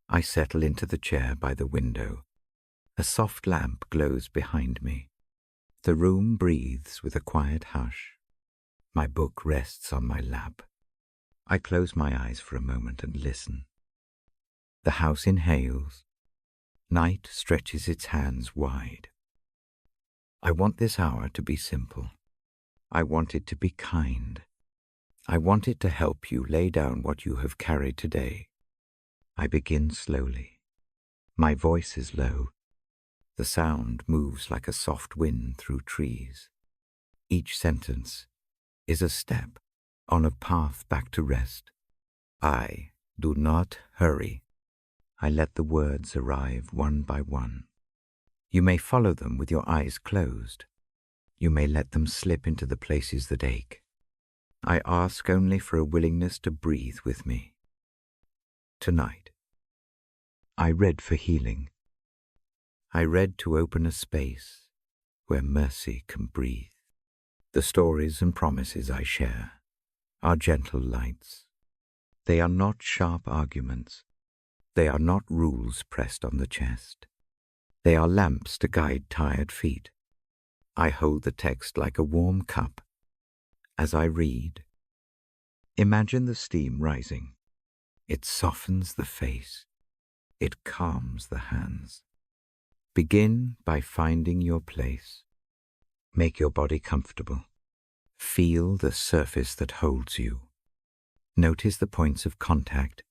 I settle into the chair by the window. A soft lamp glows behind me. The room breathes with a quiet hush. My book rests on my lap. I close my eyes for a moment and listen. The house inhales. Night stretches its hands wide. I want this hour to be simple. I want it to be kind. I want it to help you lay down what you have carried today. I begin slowly. My voice is low. The sound moves like a soft wind through trees. Each sentence is a step on a path back to rest. I do not hurry. I let the words arrive one by one. You may follow them with your eyes closed. You may let them slip into the places that ache. I ask only for a willingness to breathe with me. Tonight, I read for healing. I read to open a space where mercy can breathe. The stories and promises I share are gentle lights. They are not sharp arguments. They are not rules pressed on the chest. They are lamps to guide tired feet. I hold the text like a warm cup. As I read, imagine the steam rising. It softens the face. It calms the hands. Begin by finding your place. Make your body comfortable. Feel the surface that holds you. Notice the points of contact.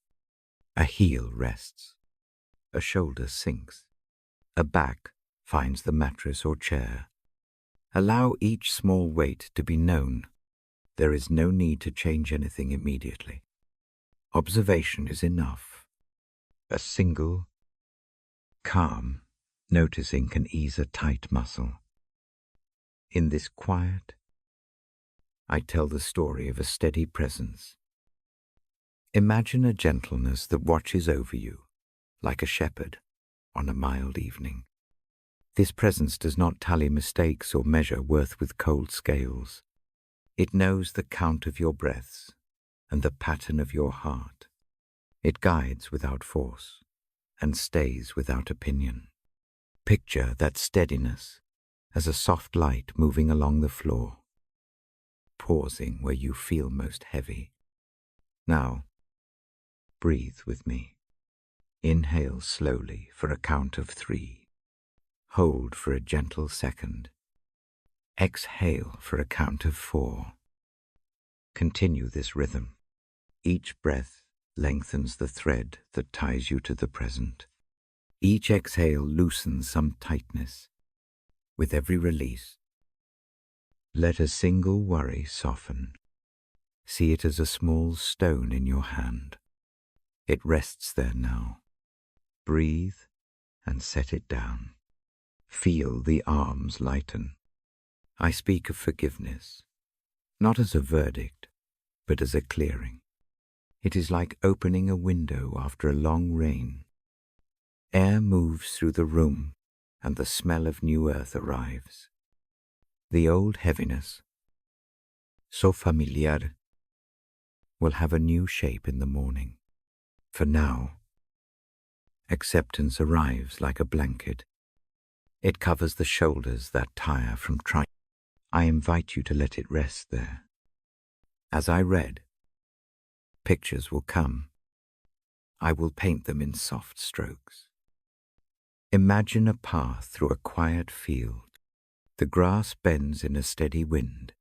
A heel rests. A shoulder sinks. A back finds the mattress or chair. Allow each small weight to be known. There is no need to change anything immediately. Observation is enough. A single, calm noticing can ease a tight muscle. In this quiet, I tell the story of a steady presence. Imagine a gentleness that watches over you, like a shepherd on a mild evening. This presence does not tally mistakes or measure worth with cold scales. It knows the count of your breaths and the pattern of your heart. It guides without force and stays without opinion. Picture that steadiness as a soft light moving along the floor, pausing where you feel most heavy. Now, breathe with me. Inhale slowly for a count of 3. Hold for a gentle second. Exhale for a count of 4. Continue this rhythm. Each breath lengthens the thread that ties you to the present. Each exhale loosens some tightness. With every release, let a single worry soften. See it as a small stone in your hand. It rests there now. Breathe and set it down. Feel the arms lighten. I speak of forgiveness, not as a verdict, but as a clearing. It is like opening a window after a long rain. Air moves through the room, and the smell of new earth arrives. The old heaviness, so familiar, will have a new shape in the morning. For now, acceptance arrives like a blanket. It covers the shoulders that tire from trying. I invite you to let it rest there. As I read, pictures will come. I will paint them in soft strokes. Imagine a path through a quiet field. The grass bends in a steady wind.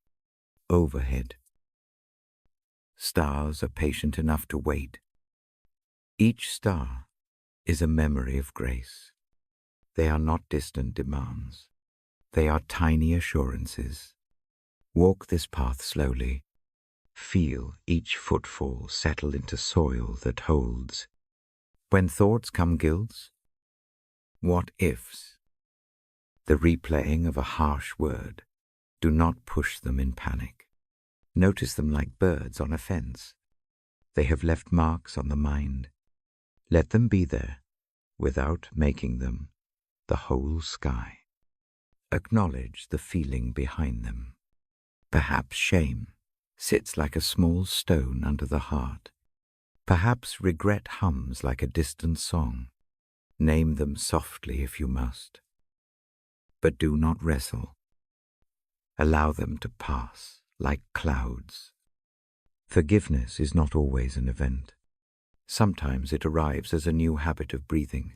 Overhead, stars are patient enough to wait. Each star is a memory of grace. They are not distant demands. They are tiny assurances. Walk this path slowly. Feel each footfall settle into soil that holds. When thoughts come guilts, what ifs, the replaying of a harsh word, do not push them in panic. Notice them like birds on a fence. They have left marks on the mind. Let them be there, without making them the whole sky. Acknowledge the feeling behind them. Perhaps shame sits like a small stone under the heart. Perhaps regret hums like a distant song. Name them softly if you must. But do not wrestle. Allow them to pass like clouds. Forgiveness is not always an event. Sometimes it arrives as a new habit of breathing.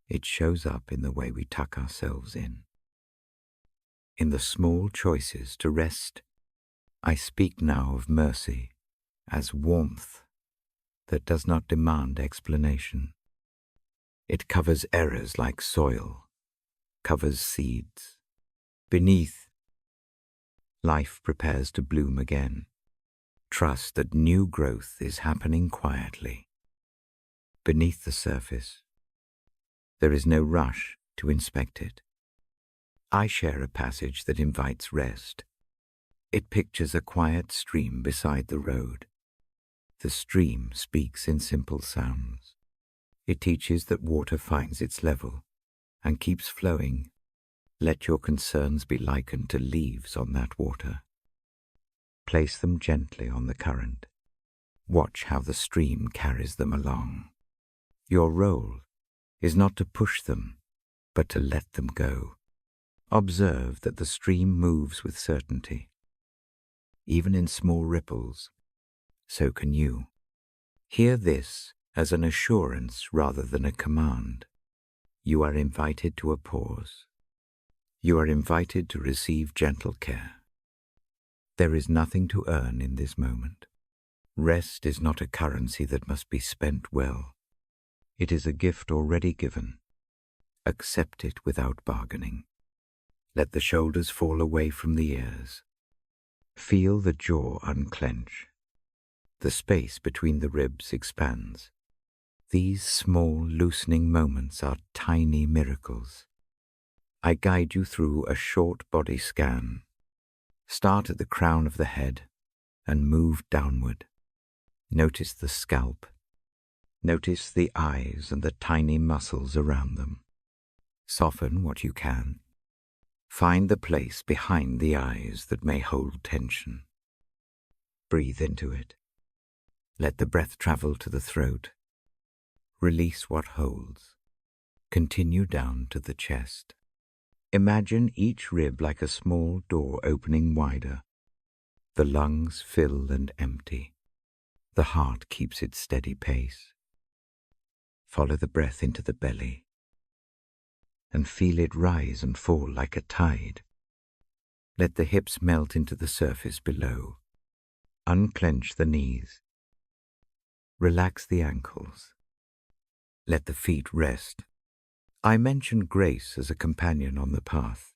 It shows up in the way we tuck ourselves in the small choices to rest. I speak now of mercy as warmth that does not demand explanation. It covers errors like soil, covers seeds. Beneath, life prepares to bloom again. Trust that new growth is happening quietly. Beneath the surface, there is no rush to inspect it. I share a passage that invites rest. It pictures a quiet stream beside the road. The stream speaks in simple sounds. It teaches that water finds its level and keeps flowing. Let your concerns be likened to leaves on that water. Place them gently on the current. Watch how the stream carries them along. Your role is not to push them, but to let them go. Observe that the stream moves with certainty. Even in small ripples, so can you. Hear this as an assurance rather than a command. You are invited to a pause. You are invited to receive gentle care. There is nothing to earn in this moment. Rest is not a currency that must be spent well. It is a gift already given. Accept it without bargaining. Let the shoulders fall away from the ears. Feel the jaw unclench. The space between the ribs expands. These small, loosening moments are tiny miracles. I guide you through a short body scan. Start at the crown of the head and move downward. Notice the scalp. Notice the eyes and the tiny muscles around them. Soften what you can. Find the place behind the eyes that may hold tension. Breathe into it. Let the breath travel to the throat. Release what holds. Continue down to the chest. Imagine each rib like a small door opening wider. The lungs fill and empty. The heart keeps its steady pace. Follow the breath into the belly and feel it rise and fall like a tide. Let the hips melt into the surface below. Unclench the knees. Relax the ankles. Let the feet rest. I mention grace as a companion on the path.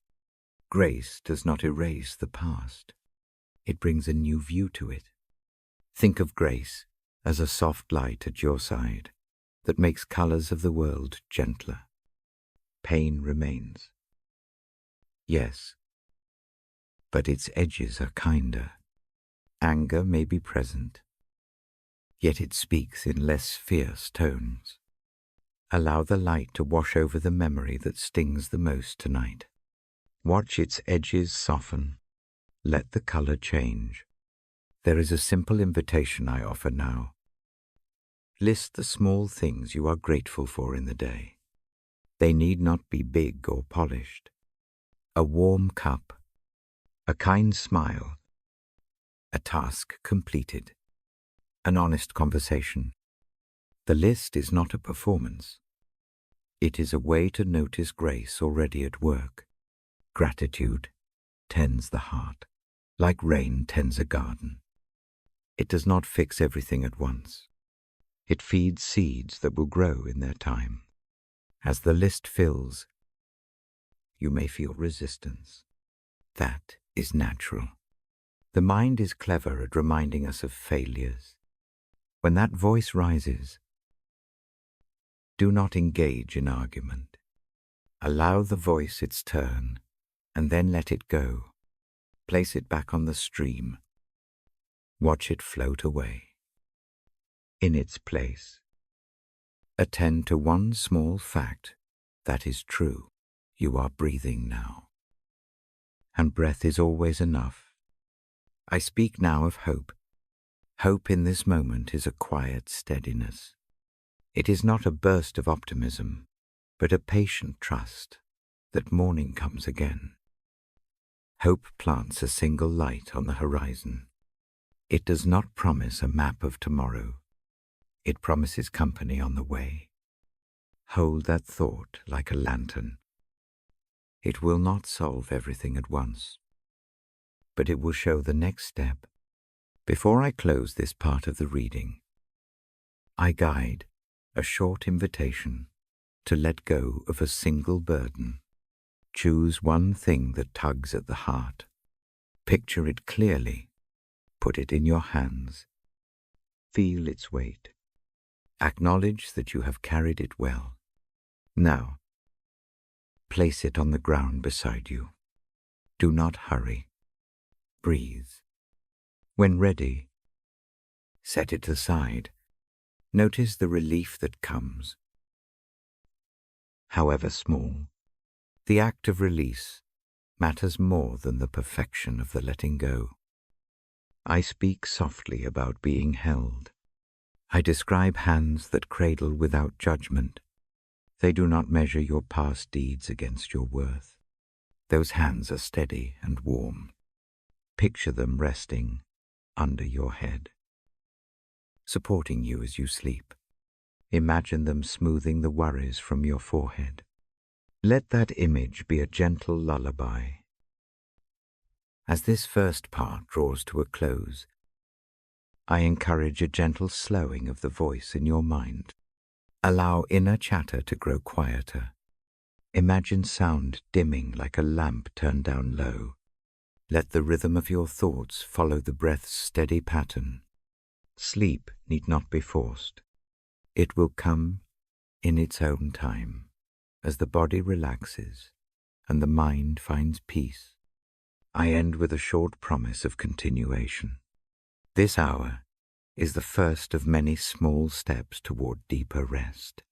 Grace does not erase the past. It brings a new view to it. Think of grace as a soft light at your side that makes colors of the world gentler. Pain remains. Yes, but its edges are kinder. Anger may be present, yet it speaks in less fierce tones. Allow the light to wash over the memory that stings the most tonight. Watch its edges soften. Let the color change. There is a simple invitation I offer now. List the small things you are grateful for in the day. They need not be big or polished. A warm cup, a kind smile, a task completed, an honest conversation. The list is not a performance. It is a way to notice grace already at work. Gratitude tends the heart, like rain tends a garden. It does not fix everything at once. It feeds seeds that will grow in their time. As the list fills, you may feel resistance. That is natural. The mind is clever at reminding us of failures. When that voice rises, do not engage in argument. Allow the voice its turn, and then let it go. Place it back on the stream. Watch it float away. In its place, attend to one small fact that is true. You are breathing now. And breath is always enough. I speak now of hope, Hope in this moment is a quiet steadiness. It is not a burst of optimism, but a patient trust that morning comes again. Hope plants a single light on the horizon. It does not promise a map of tomorrow. It promises company on the way. Hold that thought like a lantern. It will not solve everything at once, but it will show the next step. Before I close this part of the reading, I guide a short invitation to let go of a single burden. Choose one thing that tugs at the heart. Picture it clearly. Put it in your hands. Feel its weight. Acknowledge that you have carried it well. Now, place it on the ground beside you. Do not hurry. Breathe. When ready, set it aside. Notice the relief that comes. However small, the act of release matters more than the perfection of the letting go. I speak softly about being held. I describe hands that cradle without judgment. They do not measure your past deeds against your worth. Those hands are steady and warm. Picture them resting under your head, supporting you as you sleep. Imagine them smoothing the worries from your forehead. Let that image be a gentle lullaby. As this first part draws to a close, I encourage a gentle slowing of the voice in your mind. Allow inner chatter to grow quieter. Imagine sound dimming like a lamp turned down low. Let the rhythm of your thoughts follow the breath's steady pattern. Sleep need not be forced. It will come in its own time, as the body relaxes and the mind finds peace. I end with a short promise of continuation. This hour is the first of many small steps toward deeper rest.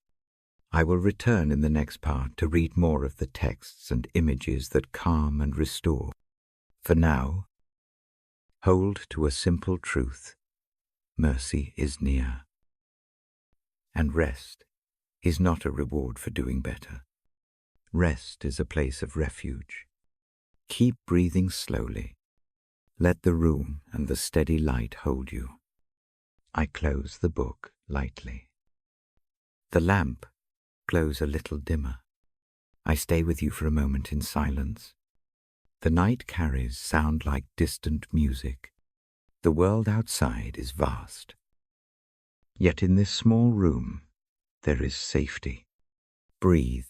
I will return in the next part to read more of the texts and images that calm and restore. For now, hold to a simple truth. Mercy is near. And rest is not a reward for doing better. Rest is a place of refuge. Keep breathing slowly. Let the room and the steady light hold you. I close the book lightly. The lamp glows a little dimmer. I stay with you for a moment in silence. The night carries sound like distant music. The world outside is vast. Yet in this small room, there is safety. Breathe,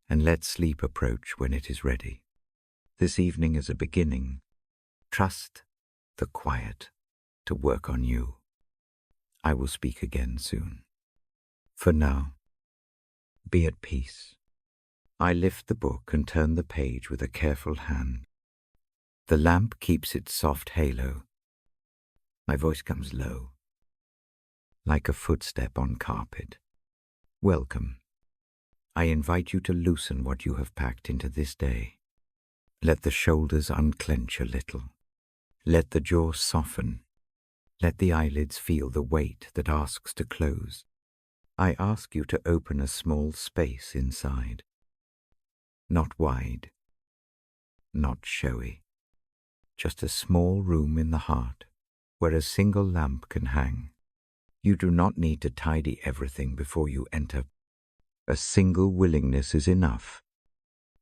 and let sleep approach when it is ready. This evening is a beginning. Trust the quiet to work on you. I will speak again soon. For now, be at peace. I lift the book and turn the page with a careful hand. The lamp keeps its soft halo. My voice comes low, like a footstep on carpet. Welcome. I invite you to loosen what you have packed into this day. Let the shoulders unclench a little. Let the jaw soften. Let the eyelids feel the weight that asks to close. I ask you to open a small space inside. Not wide, not showy. Just a small room in the heart where a single lamp can hang. You do not need to tidy everything before you enter. A single willingness is enough.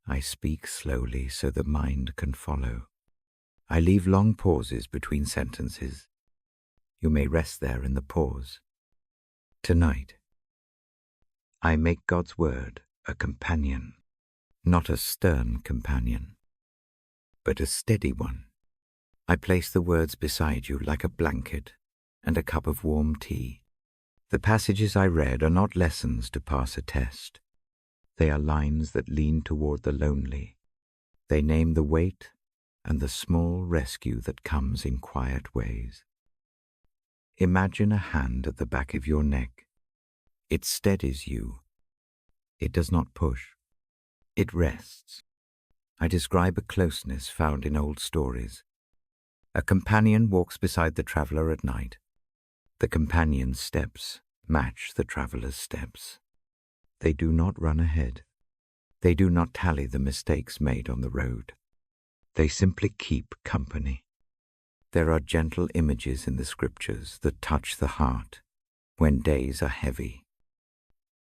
I speak slowly so the mind can follow. I leave long pauses between sentences. You may rest there in the pause. Tonight, I make God's word a companion, not a stern companion, but a steady one. I place the words beside you like a blanket and a cup of warm tea. The passages I read are not lessons to pass a test. They are lines that lean toward the lonely. They name the weight and the small rescue that comes in quiet ways. Imagine a hand at the back of your neck. It steadies you. It does not push. It rests. I describe a closeness found in old stories. A companion walks beside the traveler at night. The companion's steps match the traveler's steps. They do not run ahead. They do not tally the mistakes made on the road. They simply keep company. There are gentle images in the scriptures that touch the heart when days are heavy.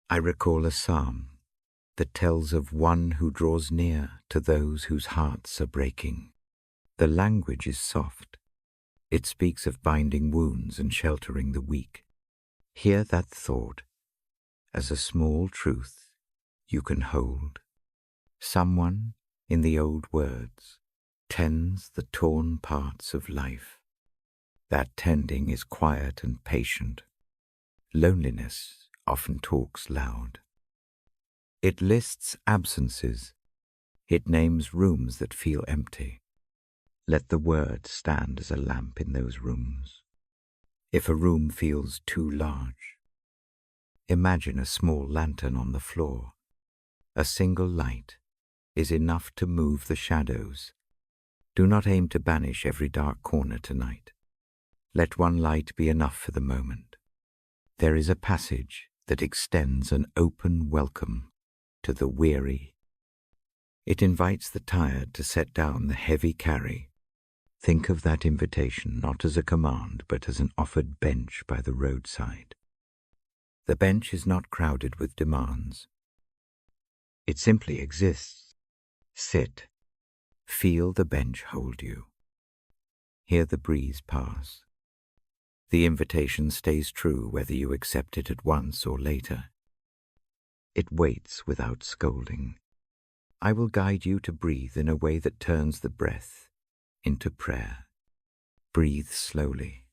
I recall a psalm that tells of one who draws near to those whose hearts are breaking. The language is soft. It speaks of binding wounds and sheltering the weak. Hear that thought as a small truth you can hold. Someone, in the old words, tends the torn parts of life. That tending is quiet and patient. Loneliness often talks loud. It lists absences. It names rooms that feel empty. Let the word stand as a lamp in those rooms. If a room feels too large, imagine a small lantern on the floor. A single light is enough to move the shadows. Do not aim to banish every dark corner tonight. Let one light be enough for the moment. There is a passage that extends an open welcome to the weary. It invites the tired to set down the heavy carry. Think of that invitation not as a command, but as an offered bench by the roadside. The bench is not crowded with demands. It simply exists. Sit. Feel the bench hold you. Hear the breeze pass. The invitation stays true whether you accept it at once or later. It waits without scolding. I will guide you to breathe in a way that turns the breath into prayer. Breathe slowly.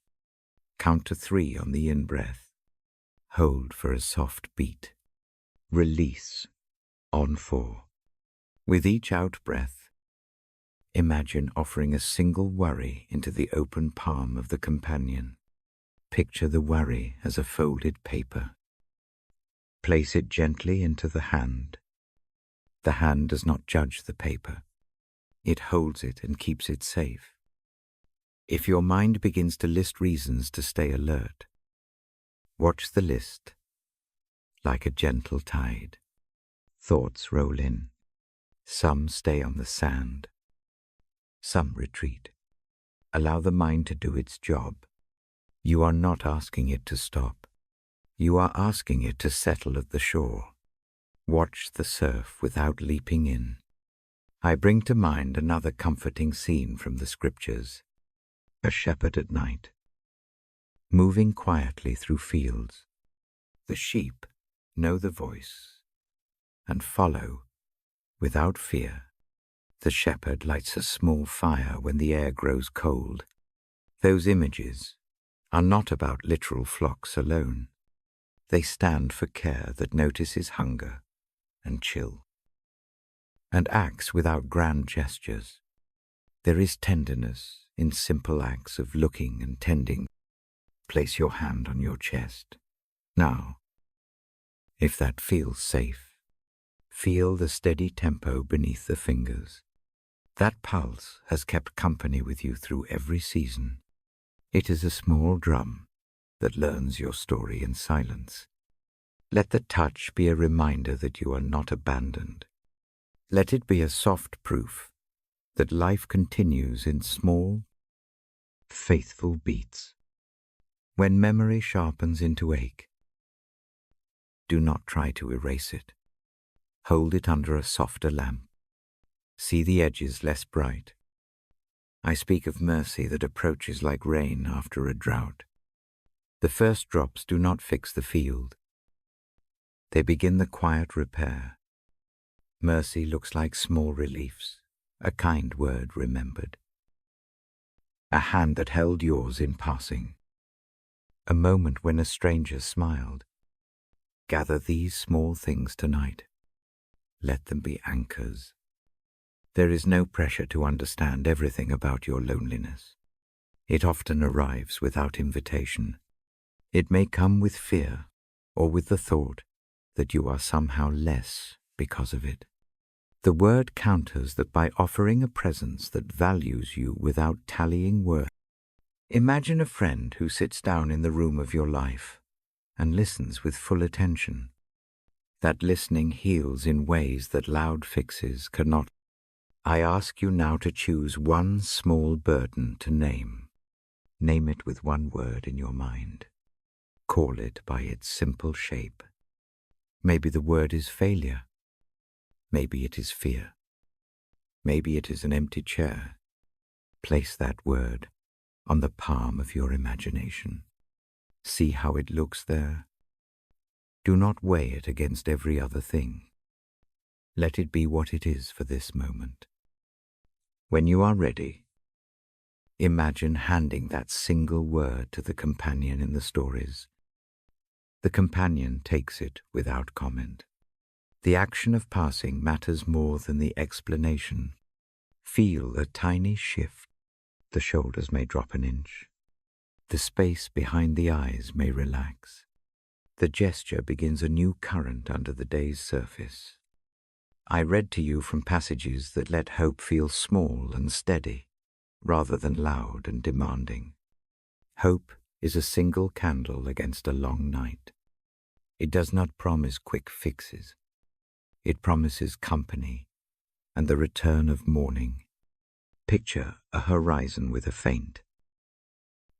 Count to 3 on the in-breath. Hold for a soft beat. Release on 4. With each out-breath, imagine offering a single worry into the open palm of the companion. Picture the worry as a folded paper. Place it gently into the hand. The hand does not judge the paper. It holds it and keeps it safe. If your mind begins to list reasons to stay alert, watch the list like a gentle tide. Thoughts roll in. Some stay on the sand. Some retreat. Allow the mind to do its job. You are not asking it to stop. You are asking it to settle at the shore. Watch the surf without leaping in. I bring to mind another comforting scene from the scriptures. A shepherd at night, moving quietly through fields. The sheep know the voice and follow without fear. The shepherd lights a small fire when the air grows cold. Those images are not about literal flocks alone. They stand for care that notices hunger and chill, and acts without grand gestures. There is tenderness in simple acts of looking and tending. Place your hand on your chest. Now, if that feels safe, feel the steady tempo beneath the fingers. That pulse has kept company with you through every season. It is a small drum that learns your story in silence. Let the touch be a reminder that you are not abandoned. Let it be a soft proof that life continues in small, faithful beats. When memory sharpens into ache, do not try to erase it. Hold it under a softer lamp. See the edges less bright. I speak of mercy that approaches like rain after a drought. The first drops do not fix the field. They begin the quiet repair. Mercy looks like small reliefs, a kind word remembered, a hand that held yours in passing, a moment when a stranger smiled. Gather these small things tonight. Let them be anchors. There is no pressure to understand everything about your loneliness. It often arrives without invitation. It may come with fear or with the thought that you are somehow less because of it. The word counters that by offering a presence that values you without tallying worth. Imagine a friend who sits down in the room of your life and listens with full attention. That listening heals in ways that loud fixes cannot. I ask you now to choose one small burden to name. Name it with one word in your mind. Call it by its simple shape. Maybe the word is failure. Maybe it is fear. Maybe it is an empty chair. Place that word on the palm of your imagination. See how it looks there. Do not weigh it against every other thing. Let it be what it is for this moment. When you are ready, imagine handing that single word to the companion in the stories. The companion takes it without comment. The action of passing matters more than the explanation. Feel a tiny shift. The shoulders may drop an inch. The space behind the eyes may relax. The gesture begins a new current under the day's surface. I read to you from passages that let hope feel small and steady, rather than loud and demanding. Hope is a single candle against a long night. It does not promise quick fixes. It promises company and the return of morning. Picture a horizon with a faint,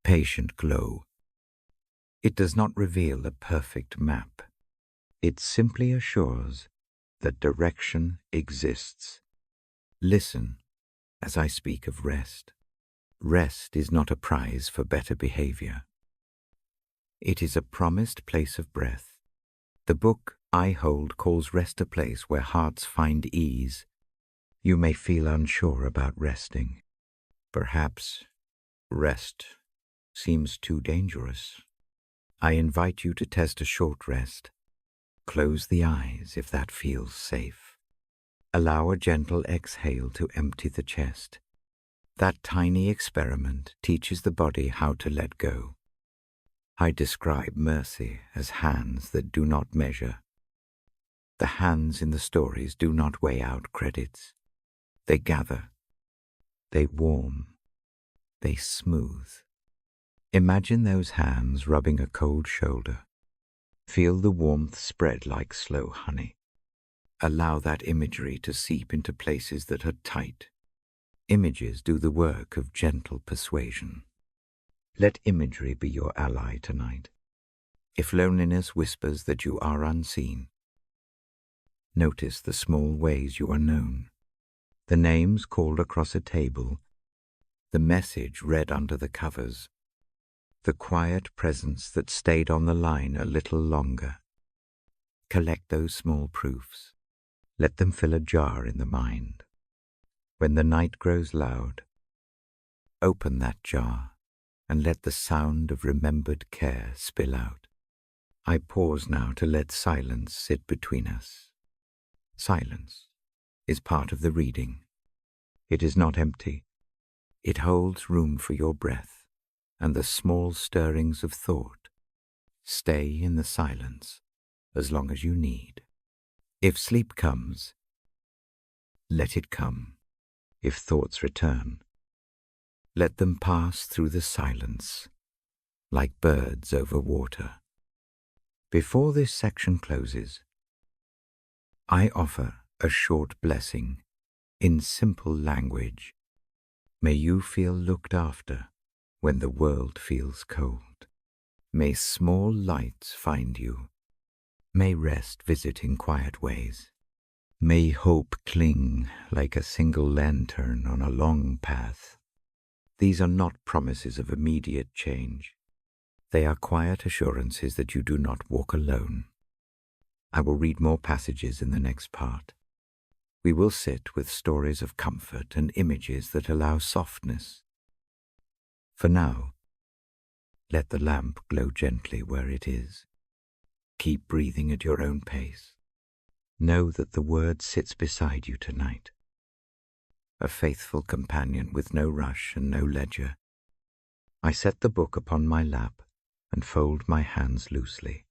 patient glow. It does not reveal a perfect map. It simply assures that direction exists. Listen as I speak of rest. Rest is not a prize for better behavior. It is a promised place of breath. The book I hold calls rest a place where hearts find ease. You may feel unsure about resting. Perhaps rest seems too dangerous. I invite you to test a short rest. Close the eyes if that feels safe. Allow a gentle exhale to empty the chest. That tiny experiment teaches the body how to let go. I describe mercy as hands that do not measure. The hands in the stories do not weigh out credits. They gather. They warm. They smooth. Imagine those hands rubbing a cold shoulder. Feel the warmth spread like slow honey. Allow that imagery to seep into places that are tight. Images do the work of gentle persuasion. Let imagery be your ally tonight. If loneliness whispers that you are unseen, notice the small ways you are known. The names called across a table, the message read under the covers, the quiet presence that stayed on the line a little longer. Collect those small proofs. Let them fill a jar in the mind. When the night grows loud, open that jar and let the sound of remembered care spill out. I pause now to let silence sit between us. Silence is part of the reading. It is not empty. It holds room for your breath and the small stirrings of thought. Stay in the silence as long as you need. If sleep comes, let it come. If thoughts return, let them pass through the silence like birds over water. Before this section closes, I offer a short blessing in simple language. May you feel looked after when the world feels cold. May small lights find you. May rest visit in quiet ways. May hope cling like a single lantern on a long path. These are not promises of immediate change. They are quiet assurances that you do not walk alone. I will read more passages in the next part. We will sit with stories of comfort and images that allow softness. For now, let the lamp glow gently where it is. Keep breathing at your own pace. Know that the word sits beside you tonight. A faithful companion with no rush and no ledger. I set the book upon my lap and fold my hands loosely.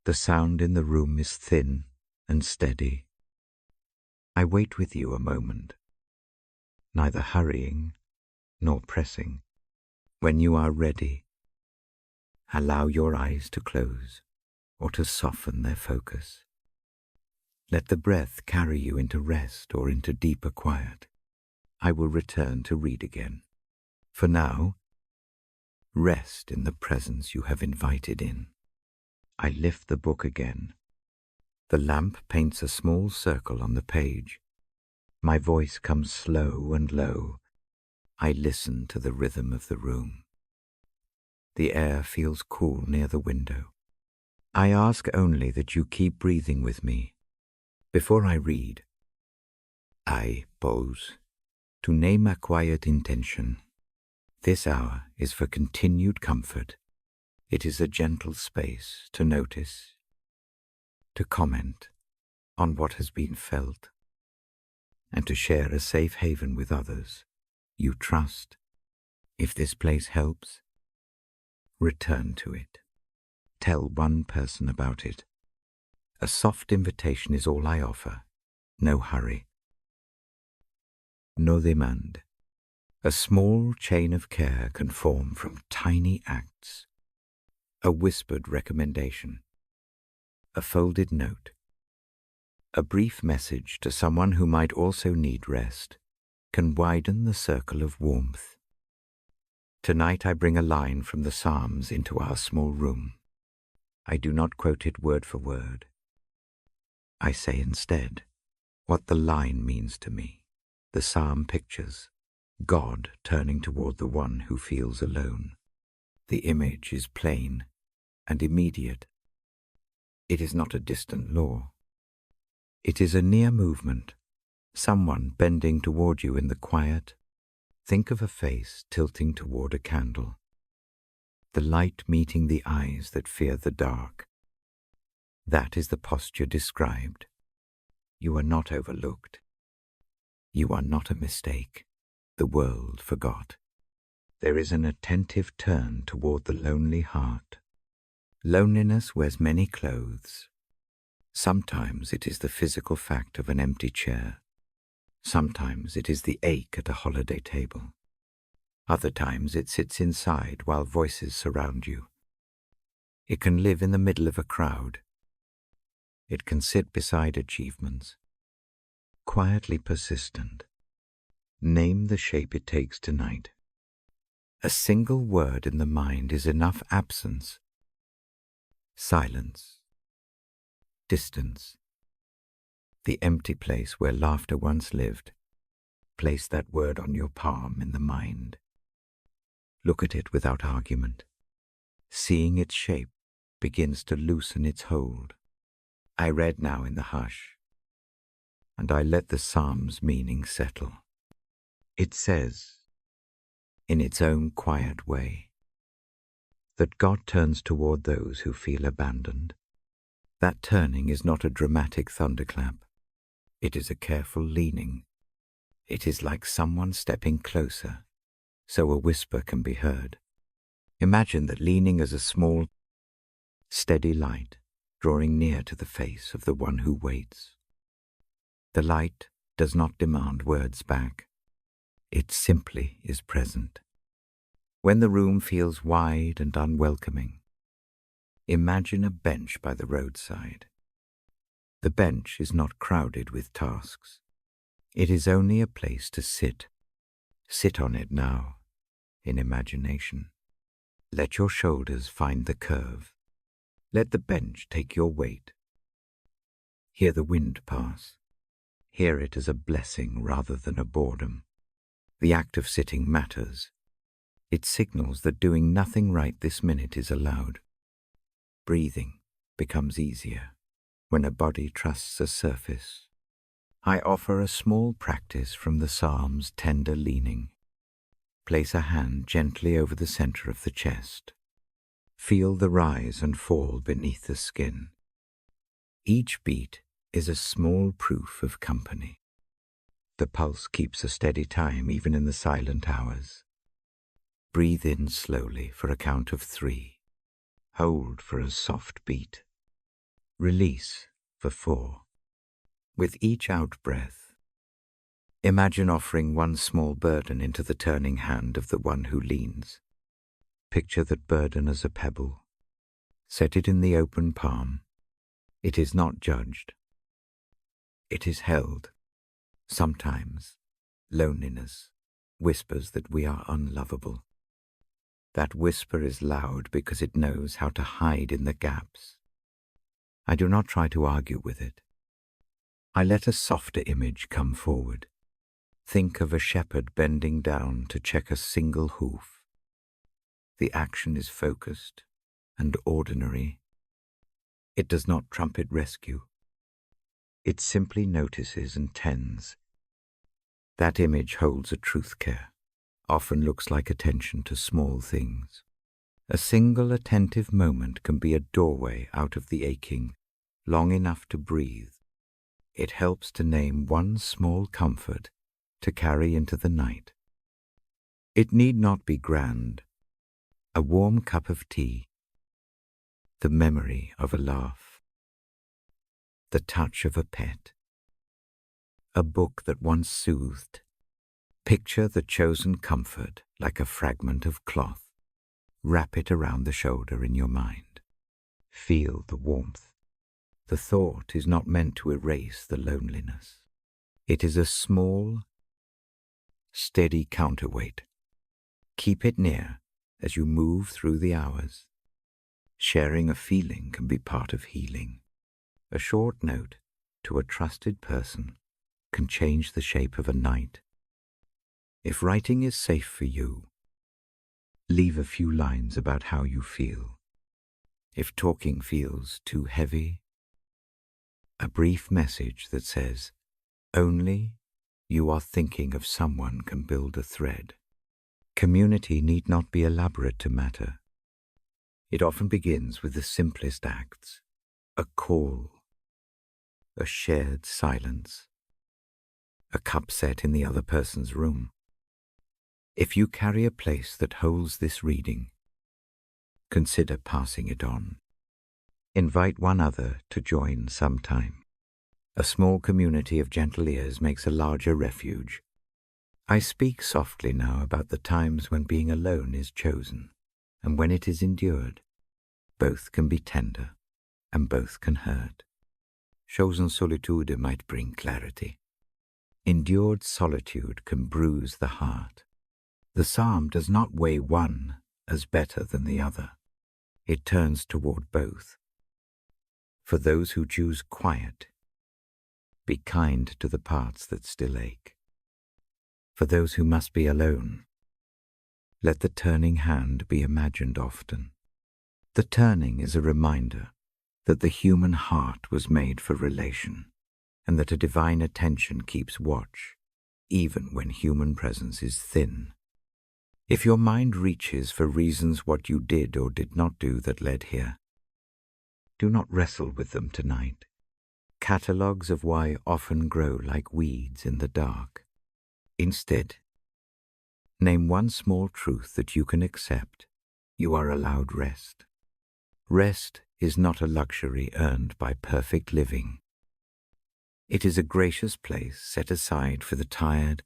The sound in the room is thin and steady. I wait with you a moment, neither hurrying nor pressing. When you are ready, allow your eyes to close or to soften their focus. Let the breath carry you into rest or into deeper quiet. I will return to read again. For now, rest in the presence you have invited in. I lift the book again. The lamp paints a small circle on the page. My voice comes slow and low. I listen to the rhythm of the room. The air feels cool near the window. I ask only that you keep breathing with me. Before I read, I pause to name a quiet intention. This hour is for continued comfort. It is a gentle space to notice, to comment on what has been felt, and to share a safe haven with others you trust. If this place helps, return to it. Tell one person about it. A soft invitation is all I offer. No hurry. No demand. A small chain of care can form from tiny acts. A whispered recommendation. A folded note. A brief message to someone who might also need rest can widen the circle of warmth. Tonight I bring a line from the Psalms into our small room. I do not quote it word for word. I say instead what the line means to me. The psalm pictures God turning toward the one who feels alone. The image is plain and immediate. It is not a distant law. It is a near movement, someone bending toward you in the quiet. Think of a face tilting toward a candle, the light meeting the eyes that fear the dark. That is the posture described. You are not overlooked. You are not a mistake. The world forgot. There is an attentive turn toward the lonely heart. Loneliness wears many clothes. Sometimes it is the physical fact of an empty chair. Sometimes it is the ache at a holiday table. Other times it sits inside while voices surround you. It can live in the middle of a crowd. It can sit beside achievements. Quietly persistent. Name the shape it takes tonight. A single word in the mind is enough absence. Silence. Distance. The empty place where laughter once lived. Place that word on your palm in the mind. Look at it without argument. Seeing its shape begins to loosen its hold. I read now in the hush, and I let the psalm's meaning settle. It says, in its own quiet way, that God turns toward those who feel abandoned. That turning is not a dramatic thunderclap. It is a careful leaning. It is like someone stepping closer, so a whisper can be heard. Imagine that leaning as a small, steady light, drawing near to the face of the one who waits. The light does not demand words back. It simply is present. When the room feels wide and unwelcoming, imagine a bench by the roadside. The bench is not crowded with tasks. It is only a place to sit. Sit on it now, in imagination. Let your shoulders find the curve. Let the bench take your weight. Hear the wind pass. Hear it as a blessing rather than a boredom. The act of sitting matters. It signals that doing nothing right this minute is allowed. Breathing becomes easier when a body trusts a surface. I offer a small practice from the Psalm's tender leaning. Place a hand gently over the center of the chest. Feel the rise and fall beneath the skin. Each beat is a small proof of company. The pulse keeps a steady time even in the silent hours. Breathe in slowly for a count of 3. Hold for a soft beat. Release for 4. With each out-breath, Imagine offering one small burden into the turning hand of the one who leans. Picture that burden as a pebble. Set it in the open palm. It is not judged. It is held. Sometimes loneliness whispers that we are unlovable. That whisper is loud because it knows how to hide in the gaps. I do not try to argue with it. I let a softer image come forward. Think of a shepherd bending down to check a single hoof. The action is focused and ordinary. It does not trumpet rescue. It simply notices and tends. That image holds a truth care, often looks like attention to small things. A single attentive moment can be a doorway out of the aching, long enough to breathe. It helps to name one small comfort to carry into the night. It need not be grand. A warm cup of tea, the memory of a laugh, the touch of a pet, a book that once soothed. Picture the chosen comfort like a fragment of cloth. Wrap it around the shoulder in your mind. Feel the warmth. The thought is not meant to erase the loneliness. It is a small, steady counterweight. Keep it near as you move through the hours. Sharing a feeling can be part of healing. A short note to a trusted person can change the shape of a night. If writing is safe for you, leave a few lines about how you feel. If talking feels too heavy, a brief message that says, "Only you are thinking of someone can build a thread." Community need not be elaborate to matter. It often begins with the simplest acts, a call, a shared silence, a cup set in the other person's room. If you carry a place that holds this reading, consider passing it on. Invite one other to join sometime. A small community of gentle ears makes a larger refuge. I speak softly now about the times when being alone is chosen, and when it is endured. Both can be tender, and both can hurt. Chosen solitude might bring clarity. Endured solitude can bruise the heart. The psalm does not weigh one as better than the other. It turns toward both. For those who choose quiet, be kind to the parts that still ache. For those who must be alone, let the turning hand be imagined often. The turning is a reminder that the human heart was made for relation, and that a divine attention keeps watch, even when human presence is thin. If your mind reaches for reasons what you did or did not do that led here, do not wrestle with them tonight. Catalogues of why often grow like weeds in the dark. Instead, name one small truth that you can accept. You are allowed rest. Rest is not a luxury earned by perfect living. It is a gracious place set aside for the tired.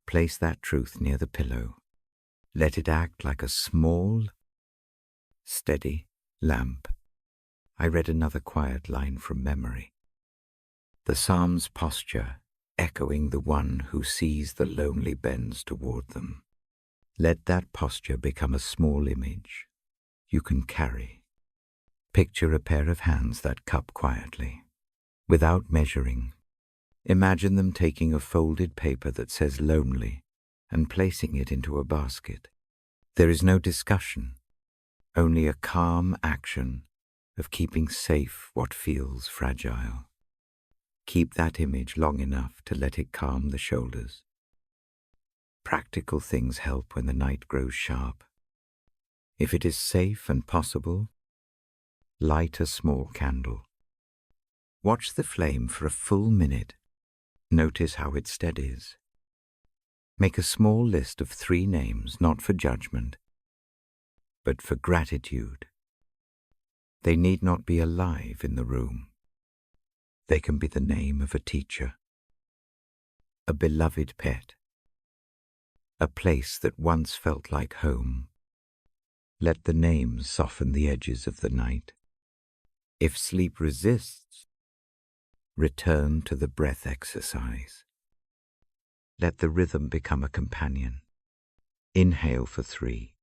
Place that truth near the pillow. Let it act like a small, steady lamp. I read another quiet line from memory. The psalm's posture echoing the one who sees the lonely bends toward them. Let that posture become a small image you can carry. Picture a pair of hands that cup quietly, without measuring. Imagine them taking a folded paper that says lonely and placing it into a basket. There is no discussion, only a calm action of keeping safe what feels fragile. Keep that image long enough to let it calm the shoulders. Practical things help when the night grows sharp. If it is safe and possible, light a small candle. Watch the flame for a full minute. Notice how it steadies. Make a small list of 3 names, not for judgment, but for gratitude. They need not be alive in the room. They can be the name of a teacher, a beloved pet, a place that once felt like home. Let the names soften the edges of the night. If sleep resists, return to the breath exercise. Let the rhythm become a companion. Inhale for 3.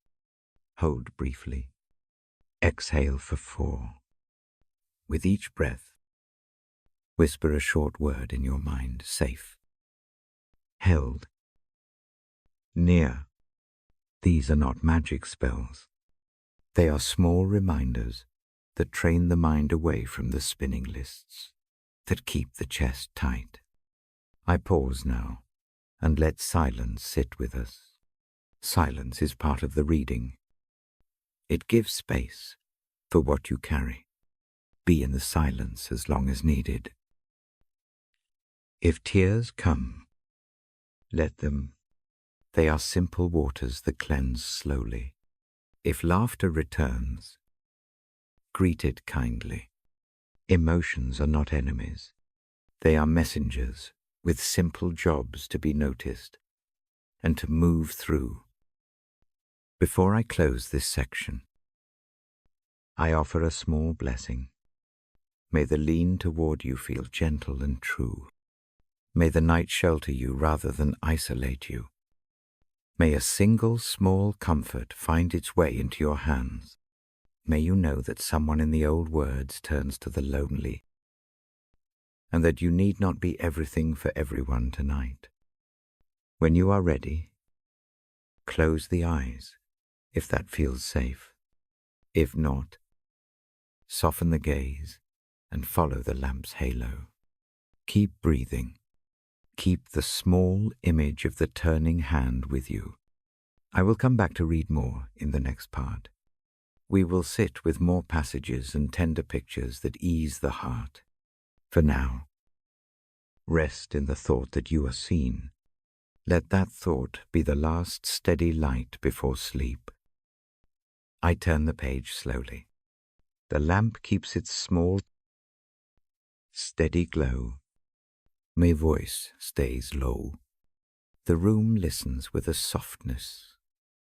Hold briefly. Exhale for 4. With each breath, whisper a short word in your mind. Safe. Held. Near. These are not magic spells. They are small reminders that train the mind away from the spinning lists, that keep the chest tight. I pause now and let silence sit with us. Silence is part of the reading. It gives space for what you carry. Be in the silence as long as needed. If tears come, let them. They are simple waters that cleanse slowly. If laughter returns, greet it kindly. Emotions are not enemies. They are messengers with simple jobs to be noticed and to move through. Before I close this section, I offer a small blessing. May the lean toward you feel gentle and true. May the night shelter you rather than isolate you. May a single small comfort find its way into your hands. May you know that someone in the old words turns to the lonely, and that you need not be everything for everyone tonight. When you are ready, close the eyes, if that feels safe. If not, soften the gaze and follow the lamp's halo. Keep breathing. Keep the small image of the turning hand with you. I will come back to read more in the next part. We will sit with more passages and tender pictures that ease the heart. For now, rest in the thought that you are seen. Let that thought be the last steady light before sleep. I turn the page slowly. The lamp keeps its small, steady glow. My voice stays low. The room listens with a softness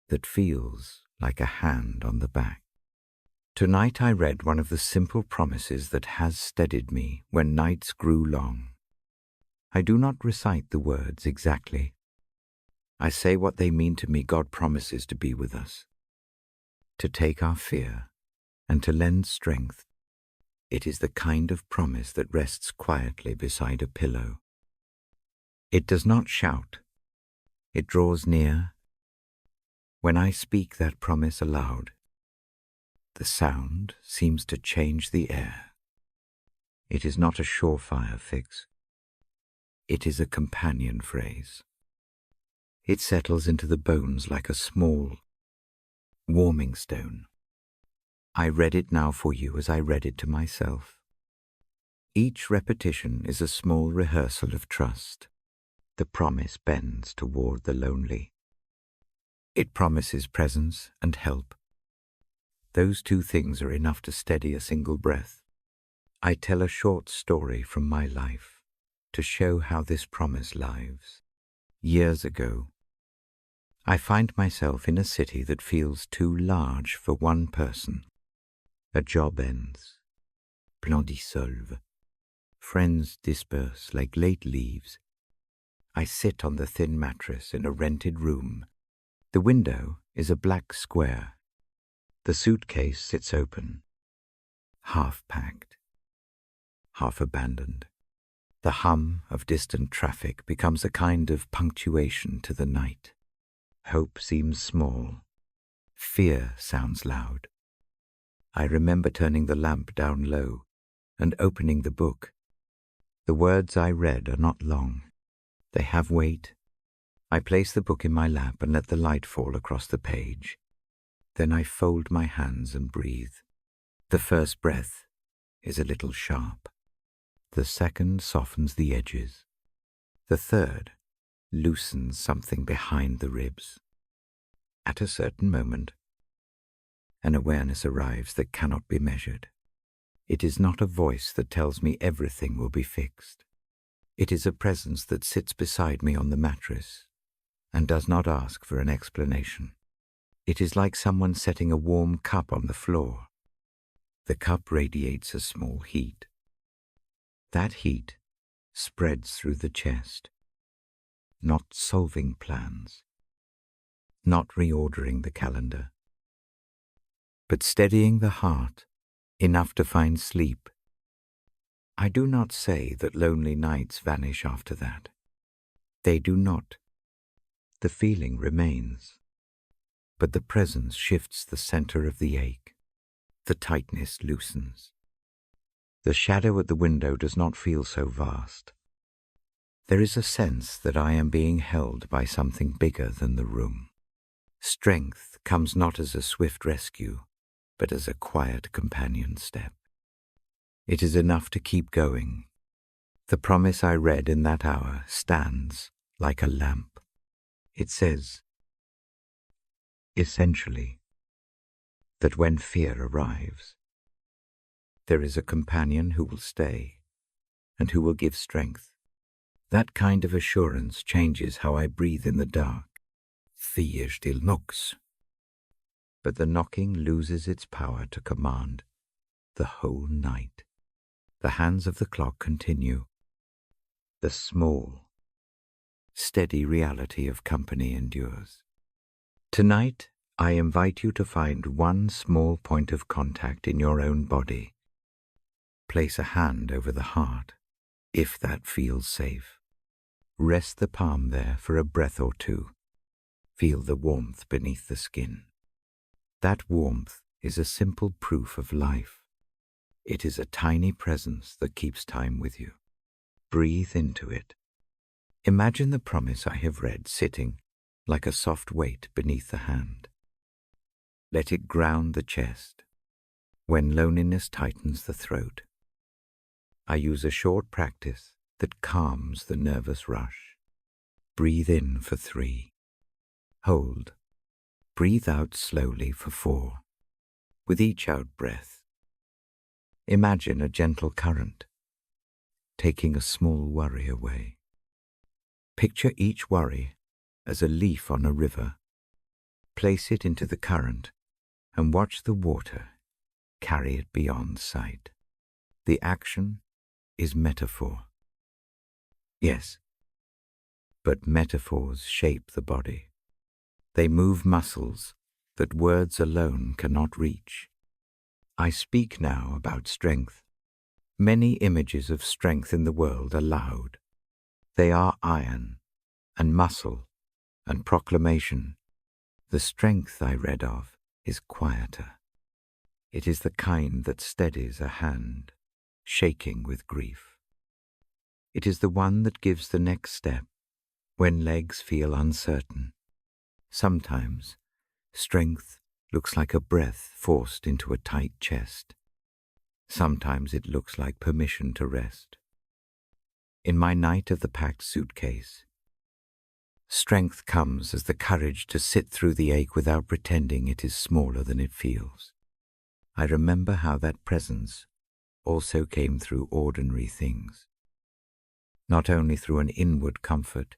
that feels like a hand on the back. Tonight I read one of the simple promises that has steadied me when nights grew long. I do not recite the words exactly. I say what they mean to me. God promises to be with us, to take our fear, and to lend strength. It is the kind of promise that rests quietly beside a pillow. It does not shout. It draws near. When I speak that promise aloud, the sound seems to change the air. It is not a surefire fix. It is a companion phrase. It settles into the bones like a small, warming stone. I read it now for you as I read it to myself. Each repetition is a small rehearsal of trust. The promise bends toward the lonely. It promises presence and help. Those two things are enough to steady a single breath. I tell a short story from my life to show how this promise lives. Years ago, I find myself in a city that feels too large for one person. A job ends. Plan dissolve. Friends disperse like late leaves. I sit on the thin mattress in a rented room. The window is a black square. The suitcase sits open, half packed, half abandoned. The hum of distant traffic becomes a kind of punctuation to the night. Hope seems small. Fear sounds loud. I remember turning the lamp down low and opening the book. The words I read are not long. They have weight. I place the book in my lap and let the light fall across the page. Then I fold my hands and breathe. The first breath is a little sharp. The second softens the edges. The third loosens something behind the ribs. At a certain moment, an awareness arrives that cannot be measured. It is not a voice that tells me everything will be fixed. It is a presence that sits beside me on the mattress and does not ask for an explanation. It is like someone setting a warm cup on the floor. The cup radiates a small heat. That heat spreads through the chest, not solving plans, not reordering the calendar, but steadying the heart enough to find sleep. I do not say that lonely nights vanish after that. They do not. The feeling remains, but the presence shifts the center of the ache. The tightness loosens. The shadow at the window does not feel so vast. There is a sense that I am being held by something bigger than the room. Strength comes not as a swift rescue, but as a quiet companion step. It is enough to keep going. The promise I read in that hour stands like a lamp. It says, essentially, that when fear arrives, there is a companion who will stay and who will give strength. That kind of assurance changes how I breathe in the dark. Stillness. But the knocking loses its power to command the whole night. The hands of the clock continue. The small, steady reality of company endures. Tonight, I invite you to find one small point of contact in your own body. Place a hand over the heart, if that feels safe. Rest the palm there for a breath or two. Feel the warmth beneath the skin. That warmth is a simple proof of life. It is a tiny presence that keeps time with you. Breathe into it. Imagine the promise I have read sitting like a soft weight beneath the hand. Let it ground the chest when loneliness tightens the throat. I use a short practice that calms the nervous rush. Breathe in for 3. Hold. Breathe out slowly for 4. With each out breath, imagine a gentle current, taking a small worry away. Picture each worry as a leaf on a river. Place it into the current and watch the water carry it beyond sight. The action is metaphor. Yes, but metaphors shape the body. They move muscles that words alone cannot reach. I speak now about strength. Many images of strength in the world are loud. They are iron and muscle and proclamation. The strength I read of is quieter. It is the kind that steadies a hand, shaking with grief. It is the one that gives the next step when legs feel uncertain. Sometimes, strength looks like a breath forced into a tight chest. Sometimes it looks like permission to rest. In my night of the packed suitcase, strength comes as the courage to sit through the ache without pretending it is smaller than it feels. I remember how that presence also came through ordinary things. Not only through an inward comfort.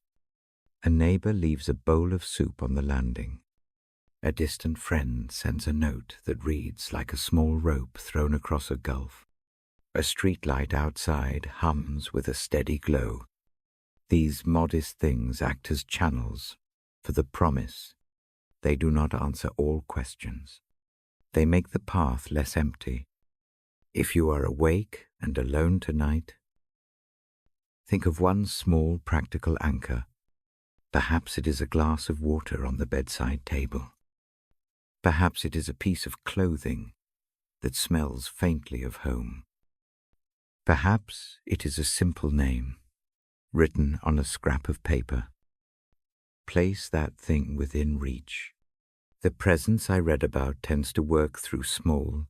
A neighbor leaves a bowl of soup on the landing. A distant friend sends a note that reads like a small rope thrown across a gulf. A streetlight outside hums with a steady glow. These modest things act as channels for the promise. They do not answer all questions. They make the path less empty. If you are awake and alone tonight, think of one small practical anchor. Perhaps it is a glass of water on the bedside table. Perhaps it is a piece of clothing that smells faintly of home. Perhaps it is a simple name written on a scrap of paper. Place that thing within reach. The presence I read about tends to work through small,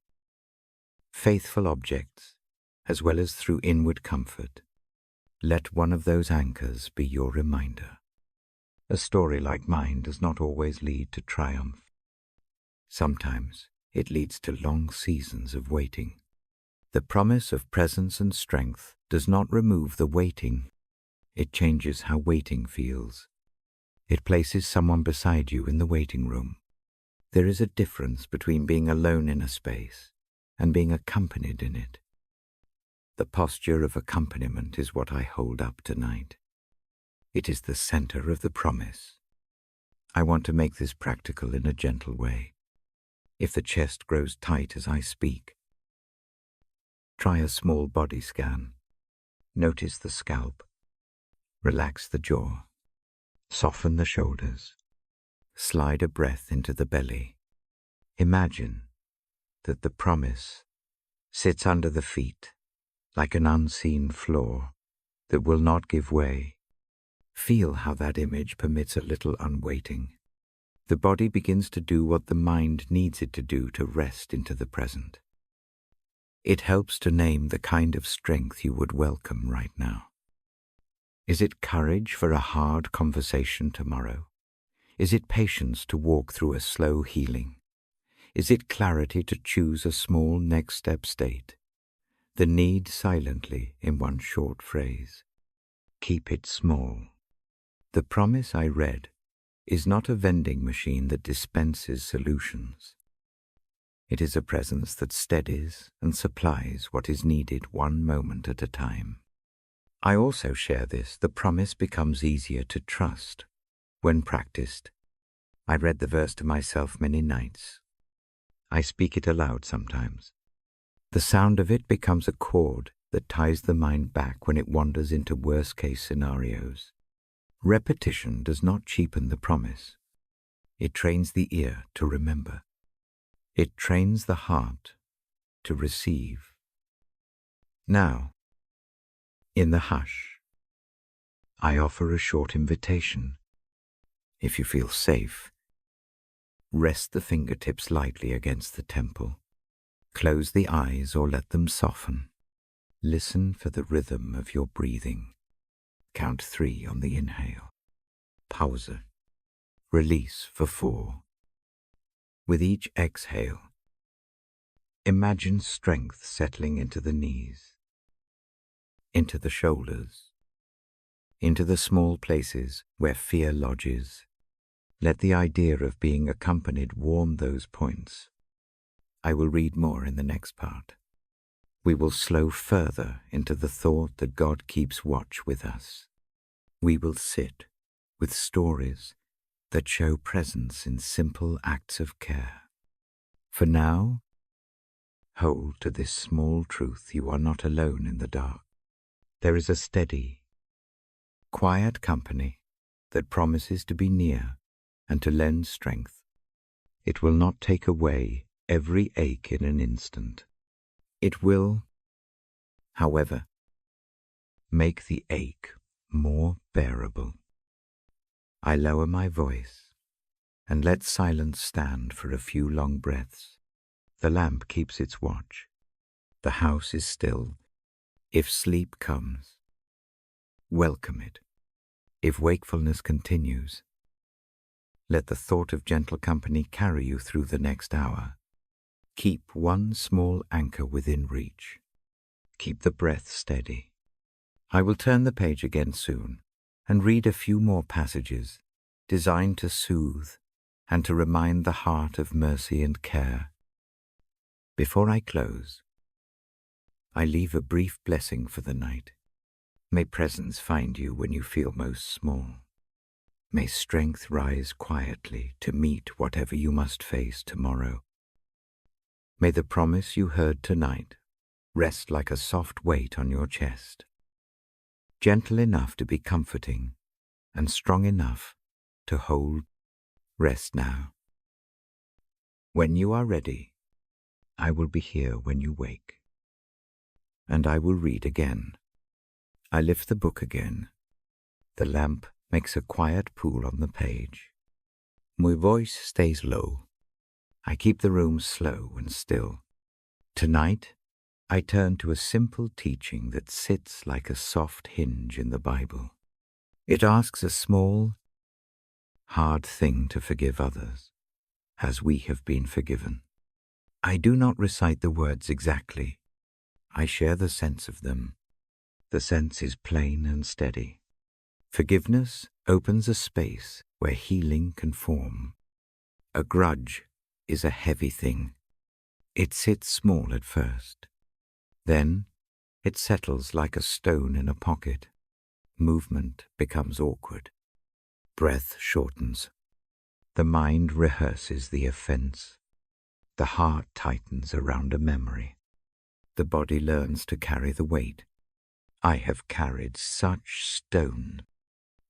faithful objects as well as through inward comfort. Let one of those anchors be your reminder. A story like mine does not always lead to triumph. Sometimes it leads to long seasons of waiting. The promise of presence and strength does not remove the waiting, It changes how waiting feels. It places someone beside you in the waiting room. There is a difference between being alone in a space and being accompanied in it. The posture of accompaniment is what I hold up tonight. It is the center of the promise. I want to make this practical in a gentle way. If the chest grows tight as I speak, try a small body scan. Notice the scalp. Relax the jaw. Soften the shoulders. Slide a breath into the belly. Imagine that the promise sits under the feet like an unseen floor that will not give way. Feel how that image permits a little unwaiting. The body begins to do what the mind needs it to do to rest into the present. It helps to name the kind of strength you would welcome right now. Is it courage for a hard conversation tomorrow? Is it patience to walk through a slow healing? Is it clarity to choose a small next step state? The need silently in one short phrase. Keep it small. The promise I read is not a vending machine that dispenses solutions. It is a presence that steadies and supplies what is needed one moment at a time. I also share this. The promise becomes easier to trust when practiced. I read the verse to myself many nights. I speak it aloud sometimes. The sound of it becomes a cord that ties the mind back when it wanders into worst-case scenarios. Repetition does not cheapen the promise. It trains the ear to remember. It trains the heart to receive. Now, in the hush, I offer a short invitation. If you feel safe, rest the fingertips lightly against the temple. Close the eyes or let them soften. Listen for the rhythm of your breathing. Count 3 on the inhale. Pause. Release for 4. With each exhale, imagine strength settling into the knees, into the shoulders, into the small places where fear lodges. Let the idea of being accompanied warm those points. I will read more in the next part. We will slow further into the thought that God keeps watch with us. We will sit with stories that show presence in simple acts of care. For now, hold to this small truth: you are not alone in the dark. There is a steady, quiet company that promises to be near and to lend strength. It will not take away every ache in an instant. It will, however, make the ache more bearable. I lower my voice and let silence stand for a few long breaths. The lamp keeps its watch. The house is still. If sleep comes, welcome it. If wakefulness continues, let the thought of gentle company carry you through the next hour. Keep one small anchor within reach. Keep the breath steady. I will turn the page again soon and read a few more passages designed to soothe and to remind the heart of mercy and care. Before I close, I leave a brief blessing for the night. May presence find you when you feel most small. May strength rise quietly to meet whatever you must face tomorrow. May the promise you heard tonight rest like a soft weight on your chest, gentle enough to be comforting and strong enough to hold. Rest now. When you are ready, I will be here when you wake, and I will read again. I lift the book again. The lamp makes a quiet pool on the page. My voice stays low. I keep the room slow and still. Tonight, I turn to a simple teaching that sits like a soft hinge in the Bible. It asks a small, hard thing to forgive others, as we have been forgiven. I do not recite the words exactly. I share the sense of them. The sense is plain and steady. Forgiveness opens a space where healing can form. A grudge is a heavy thing. It sits small at first. Then it settles like a stone in a pocket. Movement becomes awkward. Breath shortens. The mind rehearses the offense. The heart tightens around a memory. The body learns to carry the weight. I have carried such stone.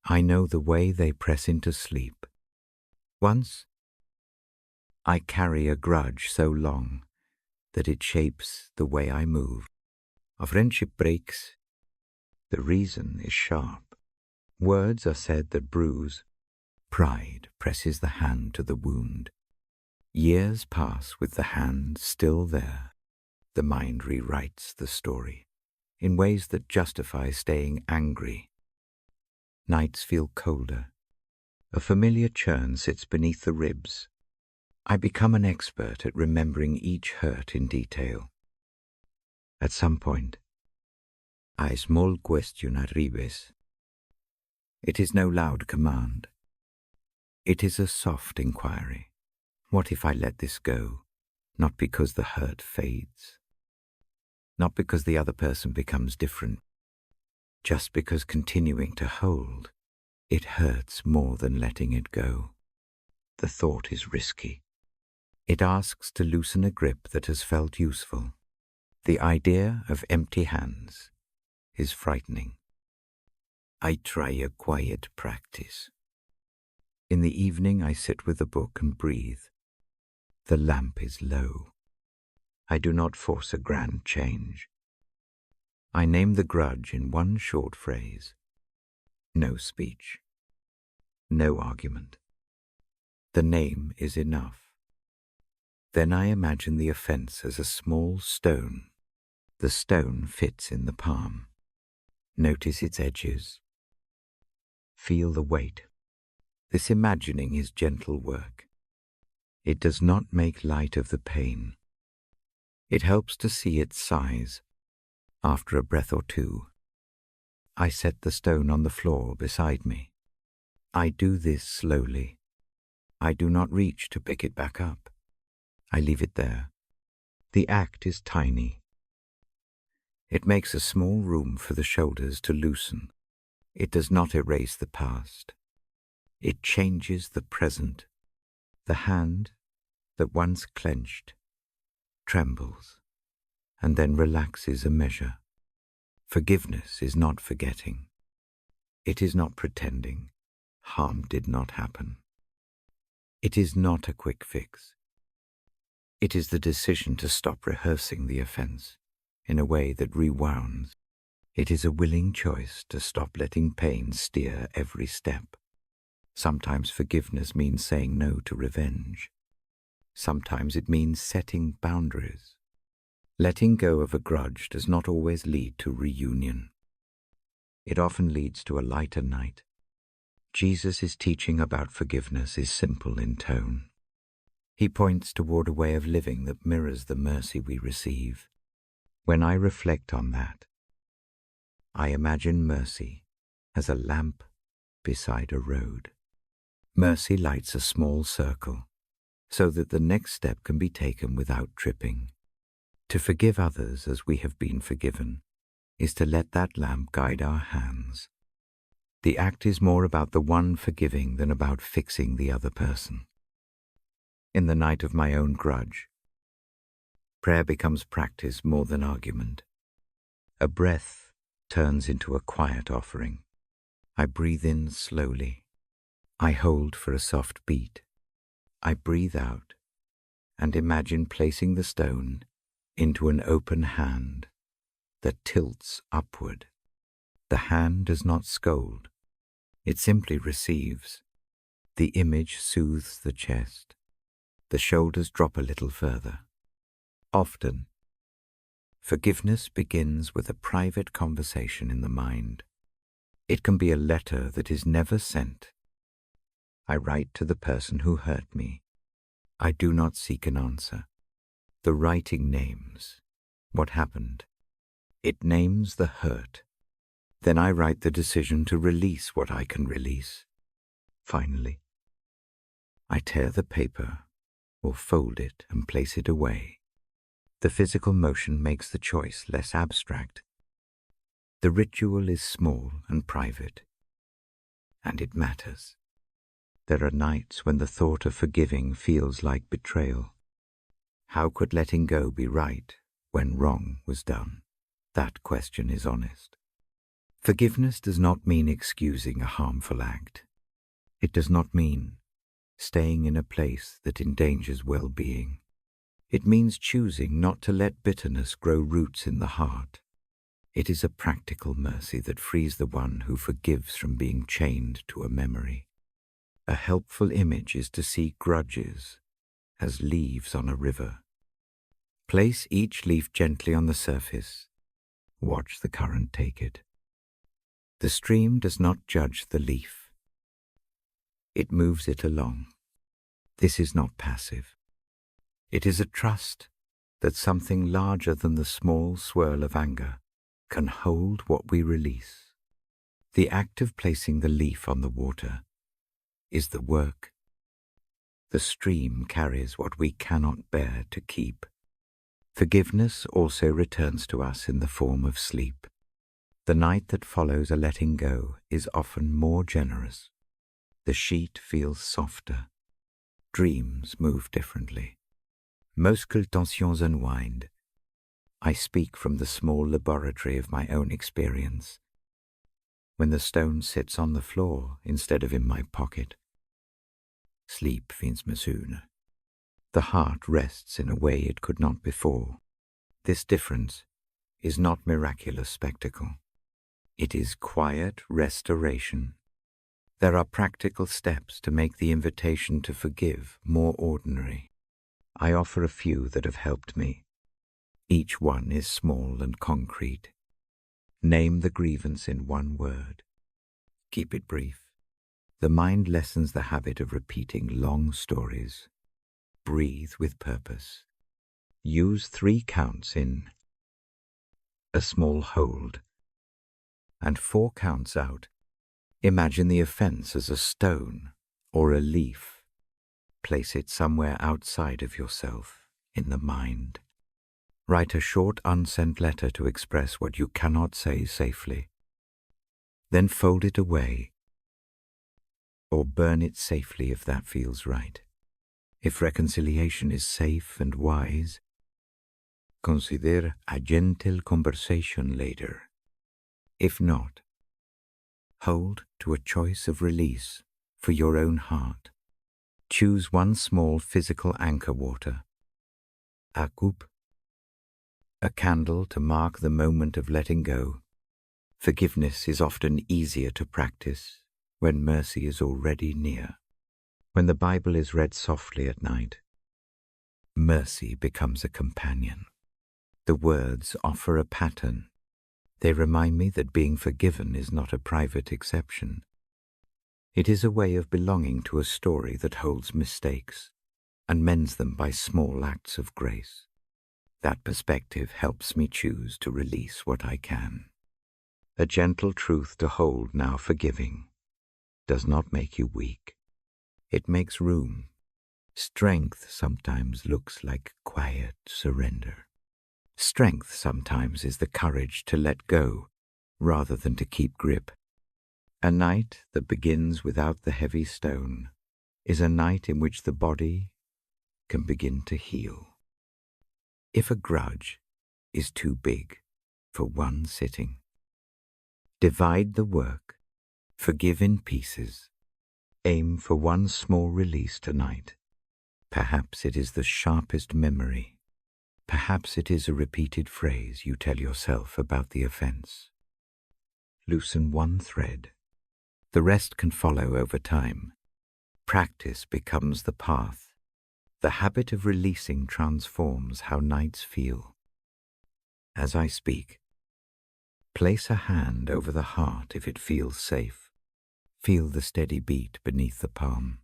I know the way they press into sleep. Once, I carry a grudge so long that it shapes the way I move. A friendship breaks. The reason is sharp. Words are said that bruise. Pride presses the hand to the wound. Years pass with the hand still there. The mind rewrites the story in ways that justify staying angry. Nights feel colder. A familiar churn sits beneath the ribs. I become an expert at remembering each hurt in detail. At some point, I small question arrives. It is no loud command. It is a soft inquiry. What if I let this go? Not because the hurt fades. Not because the other person becomes different. Just because continuing to hold, it hurts more than letting it go. The thought is risky. It asks to loosen a grip that has felt useful. The idea of empty hands is frightening. I try a quiet practice. In the evening I sit with a book and breathe. The lamp is low. I do not force a grand change. I name the grudge in one short phrase. No speech. No argument. The name is enough. Then I imagine the offense as a small stone. The stone fits in the palm. Notice its edges. Feel the weight. This imagining is gentle work. It does not make light of the pain. It helps to see its size. After a breath or two, I set the stone on the floor beside me. I do this slowly. I do not reach to pick it back up. I leave it there. The act is tiny. It makes a small room for the shoulders to loosen. It does not erase the past. It changes the present. The hand that once clenched trembles and then relaxes a measure. Forgiveness is not forgetting. It is not pretending harm did not happen. It is not a quick fix. It is the decision to stop rehearsing the offense in a way that rewounds. It is a willing choice to stop letting pain steer every step. Sometimes forgiveness means saying no to revenge. Sometimes it means setting boundaries. Letting go of a grudge does not always lead to reunion. It often leads to a lighter night. Jesus' teaching about forgiveness is simple in tone. He points toward a way of living that mirrors the mercy we receive. When I reflect on that, I imagine mercy as a lamp beside a road. Mercy lights a small circle so that the next step can be taken without tripping. To forgive others as we have been forgiven is to let that lamp guide our hands. The act is more about the one forgiving than about fixing the other person. In the night of my own grudge, prayer becomes practice more than argument. A breath turns into a quiet offering. I breathe in slowly. I hold for a soft beat. I breathe out and imagine placing the stone into an open hand that tilts upward. The hand does not scold. It simply receives. The image soothes the chest. The shoulders drop a little further. Often, forgiveness begins with a private conversation in the mind. It can be a letter that is never sent. I write to the person who hurt me. I do not seek an answer. The writing names what happened. It names the hurt. Then I write the decision to release what I can release. Finally, I tear the paper or fold it and place it away. The physical motion makes the choice less abstract. The ritual is small and private, and it matters. There are nights when the thought of forgiving feels like betrayal. How could letting go be right when wrong was done? That question is honest. Forgiveness does not mean excusing a harmful act. It does not mean staying in a place that endangers well-being. It means choosing not to let bitterness grow roots in the heart. It is a practical mercy that frees the one who forgives from being chained to a memory. A helpful image is to see grudges as leaves on a river. Place each leaf gently on the surface. Watch the current take it. The stream does not judge the leaf. It moves it along. This is not passive. It is a trust that something larger than the small swirl of anger can hold what we release. The act of placing the leaf on the water is the work. The stream carries what we cannot bear to keep. Forgiveness also returns to us in the form of sleep. The night that follows a letting go is often more generous. The sheet feels softer. Dreams move differently. Auscultations unwind. I speak from the small laboratory of my own experience. When the stone sits on the floor instead of in my pocket. Sleep finns med sune. The heart rests in a way it could not before. This difference is not miraculous spectacle. It is quiet restoration. There are practical steps to make the invitation to forgive more ordinary. I offer a few that have helped me. Each one is small and concrete. Name the grievance in one word. Keep it brief. The mind lessens the habit of repeating long stories. Breathe with purpose. Use 3 counts in a small hold and 4 counts out. Imagine the offense as a stone or a leaf. Place it somewhere outside of yourself, in the mind. Write a short unsent letter to express what you cannot say safely. Then fold it away, or burn it safely if that feels right. If reconciliation is safe and wise, consider a gentle conversation later. If not, hold to a choice of release for your own heart. Choose one small physical anchor water. A coupe. A candle to mark the moment of letting go. Forgiveness is often easier to practice when mercy is already near. When the Bible is read softly at night, mercy becomes a companion. The words offer a pattern. They remind me that being forgiven is not a private exception. It is a way of belonging to a story that holds mistakes and mends them by small acts of grace. That perspective helps me choose to release what I can. A gentle truth to hold now forgiving does not make you weak. It makes room. Strength sometimes looks like quiet surrender. Strength sometimes is the courage to let go rather than to keep grip. A night that begins without the heavy stone is a night in which the body can begin to heal. If a grudge is too big for one sitting, divide the work, forgive in pieces, aim for one small release tonight. Perhaps it is the sharpest memory. Perhaps it is a repeated phrase you tell yourself about the offense. Loosen one thread. The rest can follow over time. Practice becomes the path. The habit of releasing transforms how nights feel. As I speak, place a hand over the heart if it feels safe. Feel the steady beat beneath the palm.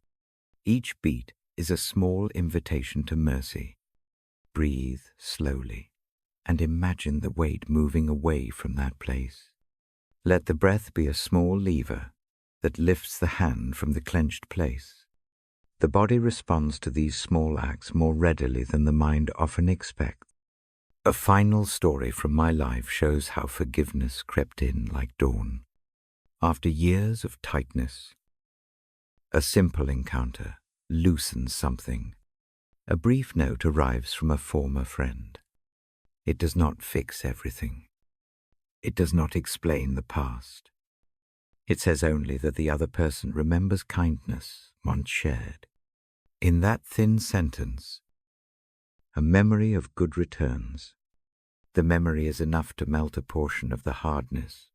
Each beat is a small invitation to mercy. Breathe slowly and imagine the weight moving away from that place. Let the breath be a small lever that lifts the hand from the clenched place. The body responds to these small acts more readily than the mind often expects. A final story from my life shows how forgiveness crept in like dawn. After years of tightness, a simple encounter loosens something. A brief note arrives from a former friend. It does not fix everything. It does not explain the past. It says only that the other person remembers kindness once shared. In that thin sentence, a memory of good returns. The memory is enough to melt a portion of the hardness.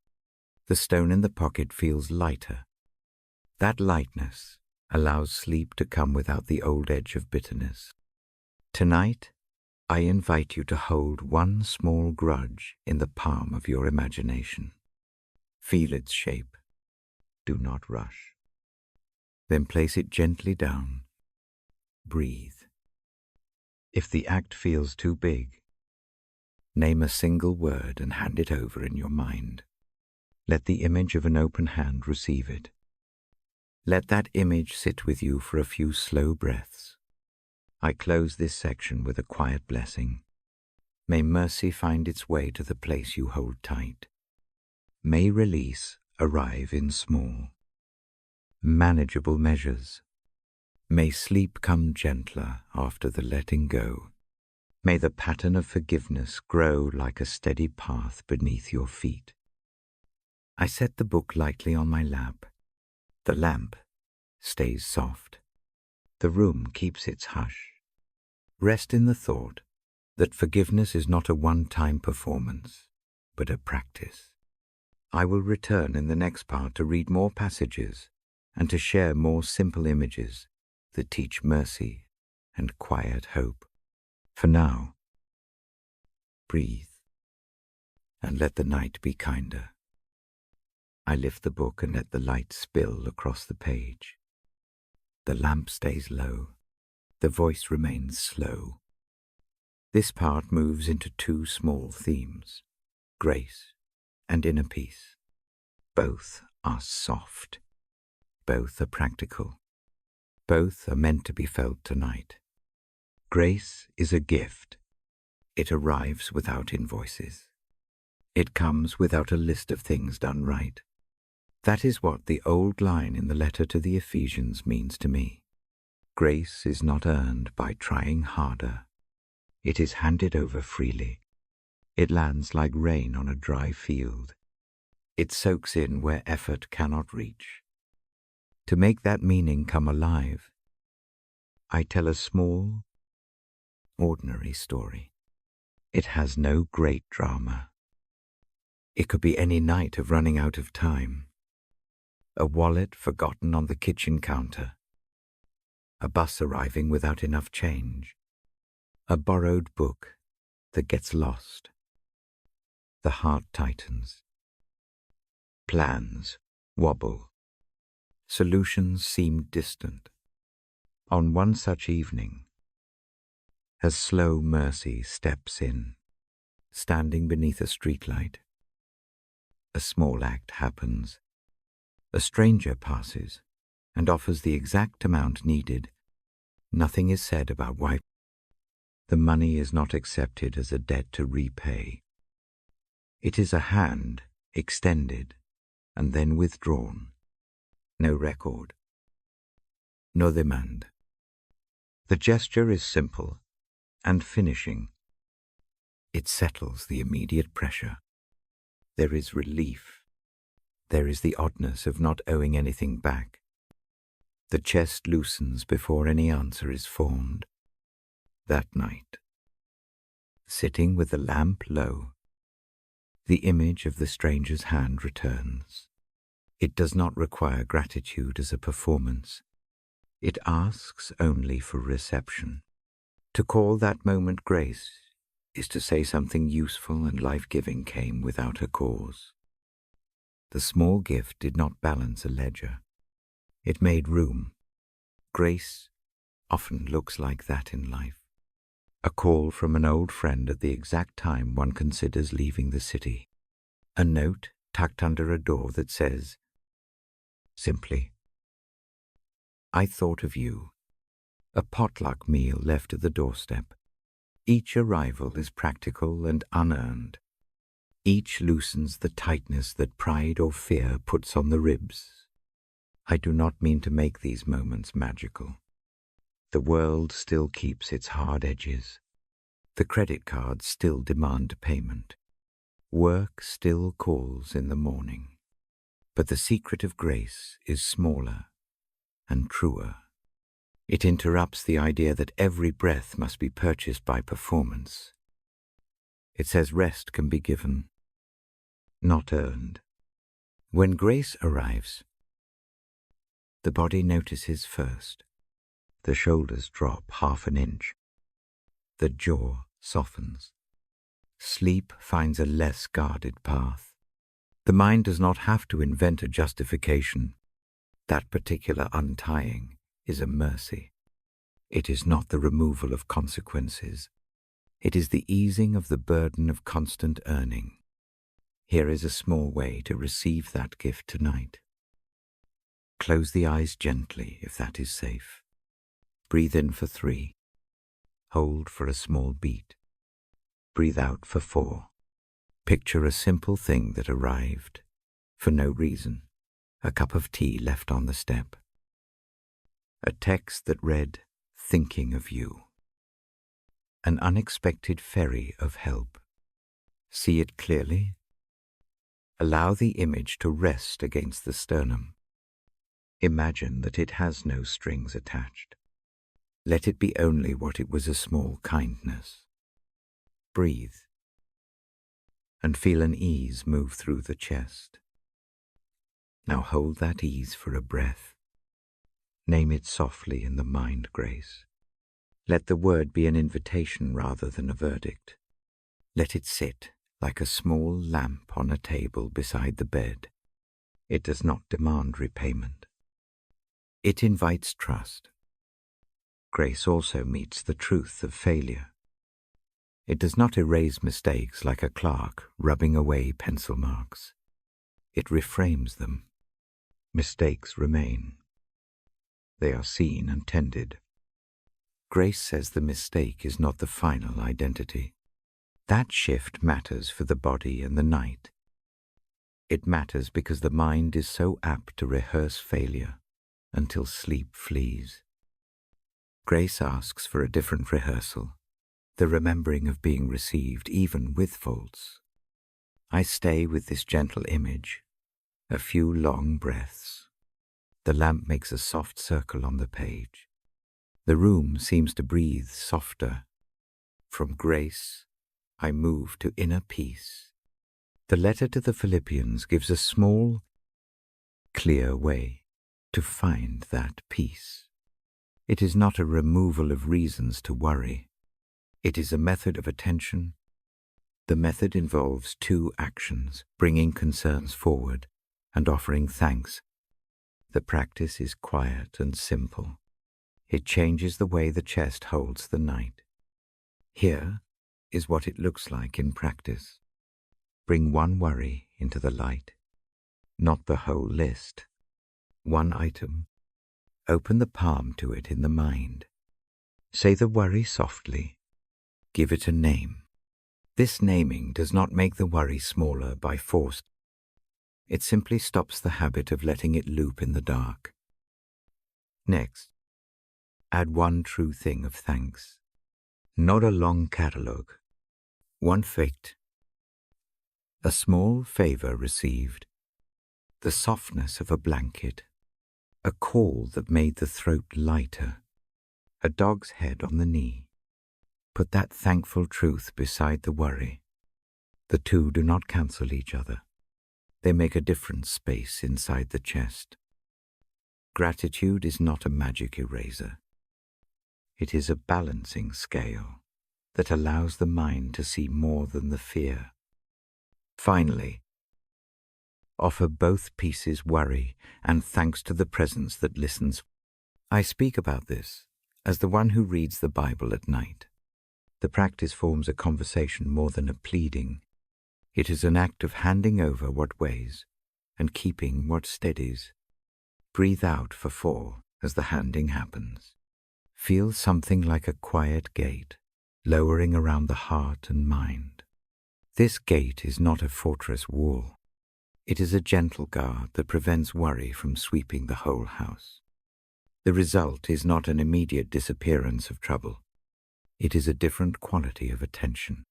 The stone in the pocket feels lighter. That lightness allows sleep to come without the old edge of bitterness. Tonight, I invite you to hold one small grudge in the palm of your imagination. Feel its shape. Do not rush. Then place it gently down. Breathe. If the act feels too big, name a single word and hand it over in your mind. Let the image of an open hand receive it. Let that image sit with you for a few slow breaths. I close this section with a quiet blessing. May mercy find its way to the place you hold tight. May release arrive in small, manageable measures. May sleep come gentler after the letting go. May the pattern of forgiveness grow like a steady path beneath your feet. I set the book lightly on my lap. The lamp stays soft. The room keeps its hush. Rest in the thought that forgiveness is not a one-time performance, but a practice. I will return in the next part to read more passages and to share more simple images that teach mercy and quiet hope. For now, breathe and let the night be kinder. I lift the book and let the light spill across the page. The lamp stays low. The voice remains slow. This part moves into two small themes, grace and inner peace. Both are soft. Both are practical. Both are meant to be felt tonight. Grace is a gift. It arrives without invoices. It comes without a list of things done right. That is what the old line in the letter to the Ephesians means to me. Grace is not earned by trying harder. It is handed over freely. It lands like rain on a dry field. It soaks in where effort cannot reach. To make that meaning come alive, I tell a small, ordinary story. It has no great drama. It could be any night of running out of time. A wallet forgotten on the kitchen counter. A bus arriving without enough change. A borrowed book that gets lost. The heart tightens. Plans wobble. Solutions seem distant. On one such evening, a slow mercy steps in, standing beneath a streetlight. A small act happens. A stranger passes and offers the exact amount needed. Nothing is said about why. The money is not accepted as a debt to repay. It is a hand extended and then withdrawn. No record. No demand. The gesture is simple and finishing. It settles the immediate pressure. There is relief. There is the oddness of not owing anything back. The chest loosens before any answer is formed. That night, sitting with the lamp low, the image of the stranger's hand returns. It does not require gratitude as a performance. It asks only for reception. To call that moment grace is to say something useful and life-giving came without a cause. The small gift did not balance a ledger. It made room. Grace often looks like that in life. A call from an old friend at the exact time one considers leaving the city. A note tucked under a door that says, simply, I thought of you. A potluck meal left at the doorstep. Each arrival is practical and unearned. Each loosens the tightness that pride or fear puts on the ribs. I do not mean to make these moments magical. The world still keeps its hard edges. The credit cards still demand payment. Work still calls in the morning. But the secret of grace is smaller and truer. It interrupts the idea that every breath must be purchased by performance. It says rest can be given, not earned. When grace arrives, the body notices first. The shoulders drop half an inch. The jaw softens. Sleep finds a less guarded path. The mind does not have to invent a justification. That particular untying is a mercy. It is not the removal of consequences. It is the easing of the burden of constant earning. Here is a small way to receive that gift tonight. Close the eyes gently if that is safe. Breathe in for 3. Hold for a small beat. Breathe out for 4. Picture a simple thing that arrived, for no reason. A cup of tea left on the step. A text that read, thinking of you. An unexpected ferry of help. See it clearly? Allow the image to rest against the sternum. Imagine that it has no strings attached. Let it be only what it was, a small kindness. Breathe, and feel an ease move through the chest. Now hold that ease for a breath. Name it softly in the mind, Grace. Let the word be an invitation rather than a verdict. Let it sit like a small lamp on a table beside the bed. It does not demand repayment. It invites trust. Grace also meets the truth of failure. It does not erase mistakes like a clerk rubbing away pencil marks. It reframes them. Mistakes remain. They are seen and tended. Grace says the mistake is not the final identity. That shift matters for the body and the night. It matters because the mind is so apt to rehearse failure until sleep flees. Grace asks for a different rehearsal, the remembering of being received even with faults. I stay with this gentle image, a few long breaths. The lamp makes a soft circle on the page. The room seems to breathe softer. From grace, I move to inner peace. The letter to the Philippians gives a small, clear way to find that peace. It is not a removal of reasons to worry. It is a method of attention. The method involves 2 actions, bringing concerns forward and offering thanks. The practice is quiet and simple. It changes the way the chest holds the night. Here is what it looks like in practice. Bring 1 worry into the light, not the whole list. 1 item. Open the palm to it in the mind. Say the worry softly. Give it a name. This naming does not make the worry smaller by force. It simply stops the habit of letting it loop in the dark. Next, add 1 true thing of thanks. Not a long catalogue. 1 fact. A small favor received. The softness of a blanket. A call that made the throat lighter. A dog's head on the knee. Put that thankful truth beside the worry. The 2 do not cancel each other. They make a different space inside the chest. Gratitude is not a magic eraser. It is a balancing scale that allows the mind to see more than the fear. Finally, offer both pieces worry and thanks to the presence that listens. I speak about this as the one who reads the Bible at night. The practice forms a conversation more than a pleading. It is an act of handing over what weighs and keeping what steadies. Breathe out for 4 as the handing happens. Feel something like a quiet gate lowering around the heart and mind. This gate is not a fortress wall. It is a gentle guard that prevents worry from sweeping the whole house. The result is not an immediate disappearance of trouble. It is a different quality of attention.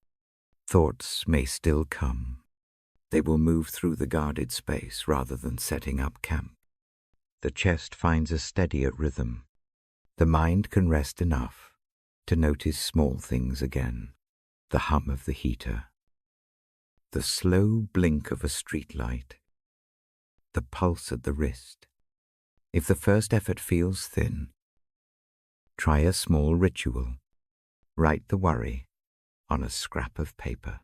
Thoughts may still come. They will move through the guarded space rather than setting up camp. The chest finds a steadier rhythm. The mind can rest enough to notice small things again. The hum of the heater, the slow blink of a streetlight, the pulse at the wrist. If the first effort feels thin, try a small ritual. Write the worry on a scrap of paper.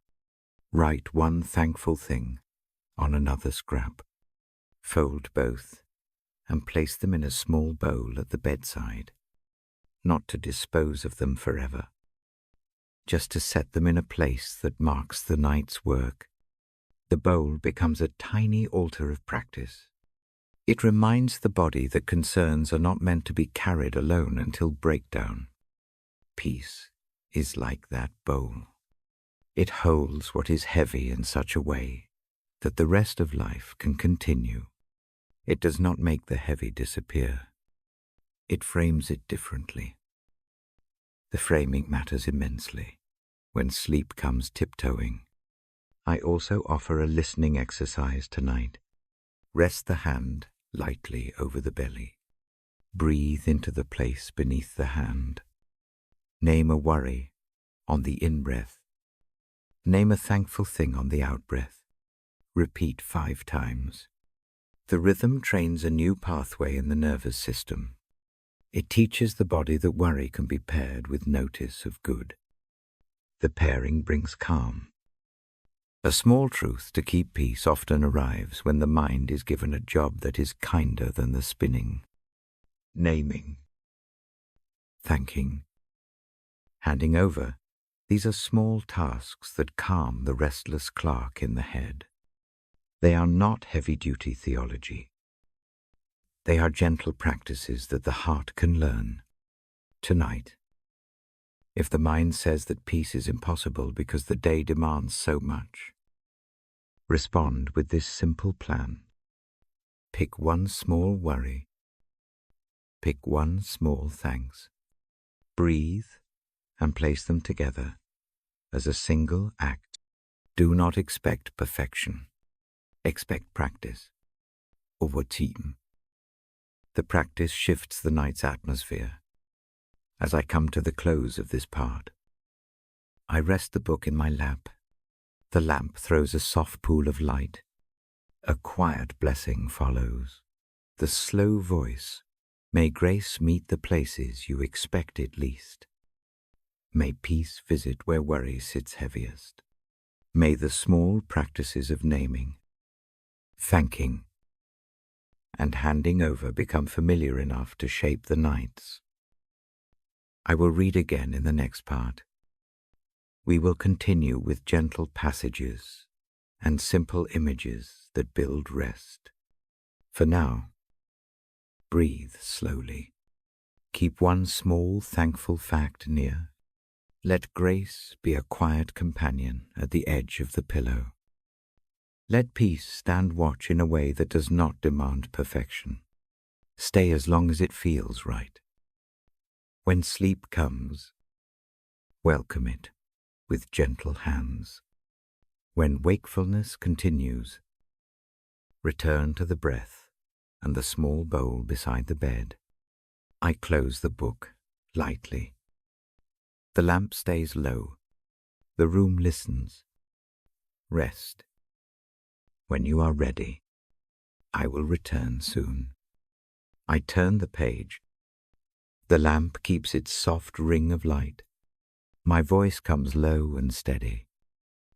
Write one thankful thing on another scrap. Fold both and place them in a small bowl at the bedside, not to dispose of them forever, just to set them in a place that marks the night's work. The bowl becomes a tiny altar of practice. It reminds the body that concerns are not meant to be carried alone until breakdown. Peace is like that bowl. It holds what is heavy in such a way that the rest of life can continue. It does not make the heavy disappear. It frames it differently. The framing matters immensely when sleep comes tiptoeing. I also offer a listening exercise tonight. Rest the hand lightly over the belly. Breathe into the place beneath the hand. Name a worry on the in-breath. Name a thankful thing on the out-breath. Repeat 5 times. The rhythm trains a new pathway in the nervous system. It teaches the body that worry can be paired with notice of good. The pairing brings calm. A small truth to keep peace often arrives when the mind is given a job that is kinder than the spinning. Naming, thanking, handing over. These are small tasks that calm the restless clerk in the head. They are not heavy-duty theology. They are gentle practices that the heart can learn. Tonight, if the mind says that peace is impossible because the day demands so much, respond with this simple plan. Pick one small worry. Pick one small thanks. Breathe and place them together as a single act. Do not expect perfection. Expect practice. Over time. The practice shifts the night's atmosphere. As I come to the close of this part, I rest the book in my lap. The lamp throws a soft pool of light. A quiet blessing follows. The slow voice, may grace meet the places you expect it least. May peace visit where worry sits heaviest. May the small practices of naming, thanking, and handing over become familiar enough to shape the nights. I will read again in the next part. We will continue with gentle passages and simple images that build rest. For now, breathe slowly. Keep one small thankful fact near. Let grace be a quiet companion at the edge of the pillow. Let peace stand watch in a way that does not demand perfection. Stay as long as it feels right. When sleep comes, welcome it with gentle hands. When wakefulness continues, return to the breath and the small bowl beside the bed. I close the book lightly. The lamp stays low. The room listens. Rest. When you are ready, I will return soon. I turn the page. The lamp keeps its soft ring of light. My voice comes low and steady.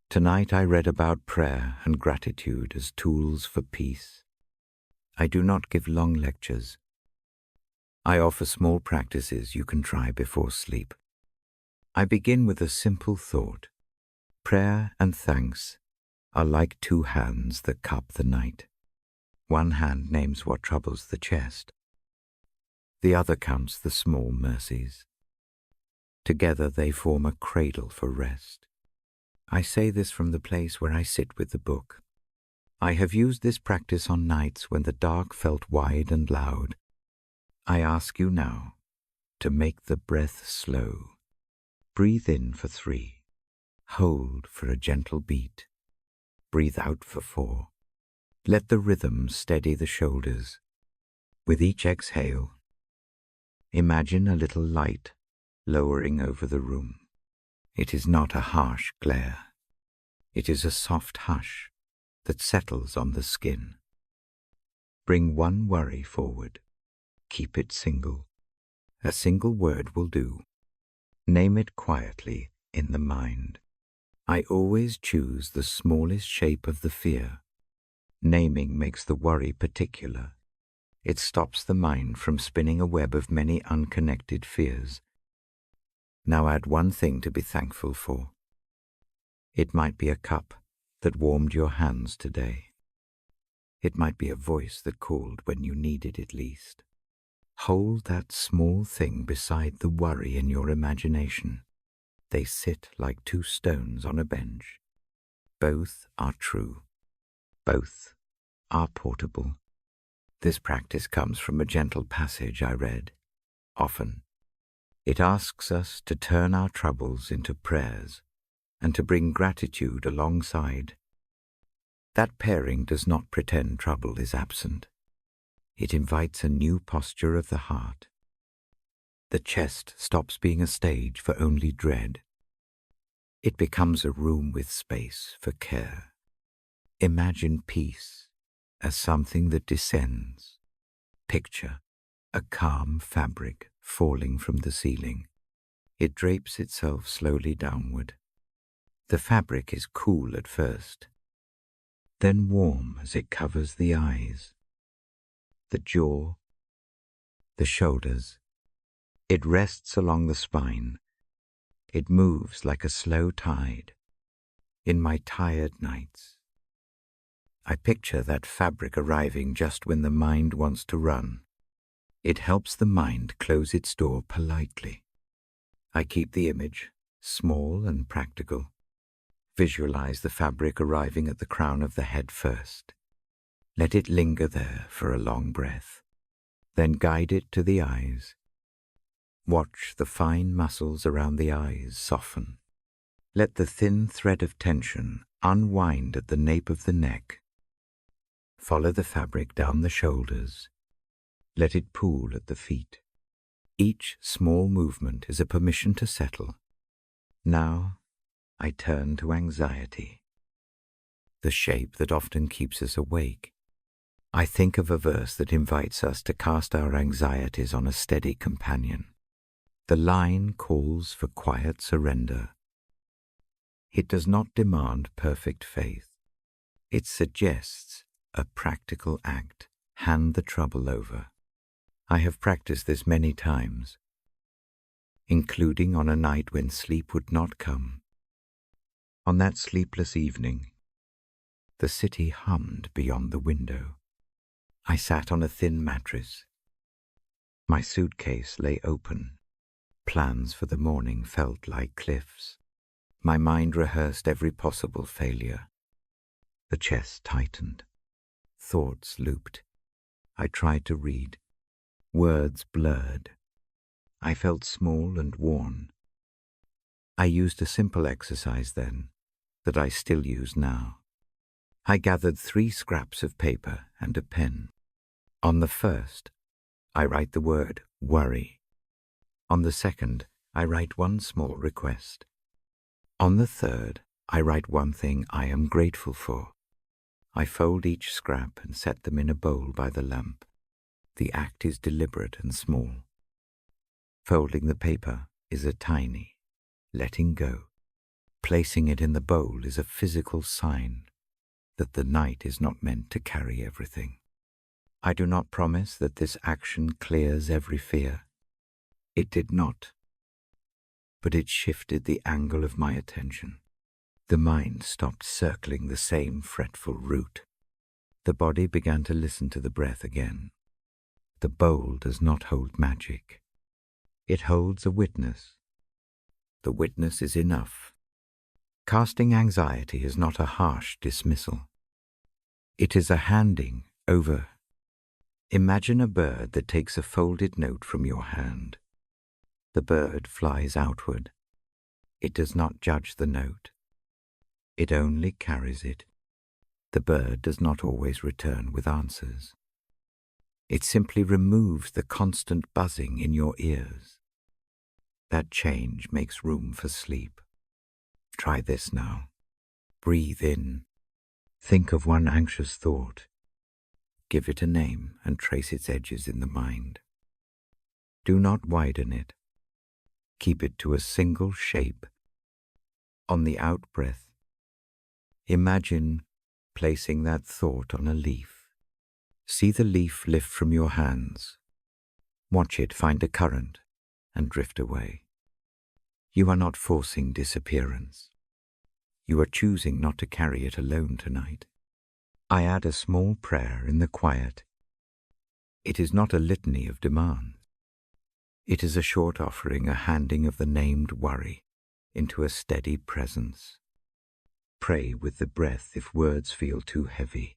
Tonight I read about prayer and gratitude as tools for peace. I do not give long lectures. I offer small practices you can try before sleep. I begin with a simple thought. Prayer and thanks are like two hands that cup the night. One hand names what troubles the chest. The other counts the small mercies. Together they form a cradle for rest. I say this from the place where I sit with the book. I have used this practice on nights when the dark felt wide and loud. I ask you now to make the breath slow. Breathe in for 3. Hold for a gentle beat. Breathe out for 4. Let the rhythm steady the shoulders. With each exhale, imagine a little light lowering over the room. It is not a harsh glare. It is a soft hush that settles on the skin. Bring one worry forward. Keep it single. A single word will do. Name it quietly in the mind. I always choose the smallest shape of the fear. Naming makes the worry particular. It stops the mind from spinning a web of many unconnected fears. Now add one thing to be thankful for. It might be a cup that warmed your hands today. It might be a voice that called when you needed it least. Hold that small thing beside the worry in your imagination. They sit like two stones on a bench. Both are true. Both are portable. This practice comes from a gentle passage I read. Often, it asks us to turn our troubles into prayers and to bring gratitude alongside. That pairing does not pretend trouble is absent. It invites a new posture of the heart. The chest stops being a stage for only dread. It becomes a room with space for care. Imagine peace as something that descends. Picture a calm fabric falling from the ceiling. It drapes itself slowly downward. The fabric is cool at first, then warm as it covers the eyes, the jaw, the shoulders. It rests along the spine. It moves like a slow tide. In my tired nights, I picture that fabric arriving just when the mind wants to run. It helps the mind close its door politely. I keep the image small and practical. Visualize the fabric arriving at the crown of the head first. Let it linger there for a long breath. Then guide it to the eyes. Watch the fine muscles around the eyes soften. Let the thin thread of tension unwind at the nape of the neck. Follow the fabric down the shoulders. Let it pool at the feet. Each small movement is a permission to settle. Now I turn to anxiety, the shape that often keeps us awake. I think of a verse that invites us to cast our anxieties on a steady companion. The line calls for quiet surrender. It does not demand perfect faith. It suggests a practical act. Hand the trouble over. I have practiced this many times, including on a night when sleep would not come. On that sleepless evening, the city hummed beyond the window. I sat on a thin mattress. My suitcase lay open. Plans for the morning felt like cliffs. My mind rehearsed every possible failure. The chest tightened. Thoughts looped. I tried to read. Words blurred. I felt small and worn. I used a simple exercise then that I still use now. I gathered 3 scraps of paper and a pen. On the first, I write the word worry. On the second, I write one small request. On the third, I write one thing I am grateful for. I fold each scrap and set them in a bowl by the lamp. The act is deliberate and small. Folding the paper is a tiny letting go. Placing it in the bowl is a physical sign that the night is not meant to carry everything. I do not promise that this action clears every fear. It did not, but it shifted the angle of my attention. The mind stopped circling the same fretful route. The body began to listen to the breath again. The bowl does not hold magic. It holds a witness. The witness is enough. Casting anxiety is not a harsh dismissal. It is a handing over. Imagine a bird that takes a folded note from your hand. The bird flies outward. It does not judge the note. It only carries it. The bird does not always return with answers. It simply removes the constant buzzing in your ears. That change makes room for sleep. Try this now. Breathe in. Think of one anxious thought. Give it a name and trace its edges in the mind. Do not widen it. Keep it to a single shape. On the out-breath, imagine placing that thought on a leaf. See the leaf lift from your hands. Watch it find a current and drift away. You are not forcing disappearance. You are choosing not to carry it alone tonight. I add a small prayer in the quiet. It is not a litany of demands. It is a short offering, a handing of the named worry into a steady presence. Pray with the breath if words feel too heavy.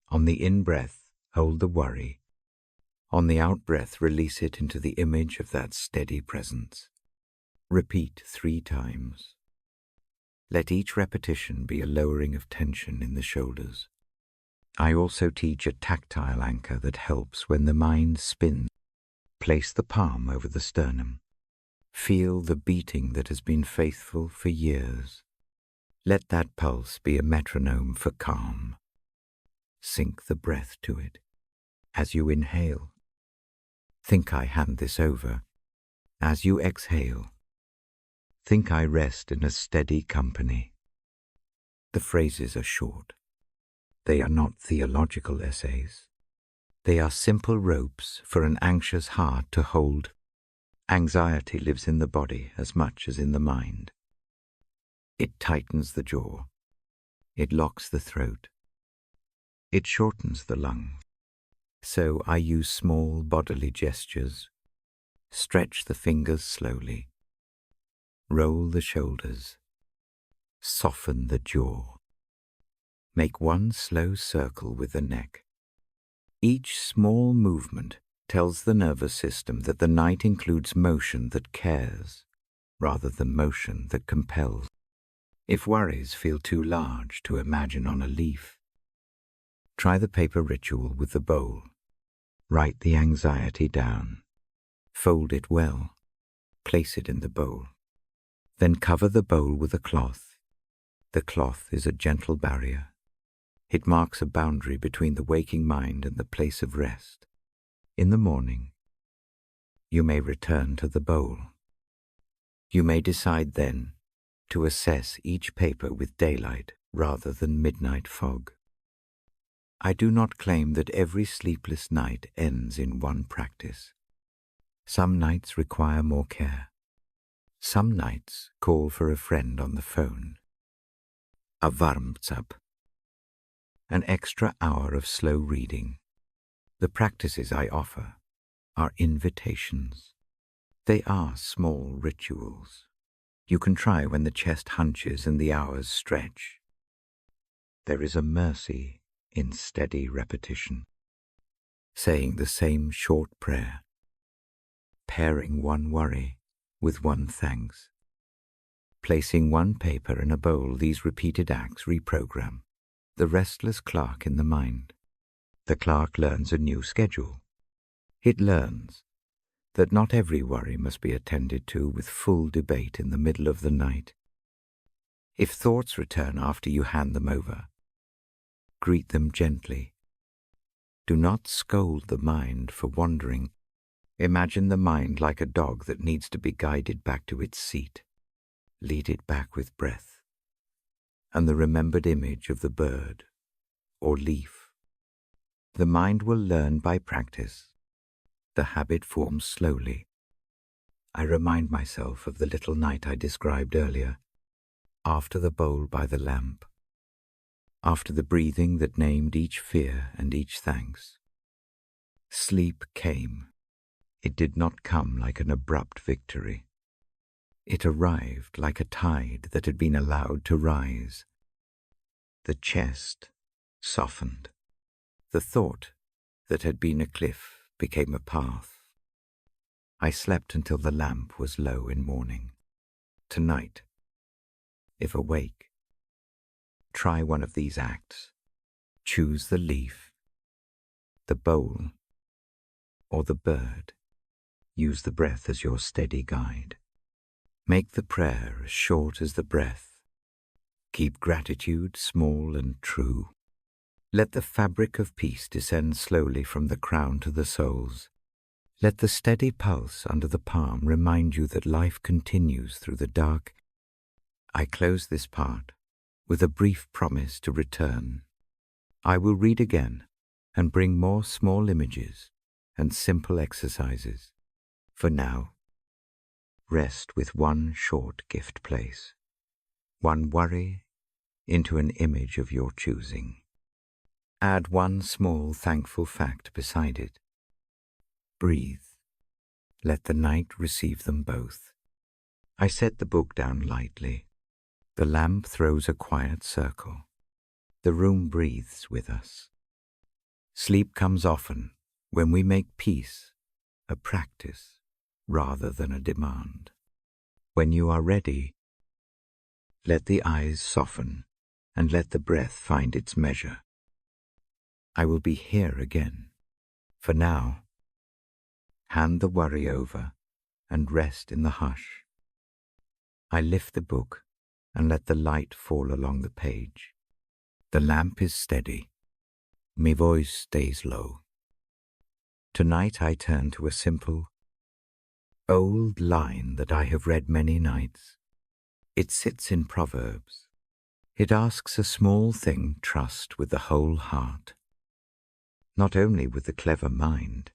On the in-breath, hold the worry. On the out-breath, release it into the image of that steady presence. Repeat 3 times. Let each repetition be a lowering of tension in the shoulders. I also teach a tactile anchor that helps when the mind spins. Place the palm over the sternum. Feel the beating that has been faithful for years. Let that pulse be a metronome for calm. Sink the breath to it. As you inhale, think I hand this over. As you exhale, think I rest in a steady company. The phrases are short. They are not theological essays. They are simple ropes for an anxious heart to hold. Anxiety lives in the body as much as in the mind. It tightens the jaw. It locks the throat. It shortens the lungs. So I use small bodily gestures. Stretch the fingers slowly. Roll the shoulders. Soften the jaw. Make one slow circle with the neck. Each small movement tells the nervous system that the night includes motion that cares, rather than motion that compels. If worries feel too large to imagine on a leaf, try the paper ritual with the bowl. Write the anxiety down. Fold it well. Place it in the bowl. Then cover the bowl with a cloth. The cloth is a gentle barrier. It marks a boundary between the waking mind and the place of rest. In the morning, you may return to the bowl. You may decide then to assess each paper with daylight rather than midnight fog. I do not claim that every sleepless night ends in one practice. Some nights require more care. Some nights call for a friend on the phone. A warmts-up. An extra hour of slow reading. The practices I offer are invitations. They are small rituals. You can try when the chest hunches and the hours stretch. There is a mercy in steady repetition. Saying the same short prayer. Pairing one worry with one thanks. Placing one paper in a bowl, these repeated acts reprogram the restless clerk in the mind. The clerk learns a new schedule. It learns that not every worry must be attended to with full debate in the middle of the night. If thoughts return after you hand them over, greet them gently. Do not scold the mind for wandering. Imagine the mind like a dog that needs to be guided back to its seat. Lead it back with breath and the remembered image of the bird or leaf. The mind will learn by practice. The habit forms slowly. I remind myself of the little night I described earlier. after the bowl by the lamp, after the breathing that named each fear and each thanks. Sleep came. It did not come like an abrupt victory. It arrived like a tide that had been allowed to rise. The chest softened. The thought that had been a cliff became a path. I slept until the lamp was low in morning. Tonight, if awake, try one of these acts. Choose the leaf, the bowl, or the bird. Use the breath as your steady guide. Make the prayer as short as the breath. Keep gratitude small and true. Let the fabric of peace descend slowly from the crown to the soles. Let the steady pulse under the palm remind you that life continues through the dark. I close this part with a brief promise to return. I will read again and bring more small images and simple exercises. For now, rest with one short gift place, one worry into an image of your choosing. Add one small thankful fact beside it. Breathe. Let the night receive them both. I set the book down lightly. The lamp throws a quiet circle. The room breathes with us. Sleep comes often when we make peace a practice rather than a demand. When you are ready, let the eyes soften and let the breath find its measure. I will be here again. For now, hand the worry over and rest in the hush. I lift the book and let the light fall along the page. The lamp is steady. My voice stays low. Tonight I turn to a simple, old line that I have read many nights. It sits in Proverbs. It asks a small thing trust with the whole heart, not only with the clever mind.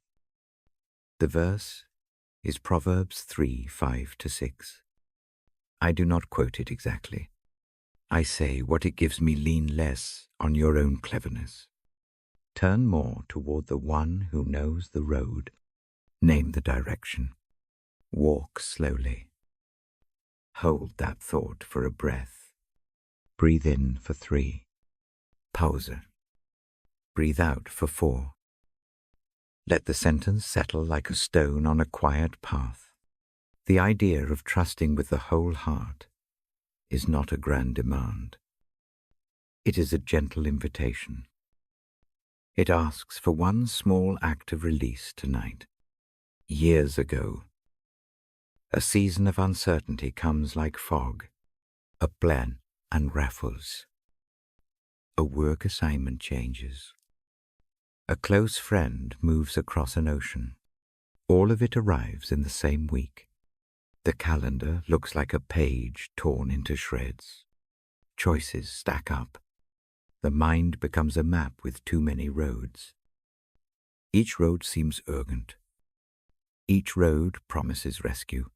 The verse is Proverbs 3:5-6. I do not quote it exactly. I say what it gives me. Lean less on your own cleverness. Turn more toward the one who knows the road. Name the direction. Walk slowly. Hold that thought for a breath. Breathe in for 3. Pause. Breathe out for 4. Let the sentence settle like a stone on a quiet path. The idea of trusting with the whole heart is not a grand demand. It is a gentle invitation. It asks for one small act of release tonight. Years ago, a season of uncertainty comes like fog, a plan unravels. A work assignment changes. A close friend moves across an ocean. All of it arrives in the same week. The calendar looks like a page torn into shreds. Choices stack up. The mind becomes a map with too many roads. Each road seems urgent. Each road promises rescue.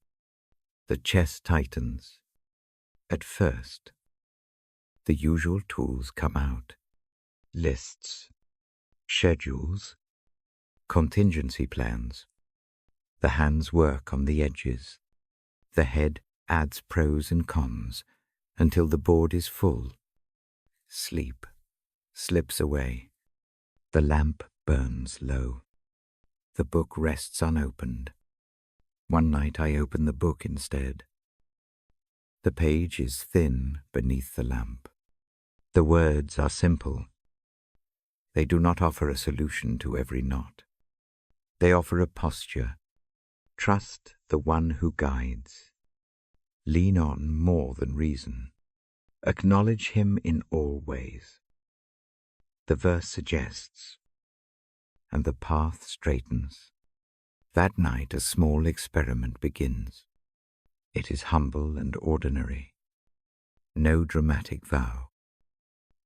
The chest tightens. At first, the usual tools come out. Lists, schedules, contingency plans. The hands work on the edges. The head adds pros and cons until the board is full. Sleep slips away. The lamp burns low. The book rests unopened. One night I open the book instead. The page is thin beneath the lamp. The words are simple. They do not offer a solution to every knot. They offer a posture. Trust the one who guides. Lean on more than reason. Acknowledge him in all ways. The verse suggests, and the path straightens. That night a small experiment begins. It is humble and ordinary. No dramatic vow.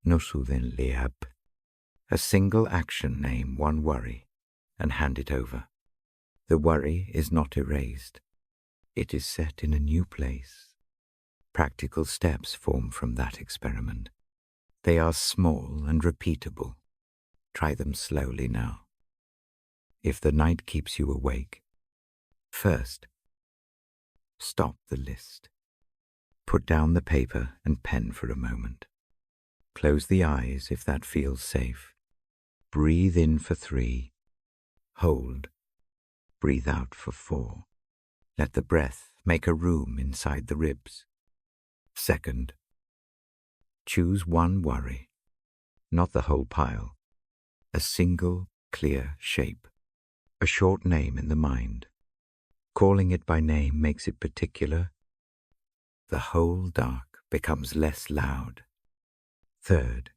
No soothe. A single action. Name one worry and hand it over. The worry is not erased. It is set in a new place. Practical steps form from that experiment. They are small and repeatable. Try them slowly now. If the night keeps you awake, first, stop the list. Put down the paper and pen for a moment. Close the eyes if that feels safe. Breathe in for 3. Hold. Breathe out for 4. Let the breath make a room inside the ribs. Second, choose one worry, not the whole pile. A single, clear shape. A short name in the mind. Calling it by name makes it particular. The whole dark becomes less loud. Third,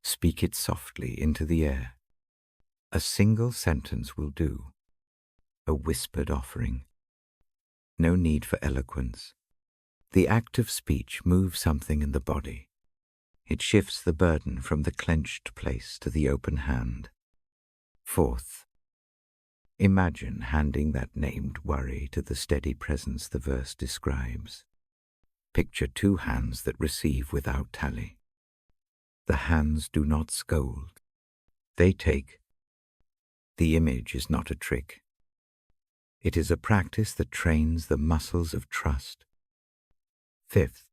speak it softly into the air. A single sentence will do. A whispered offering. No need for eloquence. The act of speech moves something in the body. It shifts the burden from the clenched place to the open hand. Fourth, imagine handing that named worry to the steady presence the verse describes. Picture 2 hands that receive without tally. The hands do not scold. They take. The image is not a trick. It is a practice that trains the muscles of trust. Fifth,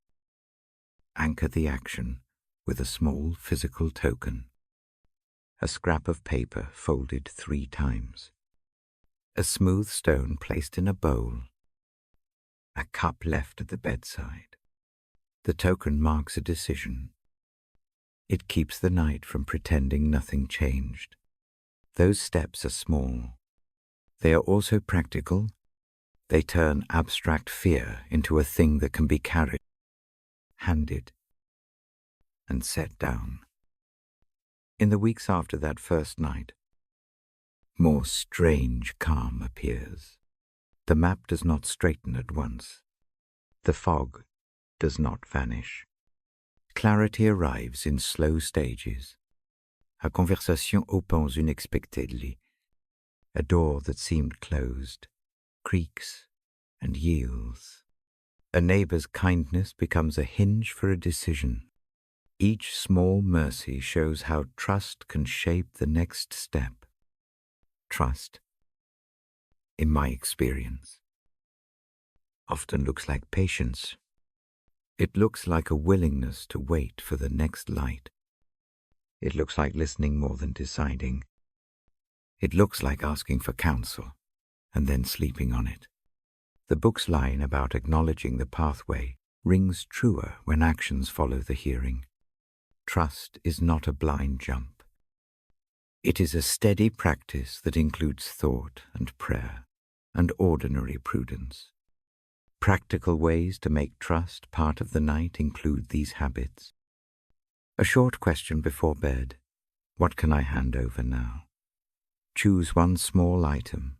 anchor the action with a small physical token. A scrap of paper folded 3 times. A smooth stone placed in a bowl. A cup left at the bedside. The token marks a decision. It keeps the night from pretending nothing changed. Those steps are small. They are also practical. They turn abstract fear into a thing that can be carried, handed, and set down. In the weeks after that first night, more strange calm appears. The map does not straighten at once. The fog does not vanish. Clarity arrives in slow stages. A conversation opens unexpectedly. A door that seemed closed creaks and yields. A neighbor's kindness becomes a hinge for a decision. Each small mercy shows how trust can shape the next step. Trust, in my experience, often looks like patience. It looks like a willingness to wait for the next light. It looks like listening more than deciding. It looks like asking for counsel and then sleeping on it. The book's line about acknowledging the pathway rings truer when actions follow the hearing. Trust is not a blind jump. It is a steady practice that includes thought and prayer and ordinary prudence. Practical ways to make trust part of the night include these habits. A short question before bed. What can I hand over now? Choose one small item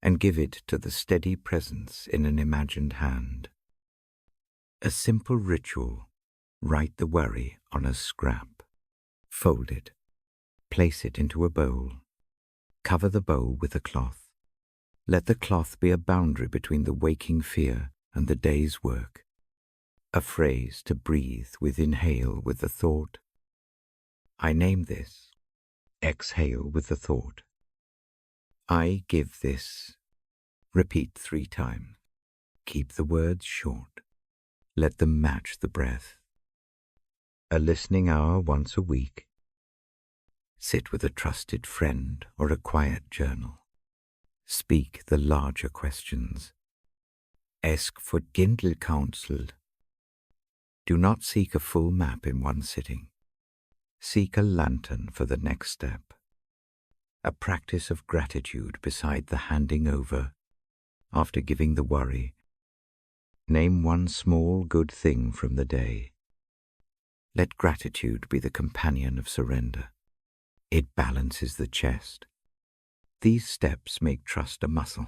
and give it to the steady presence in an imagined hand. A simple ritual. Write the worry on a scrap. Fold it. Place it into a bowl. Cover the bowl with a cloth. Let the cloth be a boundary between the waking fear and the day's work. A phrase to breathe with inhale with the thought. I name this. Exhale with the thought. I give this. Repeat 3 times. Keep the words short. Let them match the breath. A listening hour once a week. Sit with a trusted friend or a quiet journal. Speak the larger questions. Ask for gentle counsel. Do not seek a full map in one sitting. Seek a lantern for the next step. A practice of gratitude beside the handing over. After giving the worry, name one small good thing from the day. Let gratitude be the companion of surrender. It balances the chest. These steps make trust a muscle.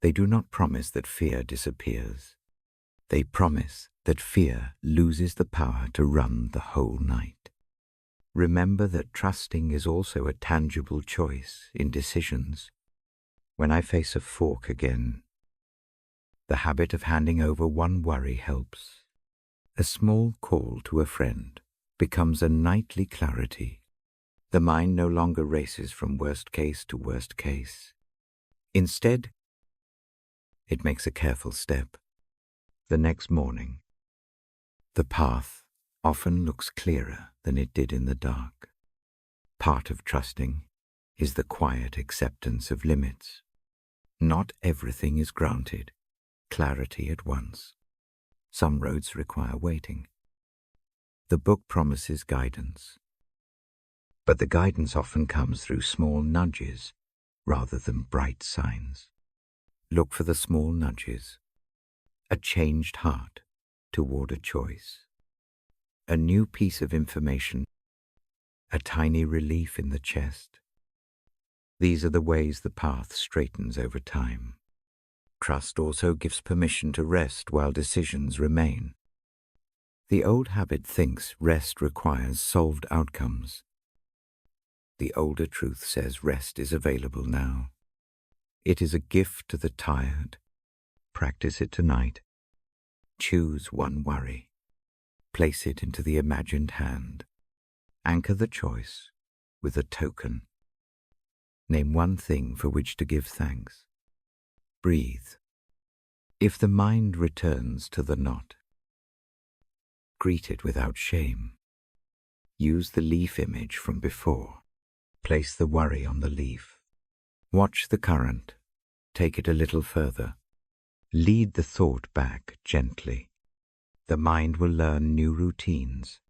They do not promise that fear disappears. They promise that fear loses the power to run the whole night. Remember that trusting is also a tangible choice in decisions. When I face a fork again, The habit of handing over one worry helps. A small call to a friend becomes a nightly clarity. The mind no longer races from worst case to worst case. Instead, it makes a careful step. The next morning, the path often looks clearer than it did in the dark. Part of trusting is the quiet acceptance of limits. Not everything is granted clarity at once. Some roads require waiting. The book promises guidance, but the guidance often comes through small nudges rather than bright signs. Look for the small nudges: a changed heart toward a choice, a new piece of information, a tiny relief in the chest. These are the ways the path straightens over time. Trust also gives permission to rest while decisions remain. The old habit thinks rest requires solved outcomes. The older truth says rest is available now. It is a gift to the tired. Practice it tonight. Choose one worry. Place it into the imagined hand. Anchor the choice with a token. Name one thing for which to give thanks. Breathe. If the mind returns to the knot, greet it without shame. Use the leaf image from before. Place the worry on the leaf. Watch the current. Take it a little further. Lead the thought back gently. The mind will learn new routines.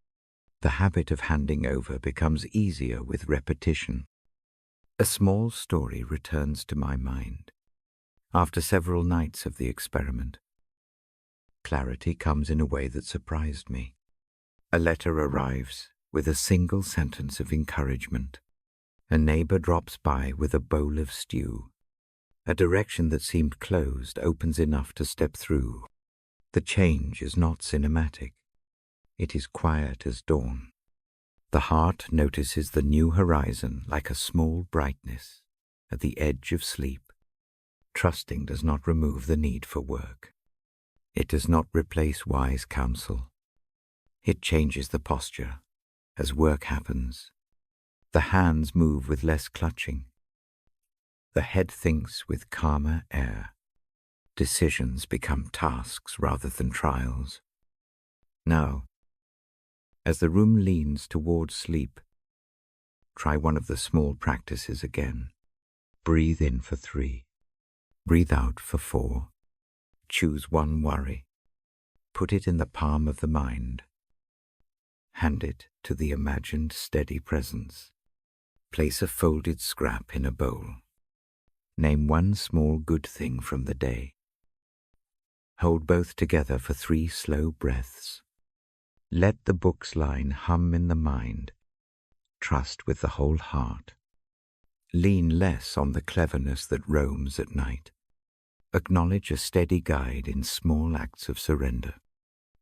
The habit of handing over becomes easier with repetition. A small story returns to my mind. After several nights of the experiment, clarity comes in a way that surprised me. A letter arrives with a single sentence of encouragement. A neighbor drops by with a bowl of stew. A direction that seemed closed opens enough to step through. The change is not cinematic. It is quiet as dawn. The heart notices the new horizon like a small brightness at the edge of sleep. Trusting does not remove the need for work. It does not replace wise counsel. It changes the posture as work happens. The hands move with less clutching. The head thinks with calmer air. Decisions become tasks rather than trials. Now, as the room leans towards sleep, try one of the small practices again. Breathe in for 3. Breathe out for 4. Choose one worry. Put it in the palm of the mind. Hand it to the imagined steady presence. Place a folded scrap in a bowl. Name one small good thing from the day. Hold both together for 3 slow breaths. Let the book's line hum in the mind. Trust with the whole heart. Lean less on the cleverness that roams at night. Acknowledge a steady guide in small acts of surrender.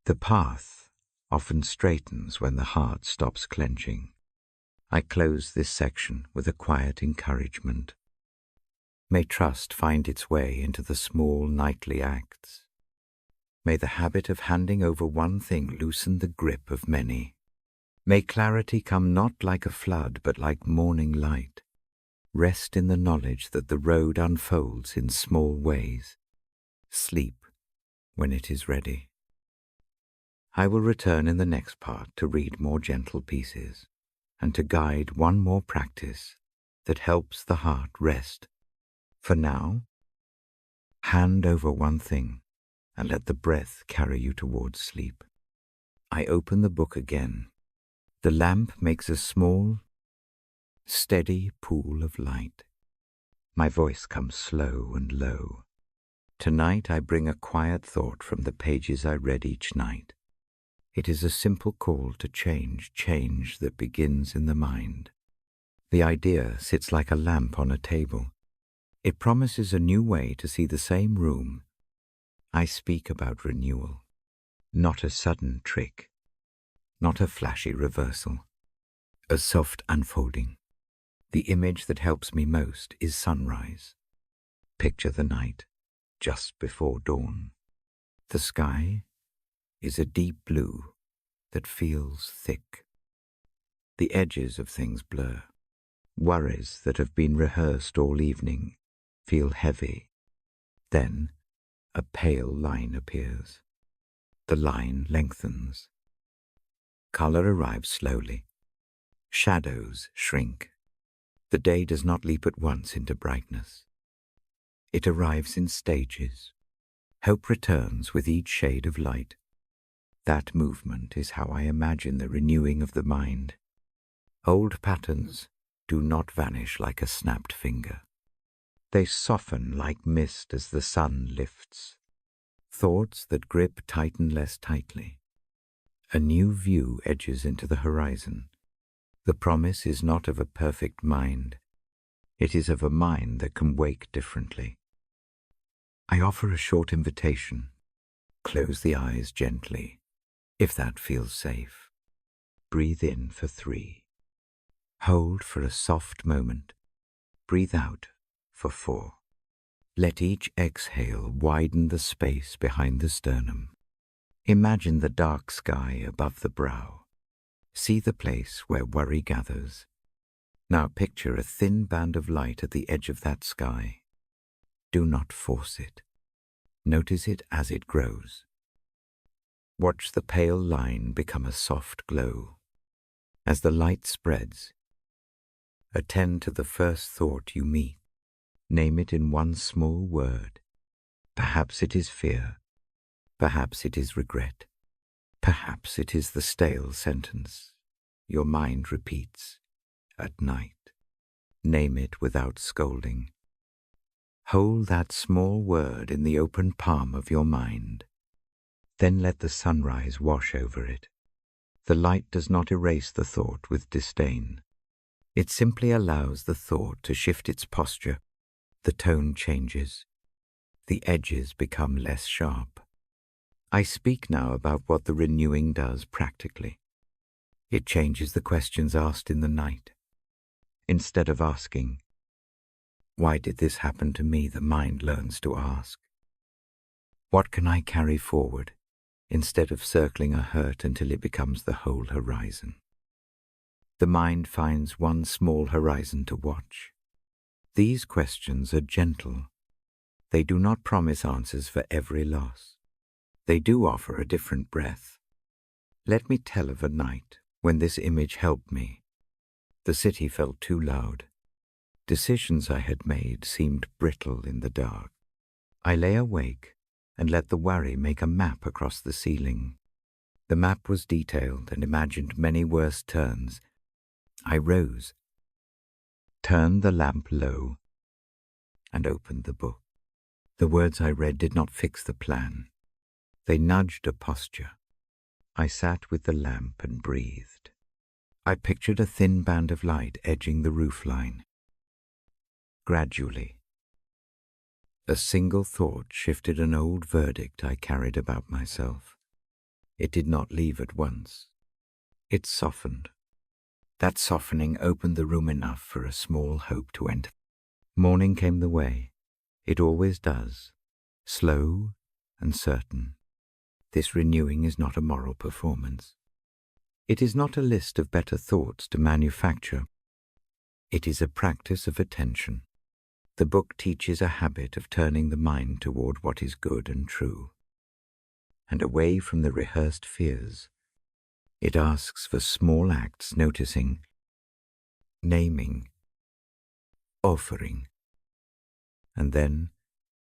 The path often straightens when the heart stops clenching. I close this section with a quiet encouragement. May trust find its way into the small nightly acts. May the habit of handing over one thing loosen the grip of many. May clarity come not like a flood but like morning light. Rest in the knowledge that the road unfolds in small ways. Sleep when it is ready. I will return in the next part to read more gentle pieces and to guide one more practice that helps the heart rest. For now, hand over one thing and let the breath carry you towards sleep. I open the book again. The lamp makes a small, steady pool of light. My voice comes slow and low. Tonight I bring a quiet thought from the pages I read each night. It is a simple call to change that begins in the mind. The idea sits like a lamp on a table. It promises a new way to see the same room. I speak about renewal, not a sudden trick, not a flashy reversal, a soft unfolding. The image that helps me most is sunrise. Picture the night, just before dawn. The sky is a deep blue that feels thick. The edges of things blur. Worries that have been rehearsed all evening feel heavy. Then a pale line appears. The line lengthens. Color arrives slowly. Shadows shrink. The day does not leap at once into brightness. It arrives in stages. Hope returns with each shade of light. That movement is how I imagine the renewing of the mind. Old patterns do not vanish like a snapped finger. They soften like mist as the sun lifts. Thoughts that grip tighten less tightly. A new view edges into the horizon. The promise is not of a perfect mind. It is of a mind that can wake differently. I offer a short invitation. Close the eyes gently, if that feels safe. Breathe in for 3. Hold for a soft moment. Breathe out for 4. Let each exhale widen the space behind the sternum. Imagine the dark sky above the brow. See the place where worry gathers. Now picture a thin band of light at the edge of that sky. Do not force it. Notice it as it grows. Watch the pale line become a soft glow. As the light spreads, attend to the first thought you meet. Name it in one small word. Perhaps it is fear. Perhaps it is regret. Perhaps it is the stale sentence your mind repeats at night. Name it without scolding. Hold that small word in the open palm of your mind. Then let the sunrise wash over it. The light does not erase the thought with disdain. It simply allows the thought to shift its posture. The tone changes. The edges become less sharp. I speak now about what the renewing does practically. It changes the questions asked in the night. Instead of asking, "Why did this happen to me?" the mind learns to ask, "What can I carry forward?" instead of circling a hurt until it becomes the whole horizon. The mind finds one small horizon to watch. These questions are gentle. They do not promise answers for every loss. They do offer a different breath. Let me tell of a night when this image helped me. The city felt too loud. Decisions I had made seemed brittle in the dark. I lay awake and let the worry make a map across the ceiling. The map was detailed and imagined many worse turns. I rose, turned the lamp low, and opened the book. The words I read did not fix the plan. They nudged a posture. I sat with the lamp and breathed. I pictured a thin band of light edging the roofline. Gradually, a single thought shifted an old verdict I carried about myself. It did not leave at once. It softened. That softening opened the room enough for a small hope to enter. Morning came the way. It always does, slow and certain. This renewing is not a moral performance. It is not a list of better thoughts to manufacture. It is a practice of attention. The book teaches a habit of turning the mind toward what is good and true, and away from the rehearsed fears. It asks for small acts, noticing, naming, offering, and then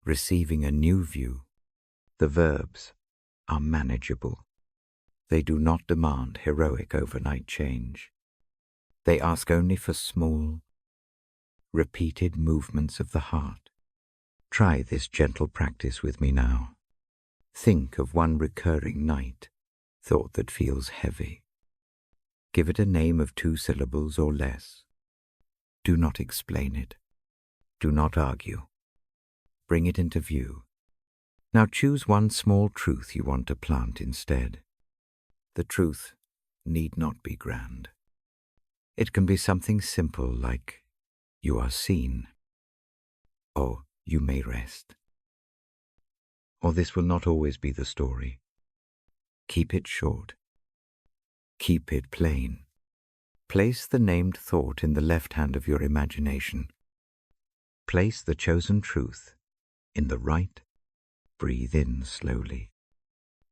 receiving a new view. The verbs are manageable. They do not demand heroic overnight change. They ask only for small, repeated movements of the heart. Try this gentle practice with me now. Think of one recurring night, thought that feels heavy. Give it a name of 2 syllables or less. Do not explain it. Do not argue. Bring it into view. Now choose one small truth you want to plant instead. The truth need not be grand. It can be something simple like, "You are seen," or "You may rest." or this will not always be the story. Keep it short. Keep it plain. Place the named thought in the left hand of your imagination. Place the chosen truth in the right. Breathe in slowly.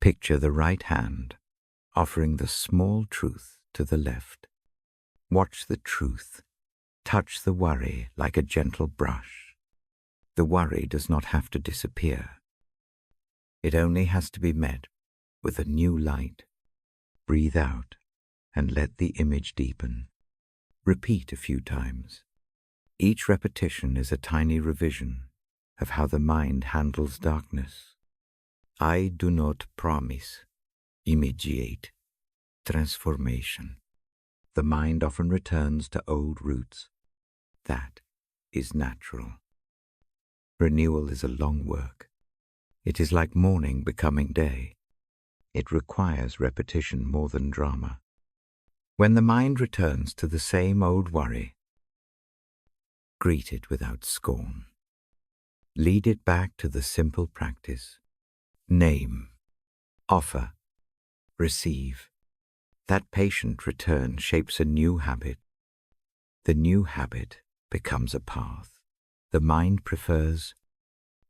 Picture the right hand offering the small truth to the left. Watch the truth touch the worry like a gentle brush. The worry does not have to disappear. It only has to be met with a new light. Breathe out and let the image deepen. Repeat a few times. Each repetition is a tiny revision of how the mind handles darkness. I do not promise immediate transformation. The mind often returns to old roots. That is natural. Renewal is a long work. It is like morning becoming day. It requires repetition more than drama. When the mind returns to the same old worry, greet it without scorn. Lead it back to the simple practice. Name, offer, receive. That patient return shapes a new habit. The new habit becomes a path. The mind prefers.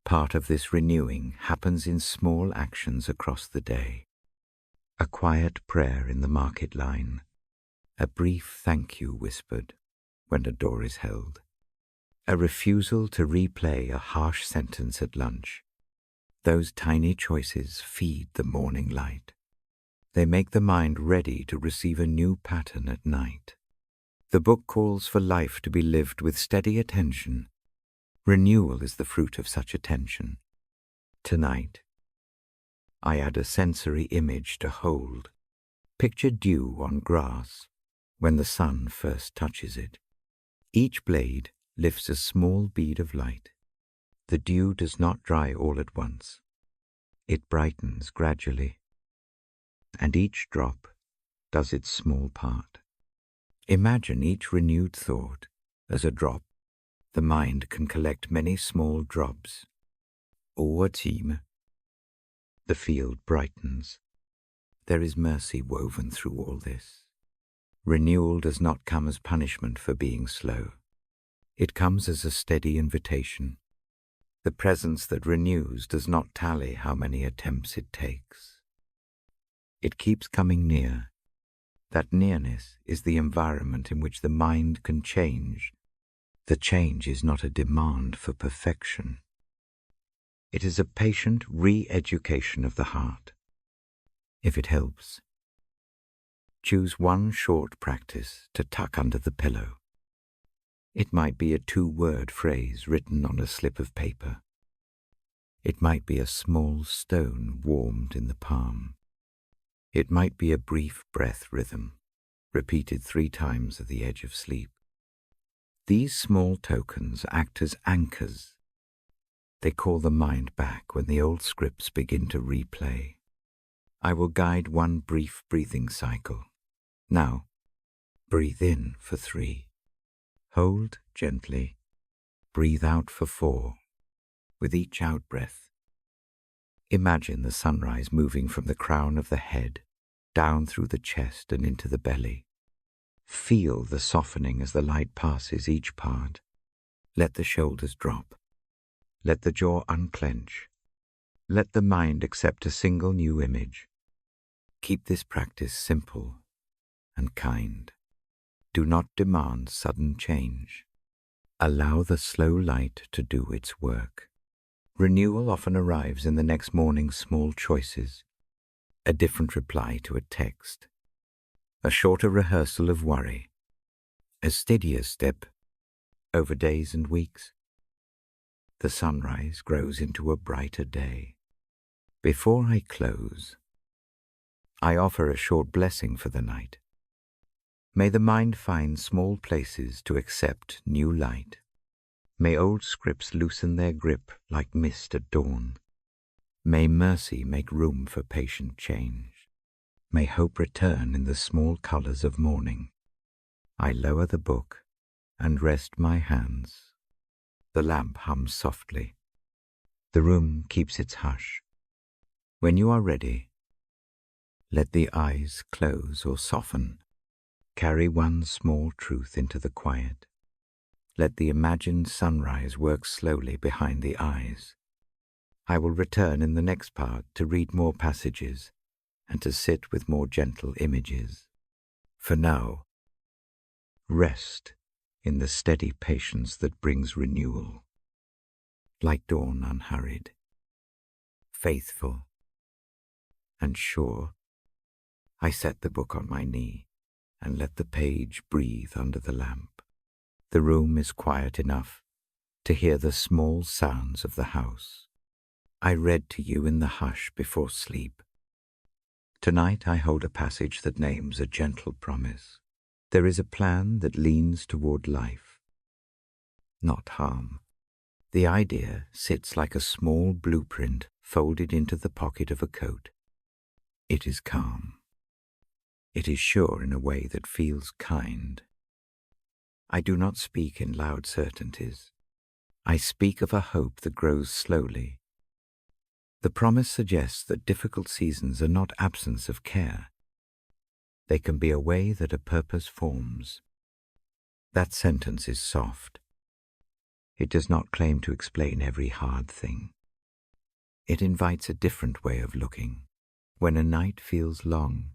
Part of this renewing happens in small actions across the day. A quiet prayer in the market line. A brief thank you whispered when a door is held. A refusal to replay a harsh sentence at lunch. Those tiny choices feed the morning light. They make the mind ready to receive a new pattern at night. The book calls for life to be lived with steady attention. Renewal is the fruit of such attention. Tonight, I add a sensory image to hold. Picture dew on grass when the sun first touches it. Each blade lifts a small bead of light. The dew does not dry all at once. It brightens gradually, and each drop does its small part. Imagine each renewed thought as a drop. The mind can collect many small drops. Over time, the field brightens. There is mercy woven through all this. Renewal does not come as punishment for being slow. It comes as a steady invitation. The presence that renews does not tally how many attempts it takes. It keeps coming near. That nearness is the environment in which the mind can change. The change is not a demand for perfection. It is a patient re-education of the heart. If it helps, choose one short practice to tuck under the pillow. It might be a 2-word phrase written on a slip of paper. It might be a small stone warmed in the palm. It might be a brief breath rhythm, repeated 3 times at the edge of sleep. These small tokens act as anchors. They call the mind back when the old scripts begin to replay. I will guide one brief breathing cycle. Now, breathe in for 3. Hold gently. Breathe out for 4. With each out-breath, imagine the sunrise moving from the crown of the head, down through the chest and into the belly. Feel the softening as the light passes each part. Let the shoulders drop. Let the jaw unclench. Let the mind accept a single new image. Keep this practice simple and kind. Do not demand sudden change. Allow the slow light to do its work. Renewal often arrives in the next morning's small choices. A different reply to a text. A shorter rehearsal of worry. A steadier step over days and weeks. The sunrise grows into a brighter day. Before I close, I offer a short blessing for the night. May the mind find small places to accept new light. May old scripts loosen their grip like mist at dawn. May mercy make room for patient change. May hope return in the small colors of morning. I lower the book and rest my hands. The lamp hums softly. The room keeps its hush. When you are ready, let the eyes close or soften. Carry one small truth into the quiet. Let the imagined sunrise work slowly behind the eyes. I will return in the next part to read more passages and to sit with more gentle images. For now, rest in the steady patience that brings renewal. Like dawn unhurried, faithful and sure, I set the book on my knee and let the page breathe under the lamp. The room is quiet enough to hear the small sounds of the house. I read to you in the hush before sleep. Tonight I hold a passage that names a gentle promise. There is a plan that leans toward life, not harm. The idea sits like a small blueprint folded into the pocket of a coat. It is calm. It is sure in a way that feels kind. I do not speak in loud certainties. I speak of a hope that grows slowly. The promise suggests that difficult seasons are not absence of care. They can be a way that a purpose forms. That sentence is soft. It does not claim to explain every hard thing. It invites a different way of looking. When a night feels long,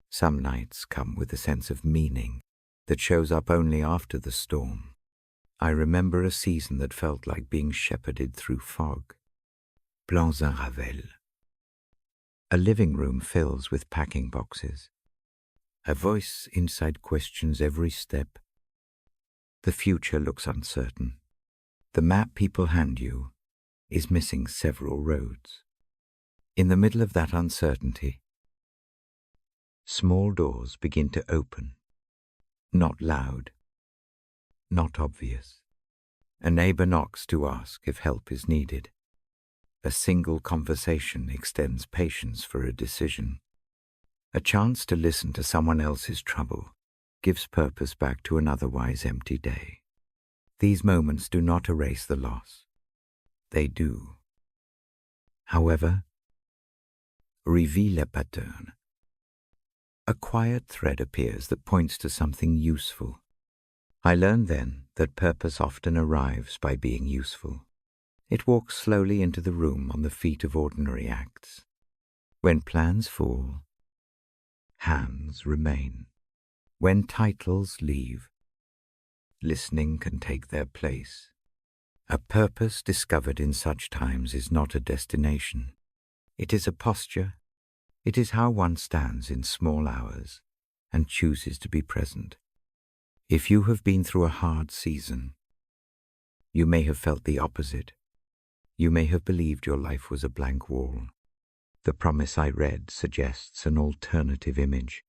some nights come with a sense of meaning that shows up only after the storm. I remember a season that felt like being shepherded through fog. Plans à Ravel. A living room fills with packing boxes. A voice inside questions every step. The future looks uncertain. The map people hand you is missing several roads. In the middle of that uncertainty, small doors begin to open. Not loud, not obvious. A neighbor knocks to ask if help is needed. A single conversation extends patience for a decision. A chance to listen to someone else's trouble gives purpose back to an otherwise empty day. These moments do not erase the loss. They do. However, reveal le pattern. A quiet thread appears that points to something useful. I learned then that purpose often arrives by being useful. It walks slowly into the room on the feet of ordinary acts. When plans fall, hands remain. When titles leave, listening can take their place. A purpose discovered in such times is not a destination. It is a posture. It is how one stands in small hours and chooses to be present. If you have been through a hard season, you may have felt the opposite. You may have believed your life was a blank wall. The promise I read suggests an alternative image.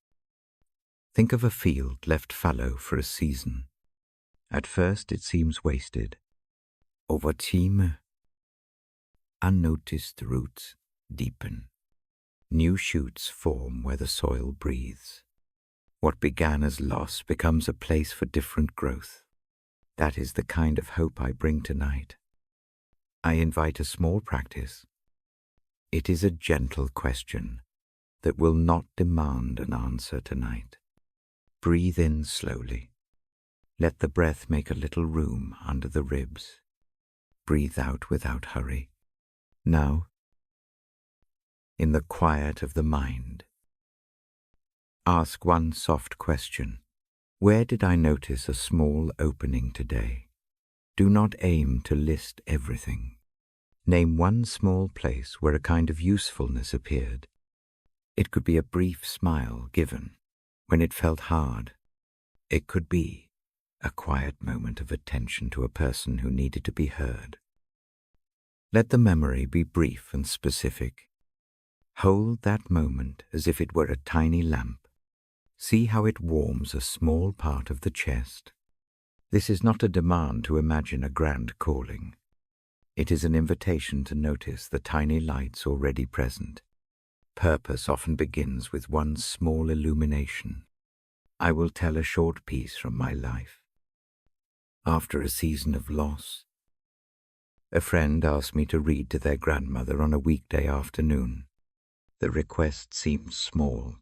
Think of a field left fallow for a season. At first it seems wasted. Over time, unnoticed roots deepen. New shoots form where the soil breathes. What began as loss becomes a place for different growth. That is the kind of hope I bring tonight. I invite a small practice. It is a gentle question that will not demand an answer tonight. Breathe in slowly. Let the breath make a little room under the ribs. Breathe out without hurry. Now, in the quiet of the mind, ask one soft question. Where did I notice a small opening today? Do not aim to list everything. Name one small place where a kind of usefulness appeared. It could be a brief smile given when it felt hard. It could be a quiet moment of attention to a person who needed to be heard. Let the memory be brief and specific. Hold that moment as if it were a tiny lamp. See how it warms a small part of the chest. This is not a demand to imagine a grand calling. It is an invitation to notice the tiny lights already present. Purpose often begins with one small illumination. I will tell a short piece from my life. After a season of loss, a friend asked me to read to their grandmother on a weekday afternoon. The request seemed small.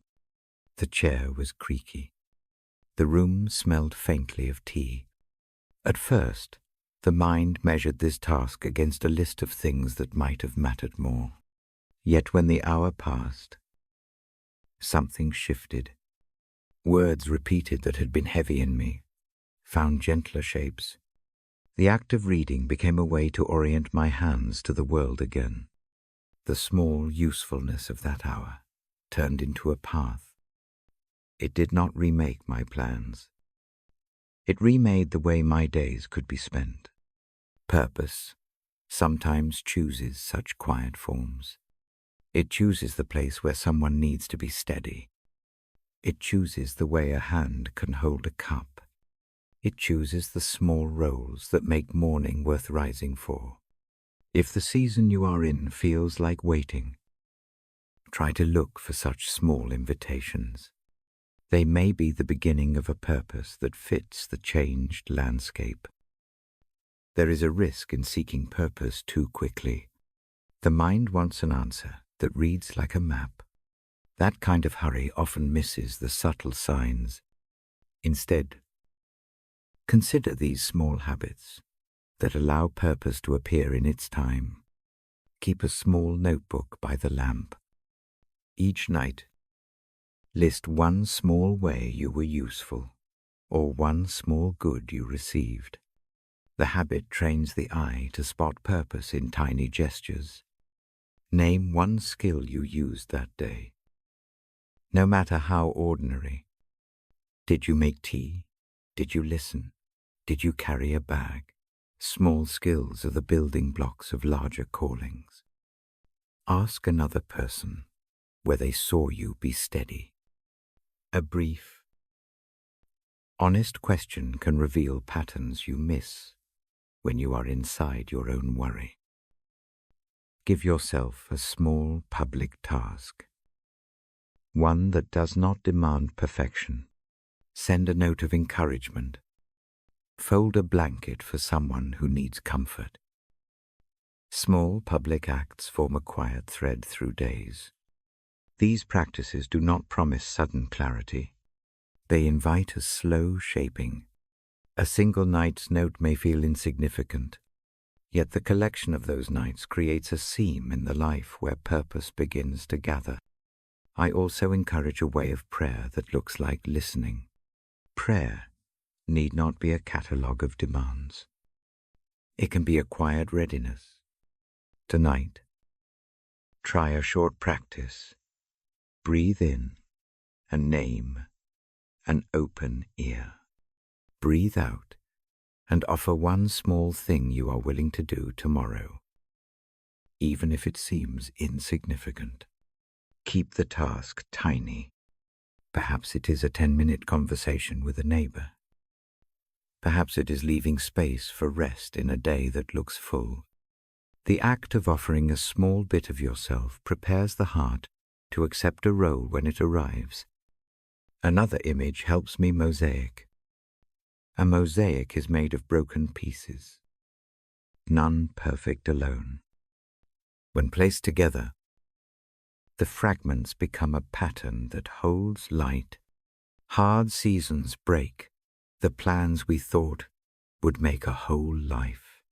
The chair was creaky. The room smelled faintly of tea. At first, the mind measured this task against a list of things that might have mattered more. Yet when the hour passed, something shifted. Words repeated that had been heavy in me, found gentler shapes. The act of reading became a way to orient my hands to the world again. The small usefulness of that hour turned into a path. It did not remake my plans. It remade the way my days could be spent. Purpose sometimes chooses such quiet forms. It chooses the place where someone needs to be steady. It chooses the way a hand can hold a cup. It chooses the small roles that make morning worth rising for. If the season you are in feels like waiting, try to look for such small invitations. They may be the beginning of a purpose that fits the changed landscape. There is a risk in seeking purpose too quickly. The mind wants an answer that reads like a map. That kind of hurry often misses the subtle signs. Instead, consider these small habits that allow purpose to appear in its time. Keep a small notebook by the lamp. Each night, list one small way you were useful, or one small good you received. The habit trains the eye to spot purpose in tiny gestures. Name one skill you used that day. No matter how ordinary. Did you make tea? Did you listen? Did you carry a bag? Small skills are the building blocks of larger callings. Ask another person where they saw you be steady. A brief, honest question can reveal patterns you miss when you are inside your own worry. Give yourself a small public task, one that does not demand perfection. Send a note of encouragement. Fold a blanket for someone who needs comfort. Small public acts form a quiet thread through days. These practices do not promise sudden clarity. They invite a slow shaping. A single night's note may feel insignificant, yet the collection of those nights creates a seam in the life where purpose begins to gather. I also encourage a way of prayer that looks like listening. Prayer need not be a catalogue of demands. It can be a quiet readiness. Tonight, try a short practice. Breathe in and name an open ear. Breathe out and offer one small thing you are willing to do tomorrow, even if it seems insignificant. Keep the task tiny. Perhaps it is a 10-minute conversation with a neighbor. Perhaps it is leaving space for rest in a day that looks full. The act of offering a small bit of yourself prepares the heart to accept a role when it arrives. Another image helps me mosaic. A mosaic is made of broken pieces, none perfect alone. When placed together, the fragments become a pattern that holds light. Hard seasons break the plans we thought would make a whole life.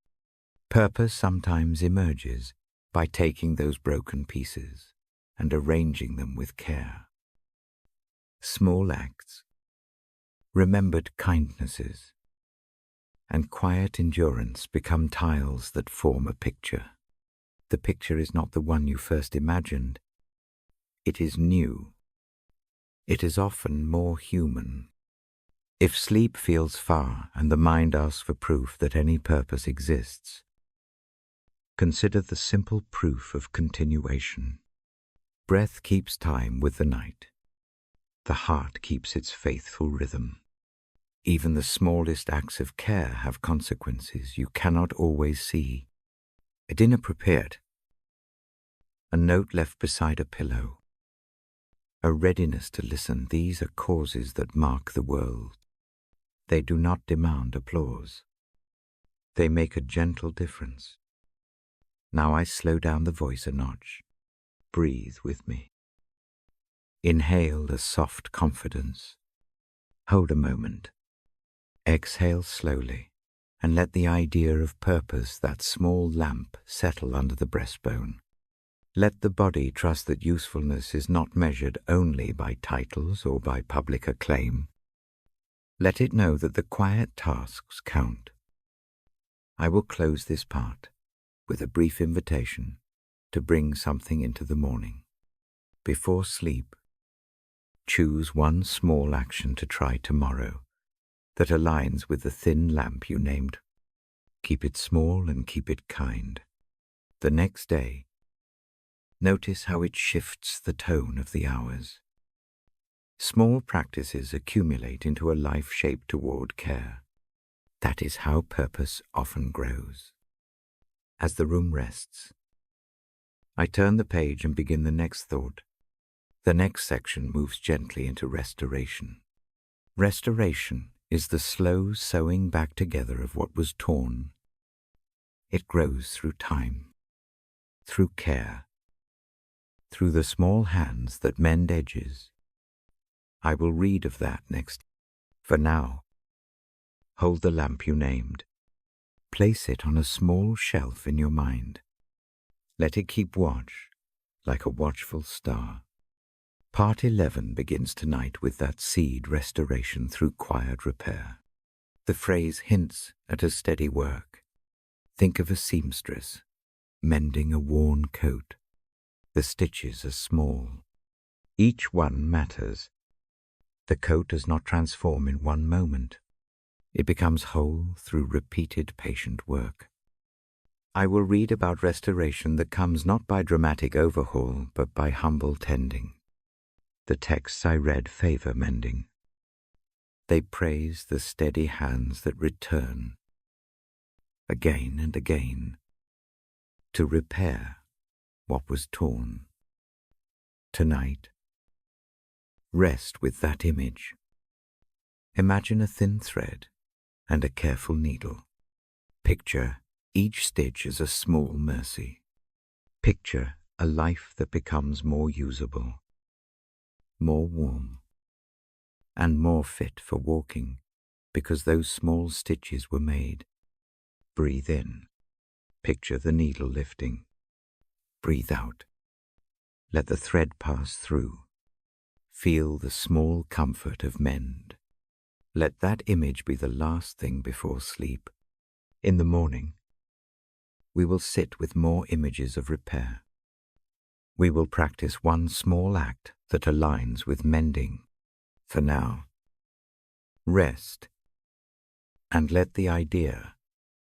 Purpose sometimes emerges by taking those broken pieces and arranging them with care. Small acts, remembered kindnesses, and quiet endurance become tiles that form a picture. The picture is not the one you first imagined. It is new. It is often more human. If sleep feels far and the mind asks for proof that any purpose exists, consider the simple proof of continuation. Breath keeps time with the night. The heart keeps its faithful rhythm. Even the smallest acts of care have consequences you cannot always see. A dinner prepared, a note left beside a pillow, a readiness to listen. These are causes that mark the world. They do not demand applause. They make a gentle difference. Now I slow down the voice a notch. Breathe with me. Inhale a soft confidence. Hold a moment. Exhale slowly, and let the idea of purpose, that small lamp, settle under the breastbone. Let the body trust that usefulness is not measured only by titles or by public acclaim. Let it know that the quiet tasks count. I will close this part with a brief invitation to bring something into the morning. Before sleep, choose one small action to try tomorrow that aligns with the thin lamp you named. Keep it small and keep it kind. The next day, notice how it shifts the tone of the hours. Small practices accumulate into a life shaped toward care. That is how purpose often grows. As the room rests, I turn the page and begin the next thought. The next section moves gently into restoration. Restoration is the slow sewing back together of what was torn. It grows through time, through care, through the small hands that mend edges. I will read of that next. For now, hold the lamp you named. Place it on a small shelf in your mind. Let it keep watch, like a watchful star. Part 11 begins tonight with that seed restoration through quiet repair. The phrase hints at a steady work. Think of a seamstress mending a worn coat. The stitches are small. Each one matters. The coat does not transform in one moment. It becomes whole through repeated patient work. I will read about restoration that comes not by dramatic overhaul, but by humble tending. The texts I read favor mending. They praise the steady hands that return, again and again, to repair what was torn. Tonight, rest with that image. Imagine a thin thread and a careful needle. Picture each stitch as a small mercy. Picture a life that becomes more usable, more warm, and more fit for walking because those small stitches were made. Breathe in. Picture the needle lifting. Breathe out. Let the thread pass through. Feel the small comfort of mend. Let that image be the last thing before sleep. In the morning, we will sit with more images of repair. We will practice one small act that aligns with mending. For now, rest, and let the idea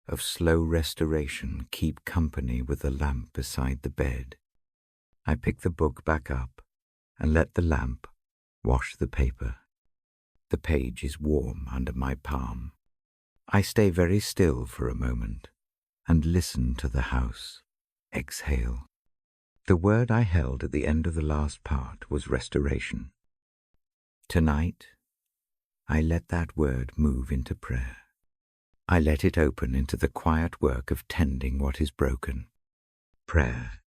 of slow restoration keep company with the lamp beside the bed. I pick the book back up and let the lamp wash the paper. The page is warm under my palm. I stay very still for a moment and listen to the house. Exhale. The word I held at the end of the last part was restoration. Tonight, I let that word move into prayer. I let it open into the quiet work of tending what is broken. Prayer,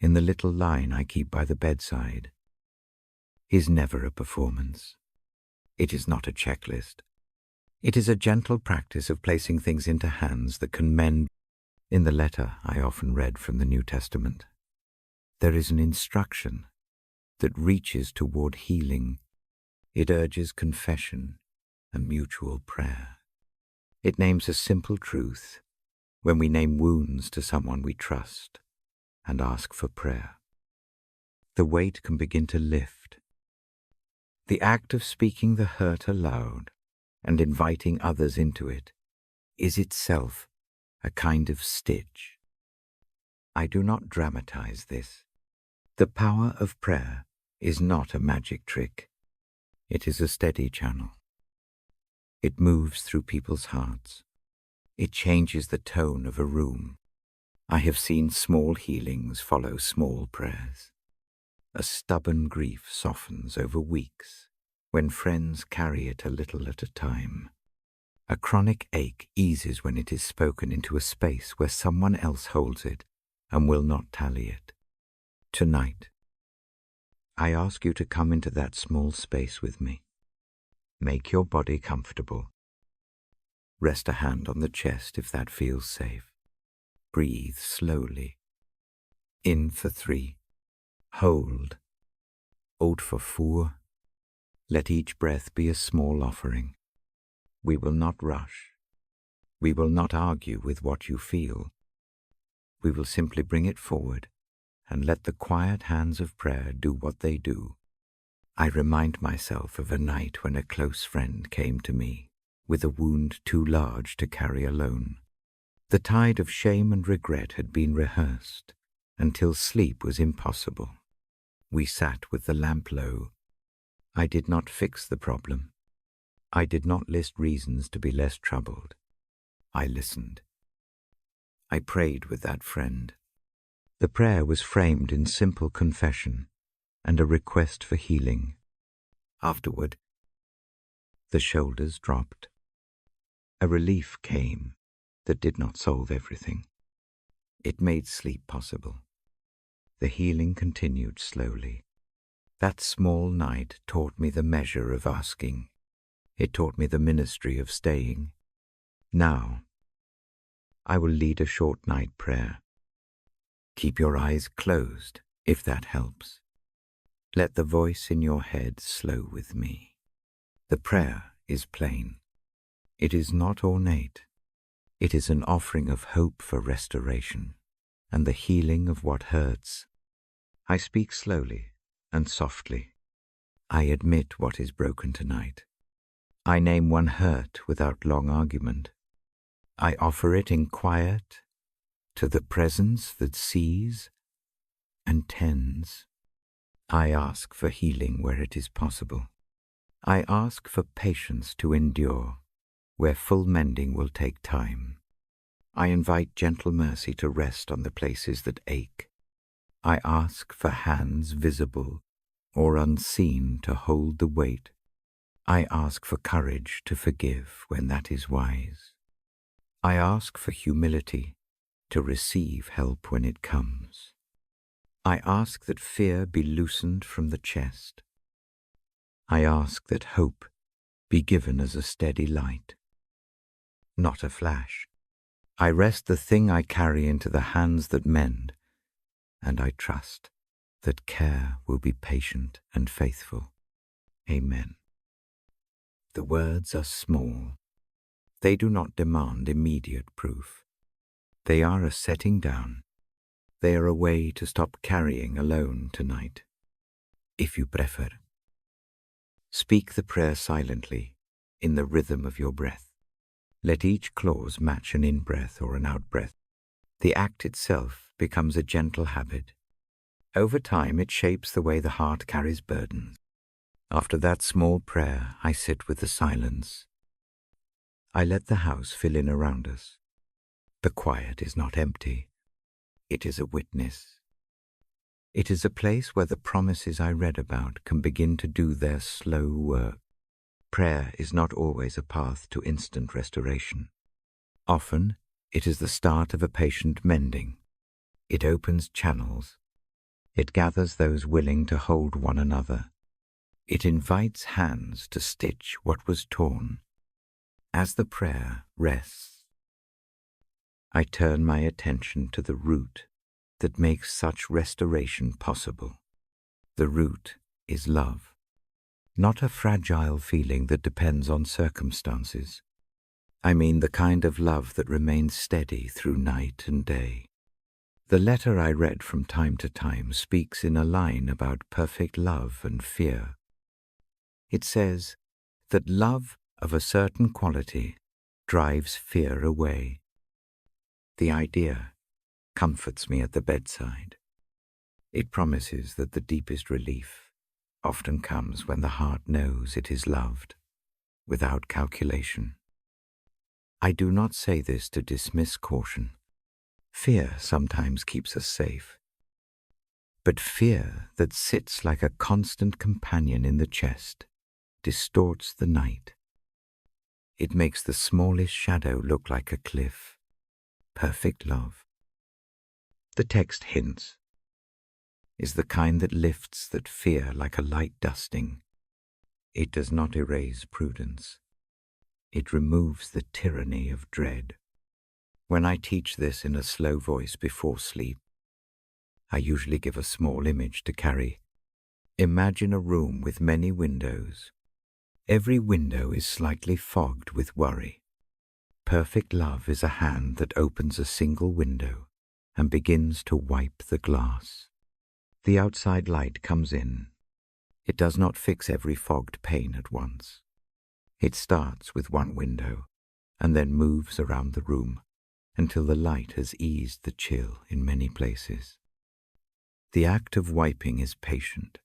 in the little line I keep by the bedside, is never a performance. It is not a checklist. It is a gentle practice of placing things into hands that can mend. In the letter I often read from the New Testament, there is an instruction that reaches toward healing. It urges confession and mutual prayer. It names a simple truth when we name wounds to someone we trust and ask for prayer. The weight can begin to lift. The act of speaking the hurt aloud and inviting others into it is itself a kind of stitch. I do not dramatize this. The power of prayer is not a magic trick. It is a steady channel. It moves through people's hearts. It changes the tone of a room. I have seen small healings follow small prayers. A stubborn grief softens over weeks when friends carry it a little at a time. A chronic ache eases when it is spoken into a space where someone else holds it and will not tally it. Tonight, I ask you to come into that small space with me. Make your body comfortable. Rest a hand on the chest if that feels safe. Breathe slowly. In for 3. Hold. Out for 4. Let each breath be a small offering. We will not rush. We will not argue with what you feel. We will simply bring it forward and let the quiet hands of prayer do what they do. I remind myself of a night when a close friend came to me with a wound too large to carry alone. The tide of shame and regret had been rehearsed until sleep was impossible. We sat with the lamp low. I did not fix the problem. I did not list reasons to be less troubled. I listened. I prayed with that friend. The prayer was framed in simple confession and a request for healing. Afterward, the shoulders dropped. A relief came that did not solve everything. It made sleep possible. The healing continued slowly. That small night taught me the measure of asking. It taught me the ministry of staying. Now, I will lead a short night prayer. Keep your eyes closed, if that helps. Let the voice in your head slow with me. The prayer is plain. It is not ornate. It is an offering of hope for restoration and the healing of what hurts. I speak slowly and softly. I admit what is broken tonight. I name one hurt without long argument. I offer it in quiet to the presence that sees and tends. I ask for healing where it is possible. I ask for patience to endure where full mending will take time. I invite gentle mercy to rest on the places that ache. I ask for hands visible or unseen to hold the weight. I ask for courage to forgive when that is wise. I ask for humility to receive help when it comes. I ask that fear be loosened from the chest. I ask that hope be given as a steady light, not a flash. I rest the thing I carry into the hands that mend, and I trust that care will be patient and faithful. Amen. The words are small. They do not demand immediate proof. They are a setting down. They are a way to stop carrying alone tonight. If you prefer, speak the prayer silently in the rhythm of your breath. Let each clause match an in-breath or an out-breath. The act itself becomes a gentle habit. Over time, it shapes the way the heart carries burdens. After that small prayer, I sit with the silence. I let the house fill in around us. The quiet is not empty. It is a witness. It is a place where the promises I read about can begin to do their slow work. Prayer is not always a path to instant restoration. Often, it is the start of a patient mending. It opens channels. It gathers those willing to hold one another. It invites hands to stitch what was torn. As the prayer rests, I turn my attention to the root that makes such restoration possible. The root is love, not a fragile feeling that depends on circumstances. I mean the kind of love that remains steady through night and day. The letter I read from time to time speaks in a line about perfect love and fear. It says that love of a certain quality drives fear away. The idea comforts me at the bedside. It promises that the deepest relief often comes when the heart knows it is loved, without calculation. I do not say this to dismiss caution. Fear sometimes keeps us safe. But fear that sits like a constant companion in the chest distorts the night. It makes the smallest shadow look like a cliff. Perfect love. The text hints. is the kind that lifts that fear like a light dusting. It does not erase prudence. It removes the tyranny of dread. When I teach this in a slow voice before sleep, I usually give a small image to carry. Imagine a room with many windows. Every window is slightly fogged with worry. Perfect love is a hand that opens a single window and begins to wipe the glass. The outside light comes in. It does not fix every fogged pane at once. It starts with one window and then moves around the room until the light has eased the chill in many places. The act of wiping is patient.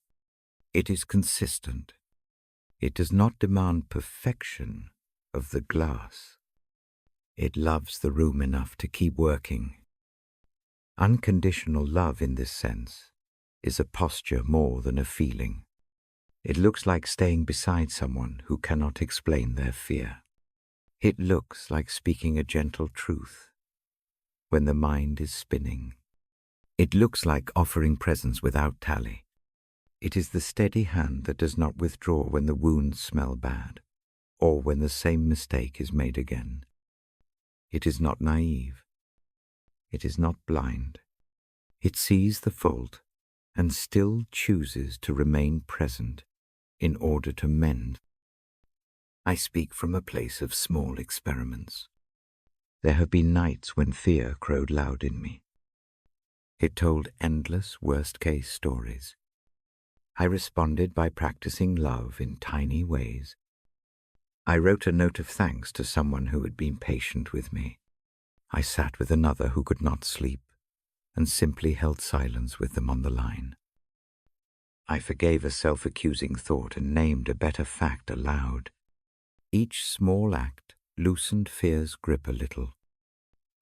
It is consistent. It does not demand perfection of the glass. It loves the room enough to keep working. Unconditional love in this sense is a posture more than a feeling. It looks like staying beside someone who cannot explain their fear. It looks like speaking a gentle truth when the mind is spinning. It looks like offering presents without tally. It is the steady hand that does not withdraw when the wounds smell bad, or when the same mistake is made again. It is not naive. It is not blind. It sees the fault and still chooses to remain present in order to mend. I speak from a place of small experiments. There have been nights when fear crowed loud in me. It told endless worst-case stories. I responded by practicing love in tiny ways. I wrote a note of thanks to someone who had been patient with me. I sat with another who could not sleep and simply held silence with them on the line. I forgave a self-accusing thought and named a better fact aloud. Each small act loosened fear's grip a little.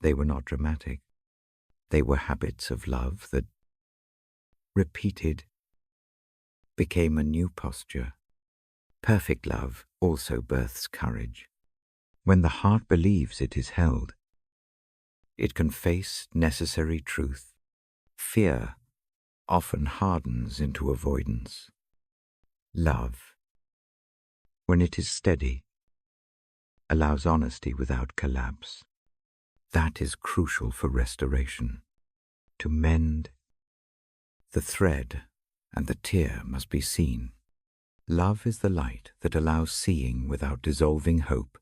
They were not dramatic. They were habits of love that, repeated, became a new posture. Perfect love also births courage. When the heart believes it is held, it can face necessary truth. Fear often hardens into avoidance. Love, when it is steady, allows honesty without collapse. That is crucial for restoration. To mend, the thread and the tear must be seen. Love is the light that allows seeing without dissolving hope.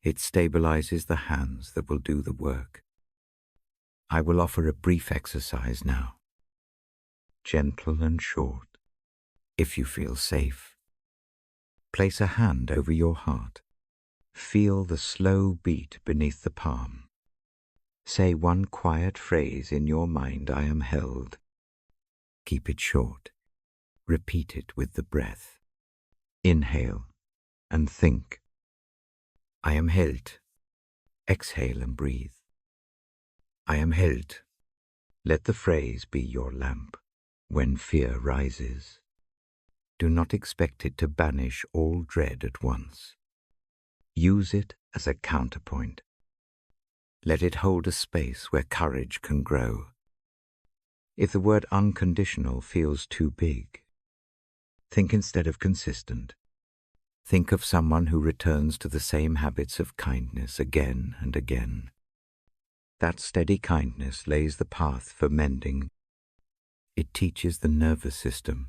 It stabilizes the hands that will do the work. I will offer a brief exercise now. Gentle and short. If you feel safe, place a hand over your heart. Feel the slow beat beneath the palm. Say one quiet phrase in your mind, I am held. Keep it short. Repeat it with the breath. Inhale and think. I am held. Exhale and breathe. I am held. Let the phrase be your lamp when fear rises. Do not expect it to banish all dread at once. Use it as a counterpoint. Let it hold a space where courage can grow. If the word unconditional feels too big, think instead of consistent. Think of someone who returns to the same habits of kindness again and again. That steady kindness lays the path for mending. It teaches the nervous system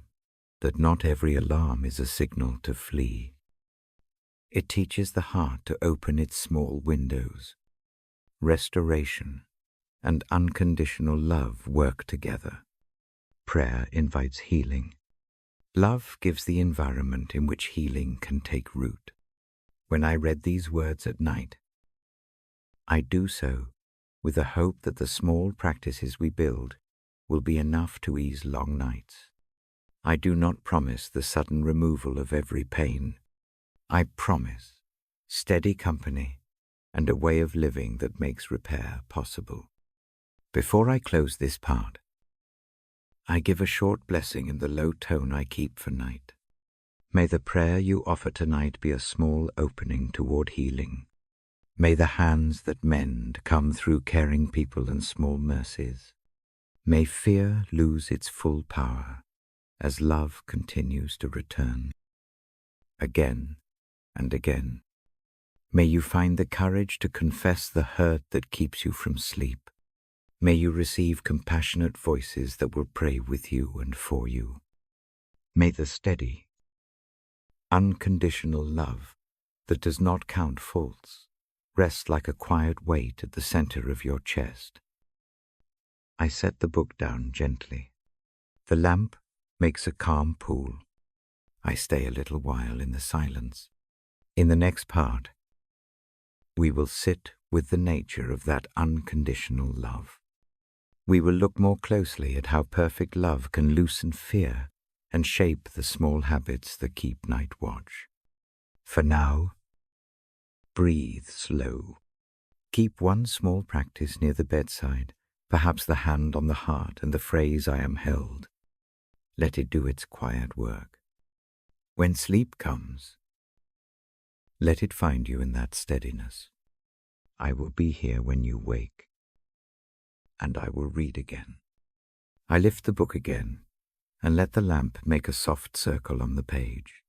that not every alarm is a signal to flee. It teaches the heart to open its small windows. Restoration and unconditional love work together. Prayer invites healing. Love gives the environment in which healing can take root. When I read these words at night, I do so with the hope that the small practices we build will be enough to ease long nights. I do not promise the sudden removal of every pain. I promise steady company and a way of living that makes repair possible. Before I close this part, I give a short blessing in the low tone I keep for night. May the prayer you offer tonight be a small opening toward healing. May the hands that mend come through caring people and small mercies. May fear lose its full power as love continues to return. Again and again, may you find the courage to confess the hurt that keeps you from sleep. May you receive compassionate voices that will pray with you and for you. May the steady, unconditional love that does not count faults rest like a quiet weight at the center of your chest. I set the book down gently. The lamp makes a calm pool. I stay a little while in the silence. In the next part, we will sit with the nature of that unconditional love. We will look more closely at how perfect love can loosen fear and shape the small habits that keep night watch. For now, breathe slow. Keep one small practice near the bedside, perhaps the hand on the heart and the phrase "I am held." Let it do its quiet work. When sleep comes, let it find you in that steadiness. I will be here when you wake, and I will read again. I lift the book again and let the lamp make a soft circle on the page.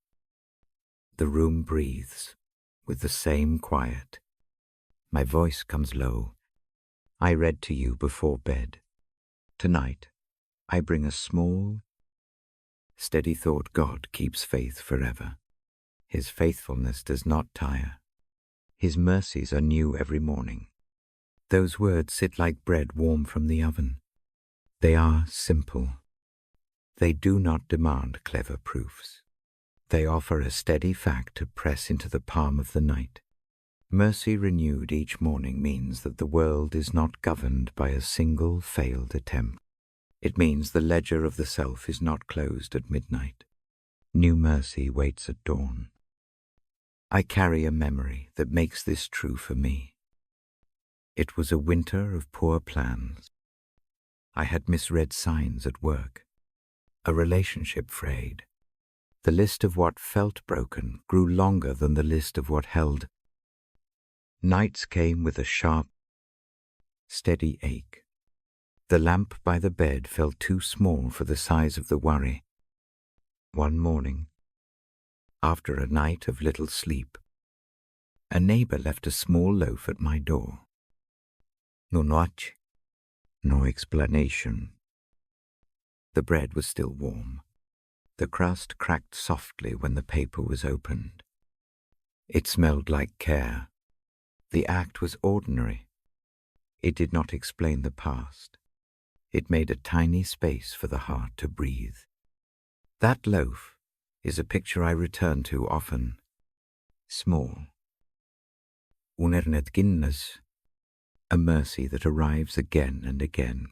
The room breathes with the same quiet. My voice comes low. I read to you before bed. Tonight, I bring a small, steady thought. God keeps faith forever. His faithfulness does not tire. His mercies are new every morning. Those words sit like bread warm from the oven. They are simple. They do not demand clever proofs. They offer a steady fact to press into the palm of the night. Mercy renewed each morning means that the world is not governed by a single failed attempt. It means the ledger of the self is not closed at midnight. New mercy waits at dawn. I carry a memory that makes this true for me. It was a winter of poor plans. I had misread signs at work. A relationship frayed. The list of what felt broken grew longer than the list of what held. Nights came with a sharp, steady ache. The lamp by the bed felt too small for the size of the worry. One morning, after a night of little sleep, a neighbor left a small loaf at my door. No noche, no explanation. The bread was still warm. The crust cracked softly when the paper was opened. It smelled like care. The act was ordinary. It did not explain the past. It made a tiny space for the heart to breathe. That loaf is a picture I return to often. Small. Unernettginnes, a mercy that arrives again and again.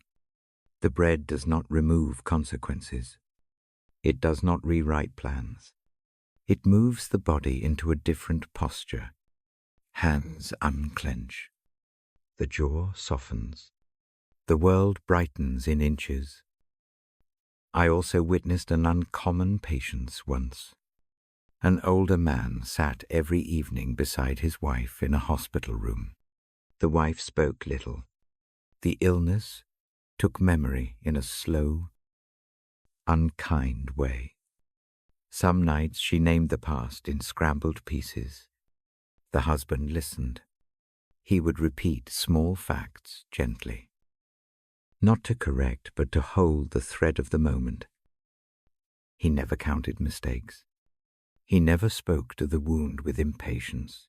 The bread does not remove consequences. It does not rewrite plans. It moves the body into a different posture. Hands unclench. The jaw softens. The world brightens in inches. I also witnessed an uncommon patience once. An older man sat every evening beside his wife in a hospital room. The wife spoke little. The illness took memory in a slow, unkind way. Some nights she named the past in scrambled pieces. The husband listened. He would repeat small facts gently. Not to correct, but to hold the thread of the moment. He never counted mistakes. He never spoke to the wound with impatience.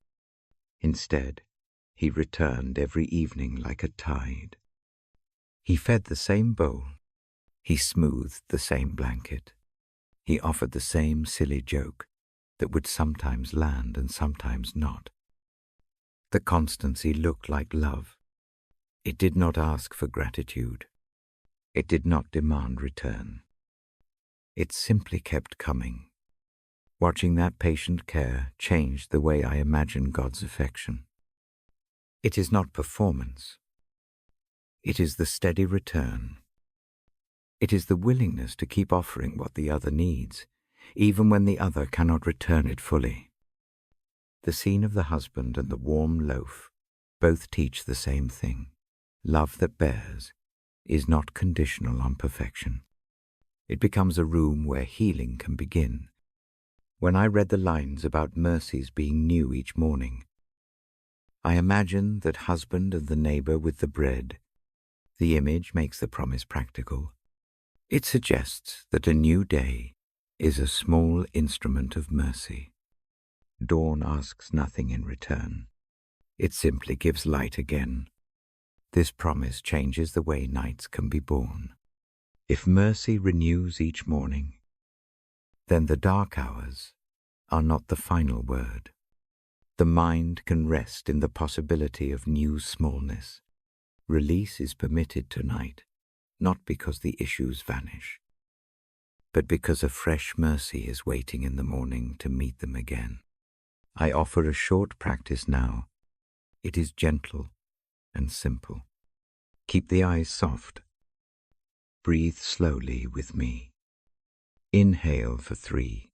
Instead, he returned every evening like a tide. He fed the same bowl. He smoothed the same blanket. He offered the same silly joke that would sometimes land and sometimes not. The constancy looked like love. It did not ask for gratitude. It did not demand return. It simply kept coming. Watching that patient care changed the way I imagine God's affection. It is not performance. It is the steady return. It is the willingness to keep offering what the other needs, even when the other cannot return it fully. The scene of the husband and the warm loaf both teach the same thing: love that bears, is not conditional on perfection. It becomes a room where healing can begin. When I read the lines about mercies being new each morning, I imagine that husband and the neighbor with the bread. The image makes the promise practical. It suggests that a new day is a small instrument of mercy. Dawn asks nothing in return. It simply gives light again. This promise changes the way nights can be born. If mercy renews each morning, then the dark hours are not the final word. The mind can rest in the possibility of new smallness. Release is permitted tonight, not because the issues vanish, but because a fresh mercy is waiting in the morning to meet them again. I offer a short practice now. It is gentle and simple. Keep the eyes soft. Breathe slowly with me. Inhale for 3.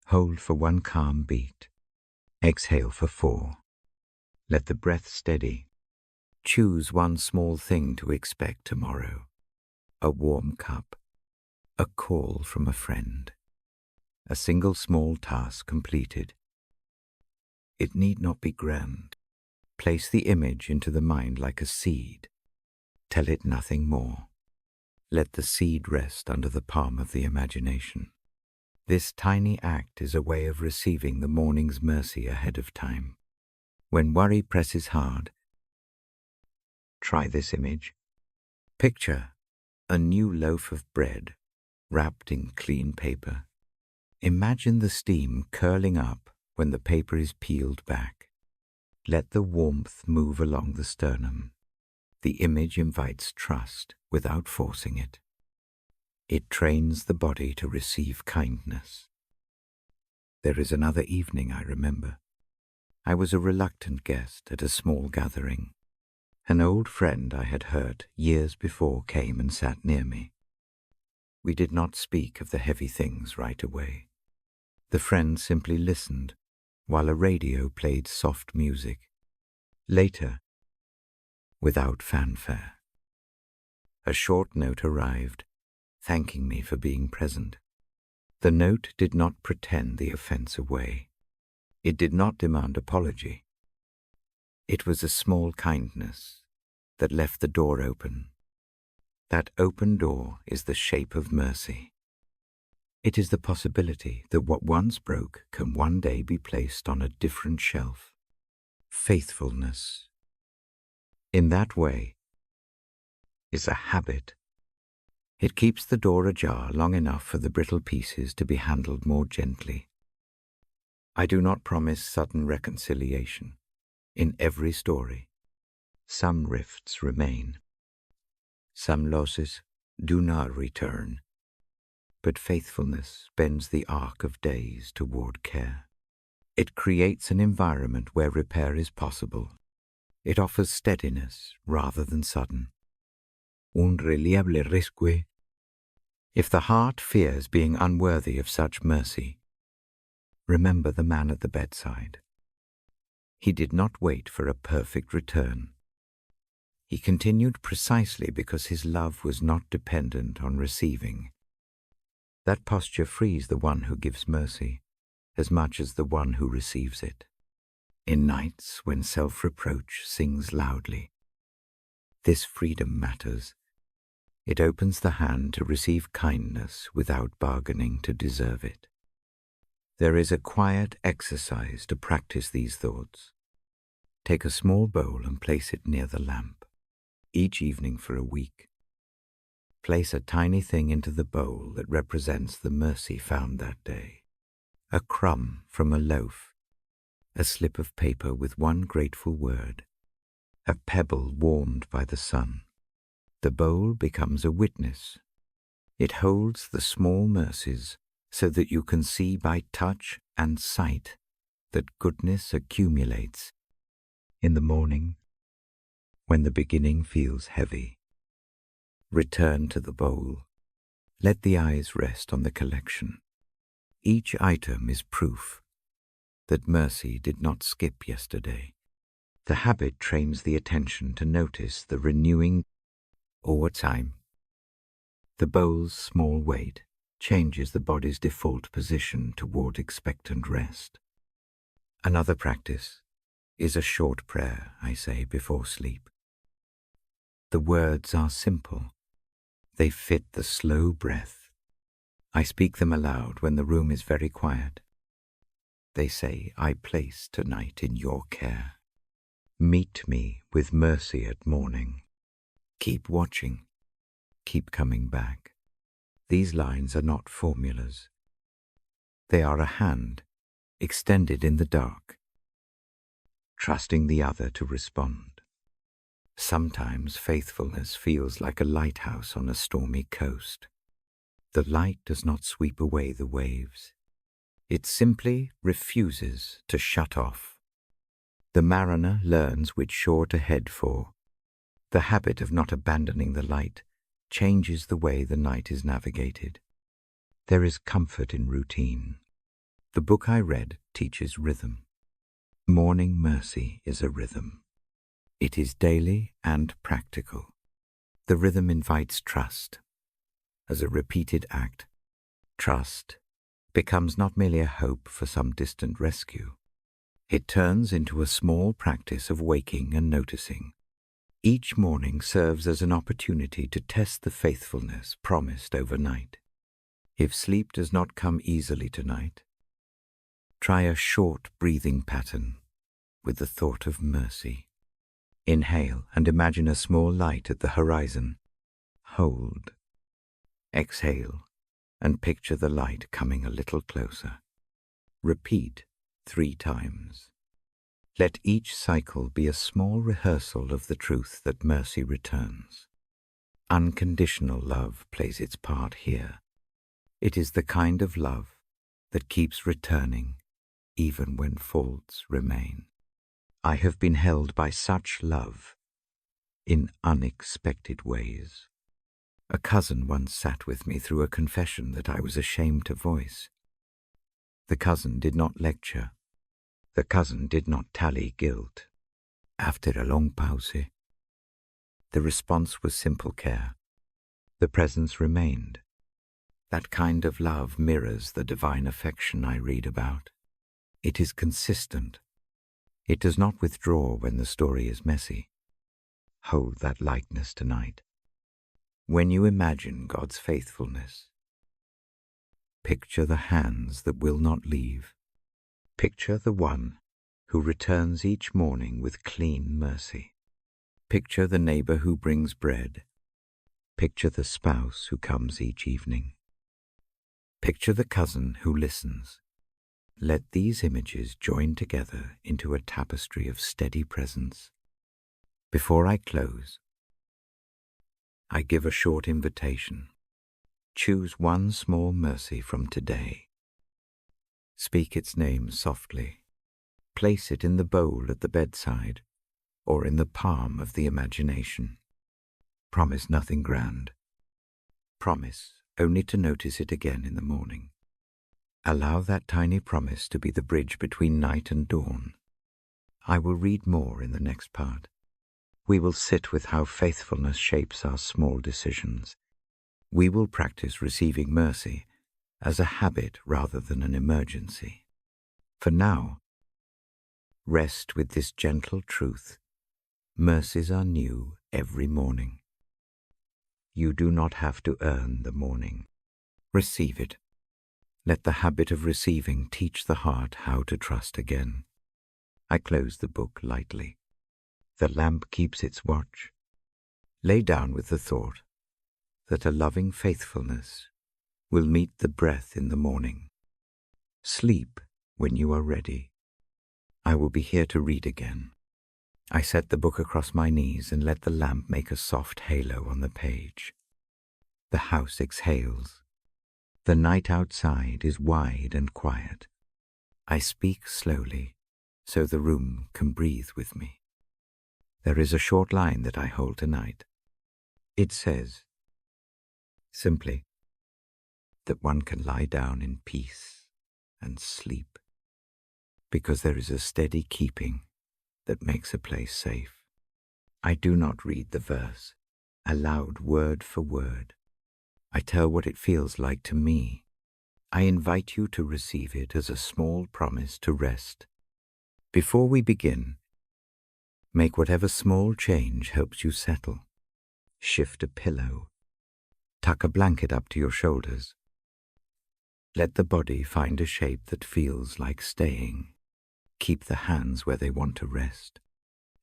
Hold for 1 calm beat. Exhale for 4. Let the breath steady. Choose one small thing to expect tomorrow. A warm cup. A call from a friend. A single small task completed. It need not be grand. Place the image into the mind like a seed. Tell it nothing more. Let the seed rest under the palm of the imagination. This tiny act is a way of receiving the morning's mercy ahead of time. When worry presses hard, try this image. Picture a new loaf of bread wrapped in clean paper. Imagine the steam curling up when the paper is peeled back. Let the warmth move along the sternum. The image invites trust without forcing it. It trains the body to receive kindness. There is another evening I remember. I was a reluctant guest at a small gathering. An old friend I had hurt years before came and sat near me. We did not speak of the heavy things right away. The friend simply listened while a radio played soft music. Later, without fanfare, a short note arrived, thanking me for being present. The note did not pretend the offense away. It did not demand apology. It was a small kindness that left the door open. That open door is the shape of mercy. It is the possibility that what once broke can one day be placed on a different shelf. Faithfulness, in that way, is a habit. It keeps the door ajar long enough for the brittle pieces to be handled more gently. I do not promise sudden reconciliation. In every story, some rifts remain. Some losses do not return. But faithfulness bends the arc of days toward care. It creates an environment where repair is possible. It offers steadiness rather than sudden. Un reliable rescue. If the heart fears being unworthy of such mercy, remember the man at the bedside. He did not wait for a perfect return. He continued precisely because his love was not dependent on receiving. That posture frees the one who gives mercy as much as the one who receives it. In nights when self-reproach sings loudly, this freedom matters. It opens the hand to receive kindness without bargaining to deserve it. There is a quiet exercise to practice these thoughts. Take a small bowl and place it near the lamp. Each evening for a week, place a tiny thing into the bowl that represents the mercy found that day. A crumb from a loaf, a slip of paper with one grateful word, a pebble warmed by the sun. The bowl becomes a witness. It holds the small mercies so that you can see by touch and sight that goodness accumulates. In the morning, when the beginning feels heavy, return to the bowl. Let the eyes rest on the collection. Each item is proof that mercy did not skip yesterday. The habit trains the attention to notice the renewing Over time, the bowl's small weight changes the body's default position toward expectant rest. Another practice is a short prayer I say before sleep. The words are simple. They fit the slow breath. I speak them aloud when the room is very quiet. They say, I place tonight in your care. Meet me with mercy at morning. Keep watching. Keep coming back. These lines are not formulas. They are a hand extended in the dark, trusting the other to respond. Sometimes faithfulness feels like a lighthouse on a stormy coast. The light does not sweep away the waves. It simply refuses to shut off. The mariner learns which shore to head for. The habit of not abandoning the light changes the way the night is navigated. There is comfort in routine. The book I read teaches rhythm. Morning mercy is a rhythm. It is daily and practical. The rhythm invites trust. As a repeated act, trust becomes not merely a hope for some distant rescue. It turns into a small practice of waking and noticing. Each morning serves as an opportunity to test the faithfulness promised overnight. If sleep does not come easily tonight, try a short breathing pattern with the thought of mercy. Inhale and imagine a small light at the horizon. Hold. Exhale and picture the light coming a little closer. Repeat 3 times. Let each cycle be a small rehearsal of the truth that mercy returns. Unconditional love plays its part here. It is the kind of love that keeps returning even when faults remain. I have been held by such love in unexpected ways. A cousin once sat with me through a confession that I was ashamed to voice. The cousin did not lecture. The cousin did not tally guilt. After a long pause, the response was simple care. The presence remained. That kind of love mirrors the divine affection I read about. It is consistent. It does not withdraw when the story is messy. Hold that likeness tonight. When you imagine God's faithfulness, picture the hands that will not leave. Picture the one who returns each morning with clean mercy. Picture the neighbor who brings bread. Picture the spouse who comes each evening. Picture the cousin who listens. Let these images join together into a tapestry of steady presence. Before I close, I give a short invitation. Choose one small mercy from today. Speak its name softly. Place it in the bowl at the bedside or in the palm of the imagination. Promise nothing grand. Promise only to notice it again in the morning. Allow that tiny promise to be the bridge between night and dawn. I will read more in the next part. We will sit with how faithfulness shapes our small decisions. We will practice receiving mercy as a habit rather than an emergency. For now, rest with this gentle truth. Mercies are new every morning. You do not have to earn the morning. Receive it. Let the habit of receiving teach the heart how to trust again. I close the book lightly. The lamp keeps its watch. Lay down with the thought that a loving faithfulness will meet the breath in the morning. Sleep when you are ready. I will be here to read again. I set the book across my knees and let the lamp make a soft halo on the page. The house exhales. The night outside is wide and quiet. I speak slowly so the room can breathe with me. There is a short line that I hold tonight. It says, simply, that one can lie down in peace and sleep, because there is a steady keeping that makes a place safe. I do not read the verse. aloud word for word. I tell what it feels like to me. I invite you to receive it as a small promise to rest. Before we begin, make whatever small change helps you settle. Shift a pillow. Tuck a blanket up to your shoulders. Let the body find a shape that feels like staying. Keep the hands where they want to rest.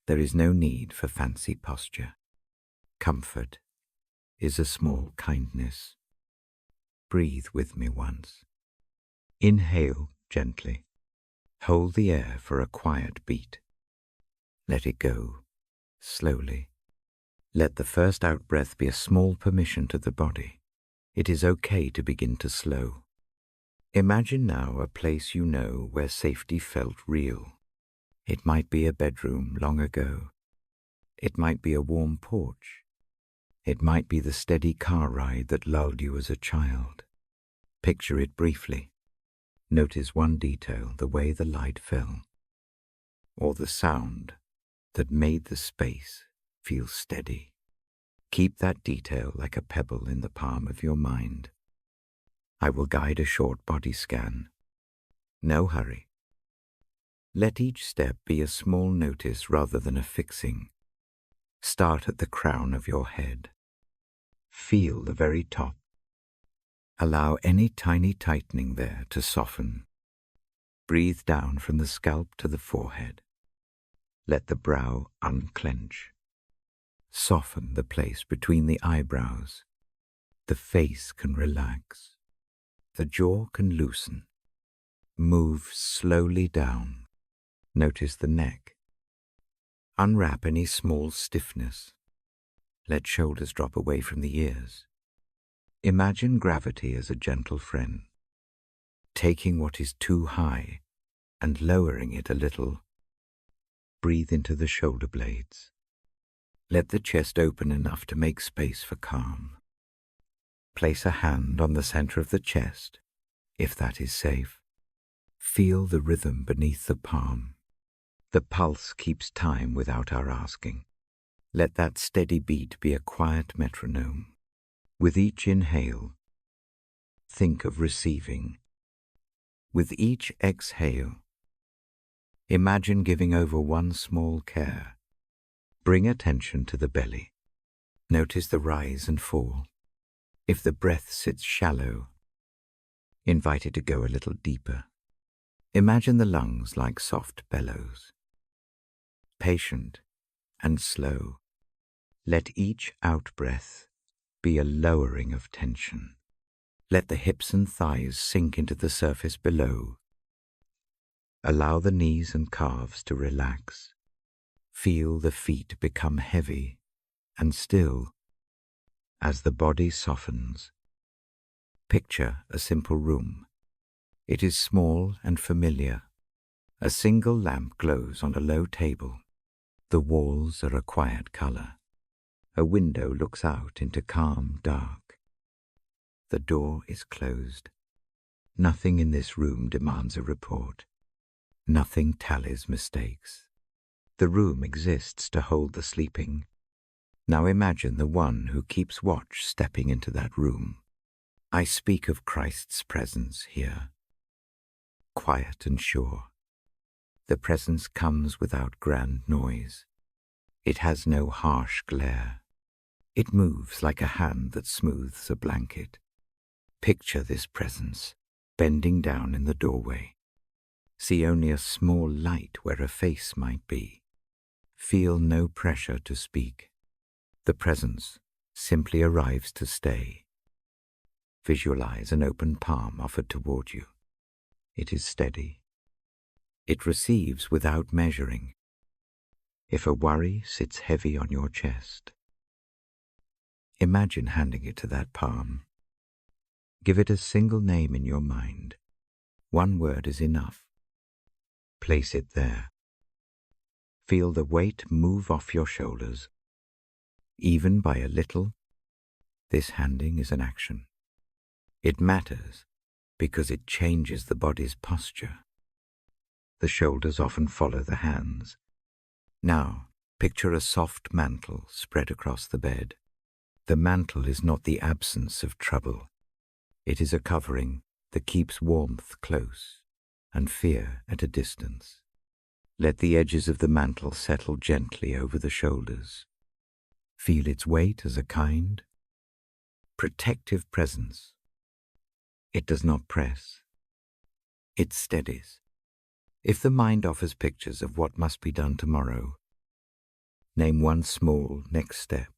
There is no need for fancy posture. Comfort is a small kindness. Breathe with me once. Inhale gently. Hold the air for a quiet beat. Let it go slowly. Let the first out-breath be a small permission to the body. It is okay to begin to slow. Imagine now a place you know where safety felt real. It might be a bedroom long ago. It might be a warm porch. It might be the steady car ride that lulled you as a child. Picture it briefly. Notice one detail, the way the light fell, or the sound that made the space feel steady. Keep that detail like a pebble in the palm of your mind. I will guide a short body scan. No hurry. Let each step be a small notice rather than a fixing. Start at the crown of your head. Feel the very top. Allow any tiny tightening there to soften. Breathe down from the scalp to the forehead. Let the brow unclench. Soften the place between the eyebrows. The face can relax. The jaw can loosen. Move slowly down. Notice the neck. Unwrap any small stiffness. Let shoulders drop away from the ears. Imagine gravity as a gentle friend, taking what is too high and lowering it a little. Breathe into the shoulder blades. Let the chest open enough to make space for calm. Place a hand on the center of the chest, if that is safe. Feel the rhythm beneath the palm. The pulse keeps time without our asking. Let that steady beat be a quiet metronome. With each inhale, think of receiving. With each exhale, imagine giving over one small care. Bring attention to the belly. Notice the rise and fall. If the breath sits shallow, invite it to go a little deeper. Imagine the lungs like soft bellows. Patient and slow, let each out-breath be a lowering of tension. Let the hips and thighs sink into the surface below. Allow the knees and calves to relax. Feel the feet become heavy and still as the body softens. Picture a simple room. It is small and familiar. A single lamp glows on a low table. The walls are a quiet color. A window looks out into calm dark. The door is closed. Nothing in this room demands a report. Nothing tallies mistakes. The room exists to hold the sleeping. Now imagine the one who keeps watch stepping into that room. I speak of Christ's presence here. Quiet and sure. The presence comes without grand noise. It has no harsh glare. It moves like a hand that smooths a blanket. Picture this presence, bending down in the doorway. See only a small light where a face might be. Feel no pressure to speak. The presence simply arrives to stay. Visualize an open palm offered toward you. It is steady. It receives without measuring. If a worry sits heavy on your chest, imagine handing it to that palm. Give it a single name in your mind. One word is enough. Place it there. Feel the weight move off your shoulders. Even by a little, this handing is an action. It matters because it changes the body's posture. The shoulders often follow the hands. Now, picture a soft mantle spread across the bed. The mantle is not the absence of trouble. It is a covering that keeps warmth close and fear at a distance. Let the edges of the mantle settle gently over the shoulders. Feel its weight as a kind, protective presence. It does not press. It steadies. If the mind offers pictures of what must be done tomorrow, name one small next step,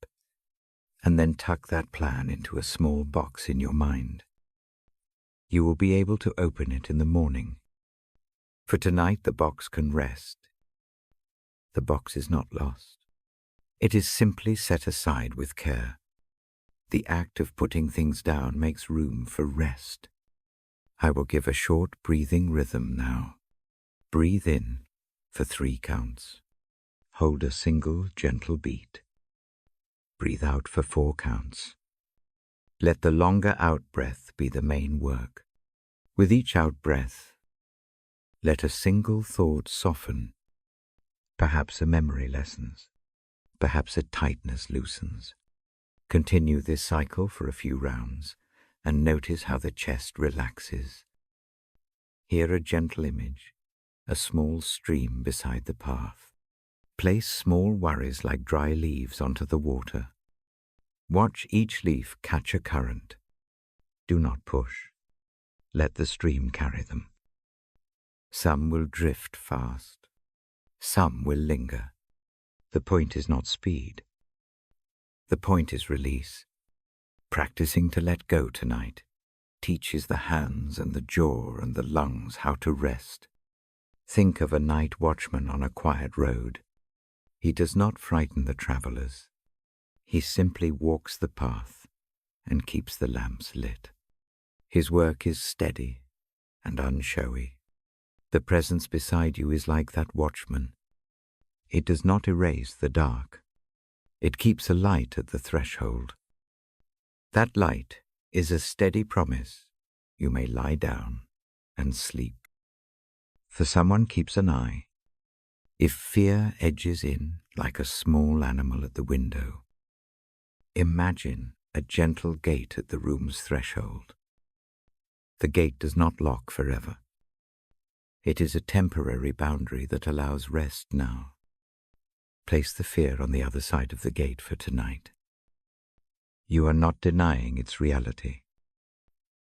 and then tuck that plan into a small box in your mind. You will be able to open it in the morning. For tonight the box can rest. The box is not lost. It is simply set aside with care. The act of putting things down makes room for rest. I will give a short breathing rhythm now. Breathe in for 3 counts. Hold a single gentle beat. Breathe out for 4 counts. Let the longer out-breath be the main work. With each out-breath, let a single thought soften. Perhaps a memory lessens. Perhaps a tightness loosens. Continue this cycle for a few rounds and notice how the chest relaxes. Hear a gentle image, a small stream beside the path. Place small worries like dry leaves onto the water. Watch each leaf catch a current. Do not push. Let the stream carry them. Some will drift fast. Some will linger. The point is not speed. The point is release. Practicing to let go tonight teaches the hands and the jaw and the lungs how to rest. Think of a night watchman on a quiet road. He does not frighten the travelers. He simply walks the path and keeps the lamps lit. His work is steady and unshowy. The presence beside you is like that watchman. It does not erase the dark. It keeps a light at the threshold. That light is a steady promise you may lie down and sleep. For someone keeps an eye. If fear edges in like a small animal at the window, imagine a gentle gate at the room's threshold. The gate does not lock forever. It is a temporary boundary that allows rest now. Place the fear on the other side of the gate for tonight. You are not denying its reality.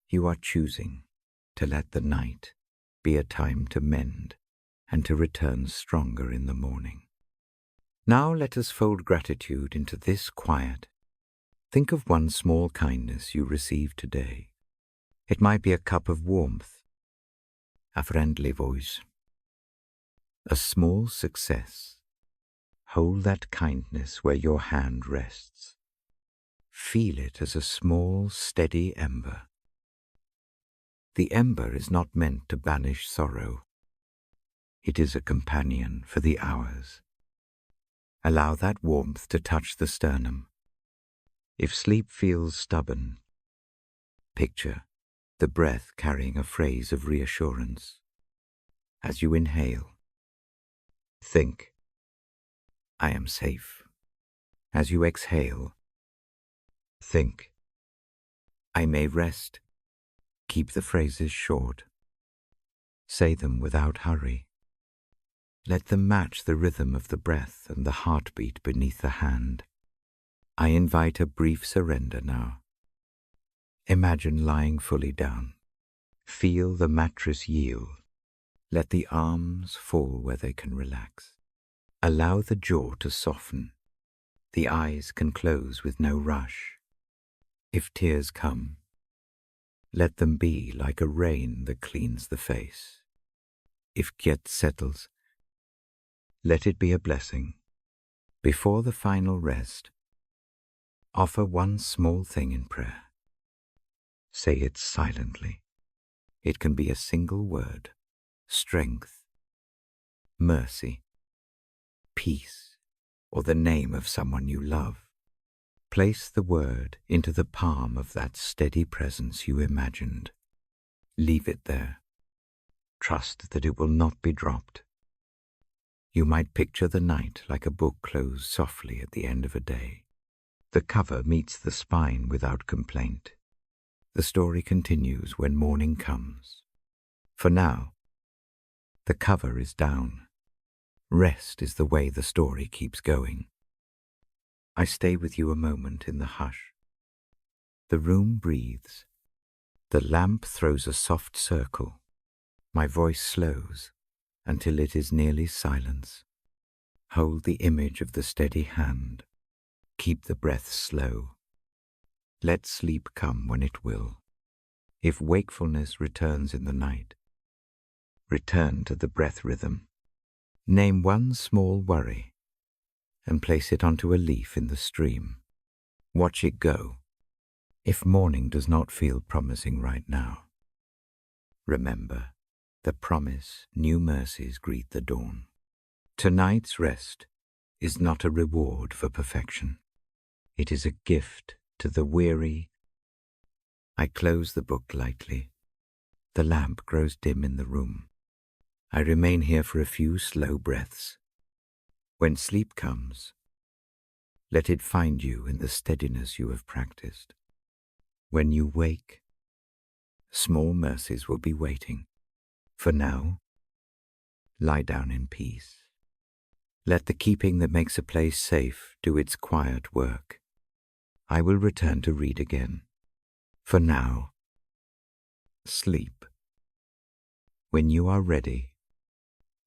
You are choosing to let the night be a time to mend and to return stronger in the morning. Now let us fold gratitude into this quiet. Think of one small kindness you received today. It might be a cup of warmth, a friendly voice, a small success. Hold that kindness where your hand rests. Feel it as a small, steady ember. The ember is not meant to banish sorrow. It is a companion for the hours. Allow that warmth to touch the sternum. If sleep feels stubborn, picture the breath carrying a phrase of reassurance. As you inhale, think, I am safe. As you exhale, think, I may rest. Keep the phrases short. Say them without hurry. Let them match the rhythm of the breath and the heartbeat beneath the hand. I invite a brief surrender now. Imagine lying fully down. Feel the mattress yield. Let the arms fall where they can relax. Allow the jaw to soften. The eyes can close with no rush. If tears come, let them be like a rain that cleans the face. If guilt settles, let it be a blessing. Before the final rest, offer one small thing in prayer. Say it silently. It can be a single word: strength, mercy, peace, or the name of someone you love. Place the word into the palm of that steady presence you imagined. Leave it there. Trust that it will not be dropped. You might picture the night like a book closed softly at the end of a day. The cover meets the spine without complaint. The story continues when morning comes. For now, the cover is down. Rest is the way the story keeps going. I stay with you a moment in the hush. The room breathes. The lamp throws a soft circle. My voice slows until it is nearly silence. Hold the image of the steady hand. Keep the breath slow. Let sleep come when it will. If wakefulness returns in the night, return to the breath rhythm. Name one small worry and place it onto a leaf in the stream. Watch it go. If morning does not feel promising right now, remember the promise new mercies greet the dawn. Tonight's rest is not a reward for perfection. It is a gift to the weary. I close the book lightly. The lamp grows dim in the room. I remain here for a few slow breaths. When sleep comes, let it find you in the steadiness you have practiced. When you wake, small mercies will be waiting. For now, lie down in peace. Let the keeping that makes a place safe do its quiet work. I will return to read again. For now, sleep. When you are ready,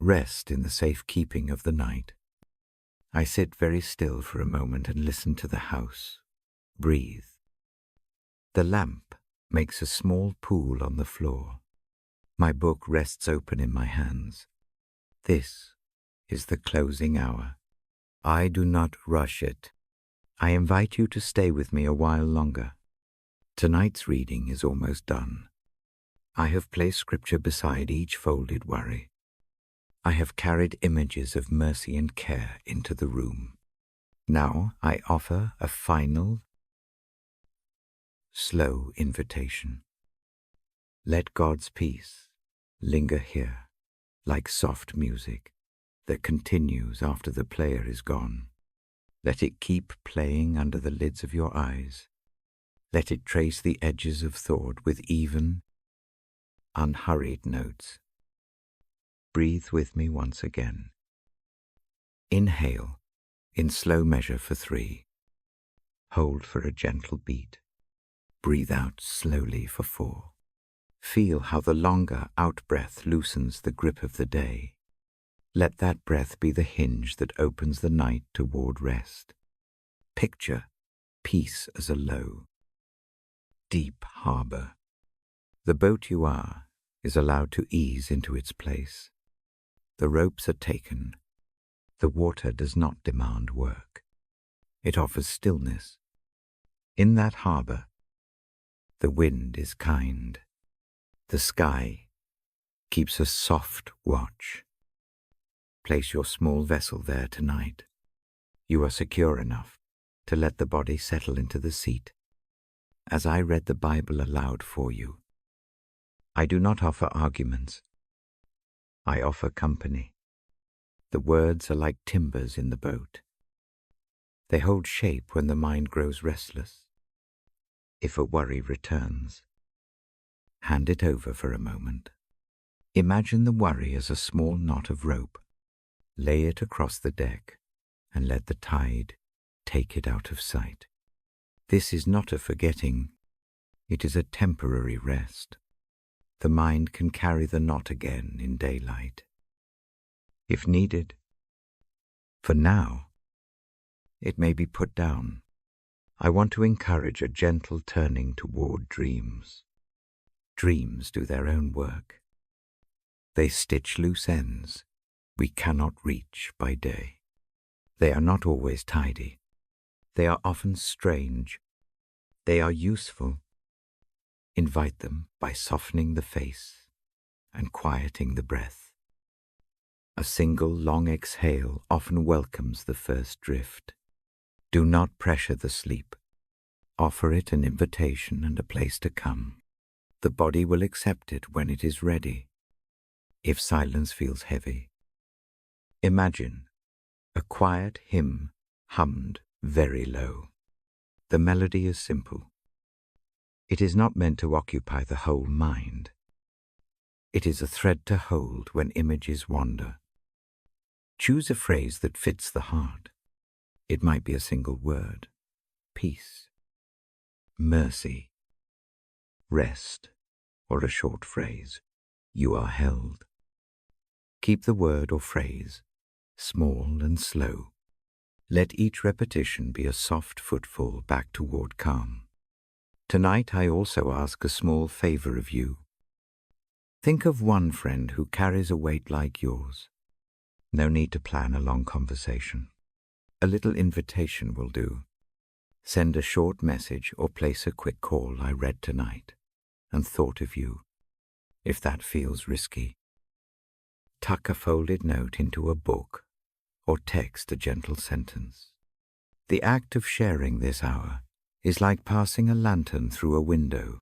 rest in the safe keeping of the night. I sit very still for a moment and listen to the house. Breathe. The lamp makes a small pool on the floor. My book rests open in my hands. This is the closing hour. I do not rush it. I invite you to stay with me a while longer. Tonight's reading is almost done. I have placed scripture beside each folded worry. I have carried images of mercy and care into the room. Now I offer a final, slow invitation. Let God's peace linger here like soft music that continues after the player is gone. Let it keep playing under the lids of your eyes. Let it trace the edges of thought with even, unhurried notes. Breathe with me once again. Inhale in slow measure for 3. Hold for a gentle beat. Breathe out slowly for 4. Feel how the longer out-breath loosens the grip of the day. Let that breath be the hinge that opens the night toward rest. Picture peace as a low, deep harbor. The boat you are is allowed to ease into its place. The ropes are taken. The water does not demand work. It offers stillness. In that harbor, the wind is kind. The sky keeps a soft watch. Place your small vessel there tonight. You are secure enough to let the body settle into the seat. As I read the Bible aloud for you, I do not offer arguments. I offer company. The words are like timbers in the boat. They hold shape when the mind grows restless. If a worry returns, hand it over for a moment. Imagine the worry as a small knot of rope. Lay it across the deck and let the tide take it out of sight. This is not a forgetting. It is a temporary rest. The mind can carry the knot again in daylight, if needed. For now, it may be put down. I want to encourage a gentle turning toward dreams. Dreams do their own work. They stitch loose ends we cannot reach by day. They are not always tidy. They are often strange. They are useful. Invite them by softening the face and quieting the breath. A single long exhale often welcomes the first drift. Do not pressure the sleep. Offer it an invitation and a place to come. The body will accept it when it is ready. If silence feels heavy, imagine a quiet hymn hummed very low. The melody is simple. It is not meant to occupy the whole mind. It is a thread to hold when images wander. Choose a phrase that fits the heart. It might be a single word: peace, mercy, rest, or a short phrase: you are held. Keep the word or phrase small and slow. Let each repetition be a soft footfall back toward calm. Tonight I also ask a small favor of you. Think of one friend who carries a weight like yours. No need to plan a long conversation. A little invitation will do. Send a short message or place a quick call: I read tonight and thought of you. If that feels risky, tuck a folded note into a book or text a gentle sentence. The act of sharing this hour is like passing a lantern through a window.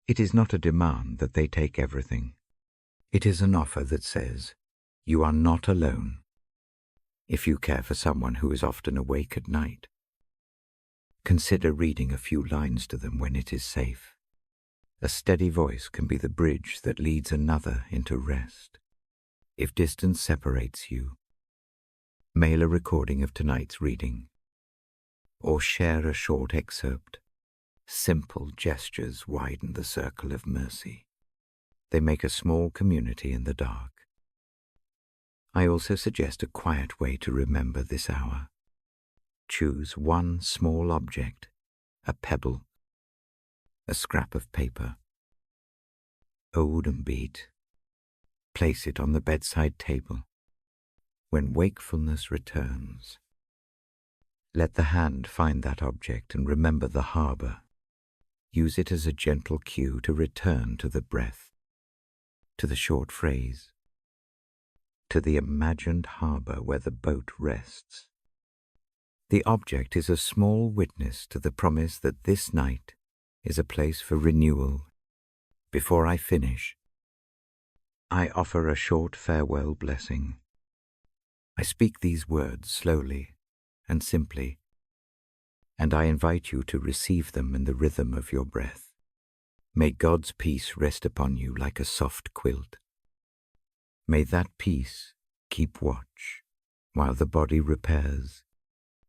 It is not a demand that they take everything. It is an offer that says, you are not alone. If you care for someone who is often awake at night, consider reading a few lines to them when it is safe. A steady voice can be the bridge that leads another into rest. If distance separates you, mail a recording of tonight's reading, or share a short excerpt. Simple gestures widen the circle of mercy. They make a small community in the dark. I also suggest a quiet way to remember this hour. Choose one small object: a pebble, a scrap of paper, a wooden bead. Place it on the bedside table. When wakefulness returns, let the hand find that object and remember the harbor. Use it as a gentle cue to return to the breath, to the short phrase, to the imagined harbor where the boat rests. The object is a small witness to the promise that this night is a place for renewal. Before I finish, I offer a short farewell blessing. I speak these words slowly and simply, and I invite you to receive them in the rhythm of your breath. May God's peace rest upon you like a soft quilt. May that peace keep watch while the body repairs.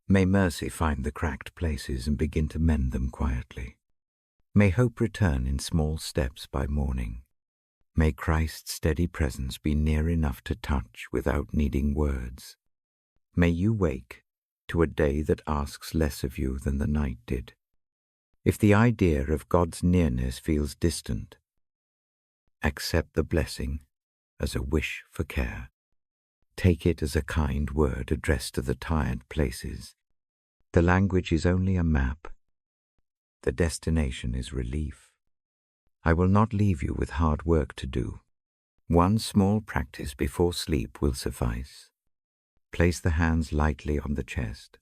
May mercy find the cracked places and begin to mend them quietly. May hope return in small steps by morning. May Christ's steady presence be near enough to touch without needing words. May you wake to a day that asks less of you than the night did. If the idea of God's nearness feels distant, accept the blessing as a wish for care. Take it as a kind word addressed to the tired places. The language is only a map. The destination is relief. I will not leave you with hard work to do. One small practice before sleep will suffice. Place the hands lightly on the chest.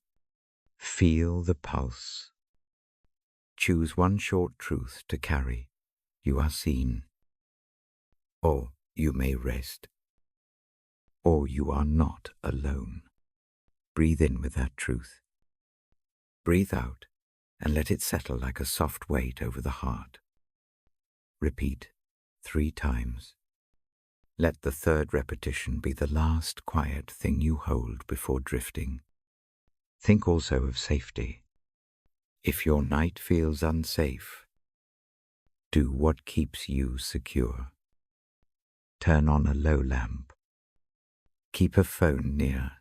Feel the pulse. Choose one short truth to carry. You are seen. Or you may rest. Or you are not alone. Breathe in with that truth. Breathe out and let it settle like a soft weight over the heart. Repeat 3 times. Let the third repetition be the last quiet thing you hold before drifting. Think also of safety. If your night feels unsafe, do what keeps you secure. Turn on a low lamp. Keep a phone near.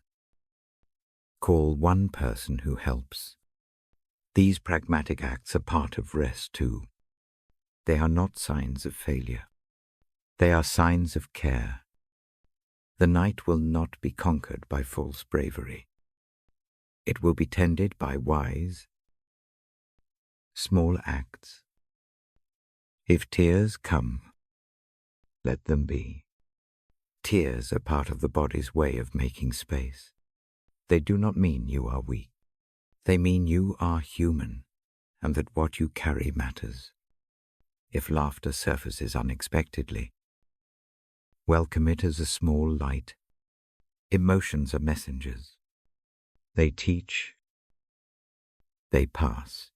Call one person who helps. These pragmatic acts are part of rest too. They are not signs of failure. They are signs of care. The night will not be conquered by false bravery. It will be tended by wise, small acts. If tears come, let them be. Tears are part of the body's way of making space. They do not mean you are weak. They mean you are human, and that what you carry matters. If laughter surfaces unexpectedly, welcome it as a small light. Emotions are messengers. They teach, They pass,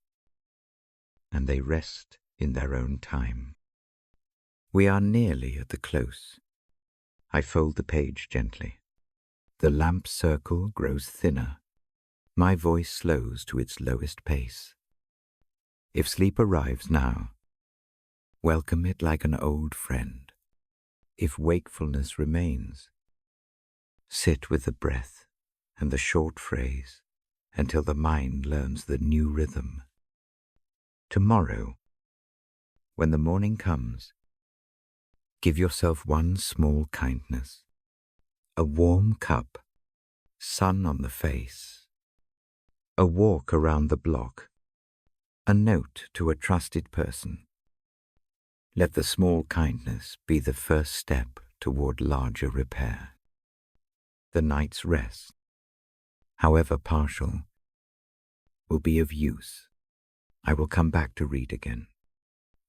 and they rest in their own time. We are nearly at the close. I fold the page gently. The lamp circle grows thinner. My voice slows to its lowest pace. If sleep arrives now, welcome it like an old friend. If wakefulness remains, sit with the breath and the short phrase until the mind learns the new rhythm. Tomorrow, when the morning comes, give yourself one small kindness. A warm cup, sun on the face, a walk around the block, a note to a trusted person. Let the small kindness be the first step toward larger repair. The night's rest, however partial, will be of use. I will come back to read again.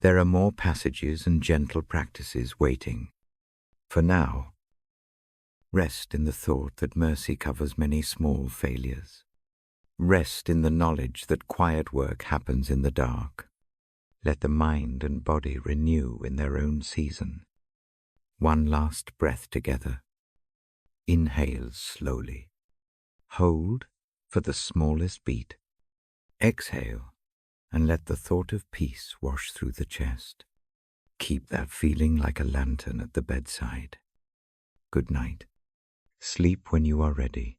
There are more passages and gentle practices waiting. For now, rest in the thought that mercy covers many small failures. Rest in the knowledge that quiet work happens in the dark. Let the mind and body renew in their own season. One last breath together. Inhale slowly. Hold for the smallest beat. Exhale and let the thought of peace wash through the chest. Keep that feeling like a lantern at the bedside. Good night. Sleep when you are ready.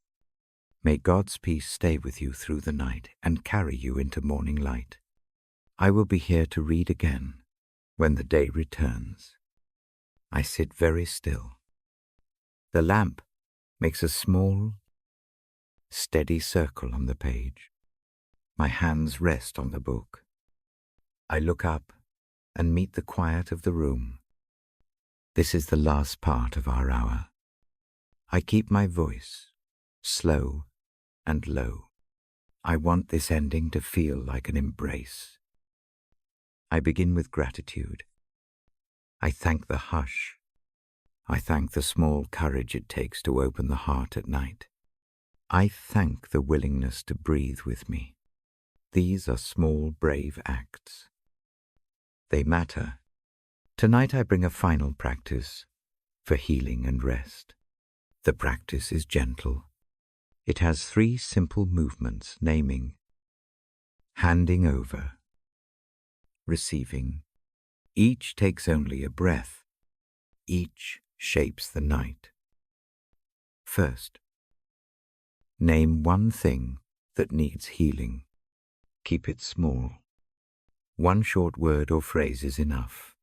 May God's peace stay with you through the night and carry you into morning light. I will be here to read again when the day returns. I sit very still. The lamp makes a small, steady circle on the page. My hands rest on the book. I look up and meet the quiet of the room. This is the last part of our hour. I keep my voice slow and low. I want this ending to feel like an embrace. I begin with gratitude. I thank the hush. I thank the small courage it takes to open the heart at night. I thank the willingness to breathe with me. These are small, brave acts. They matter. Tonight I bring a final practice for healing and rest. The practice is gentle. It has 3 simple movements, naming, handing over, receiving. Each takes only a breath. Each shapes the night. First, name one thing that needs healing. Keep it small. One short word or phrase is enough.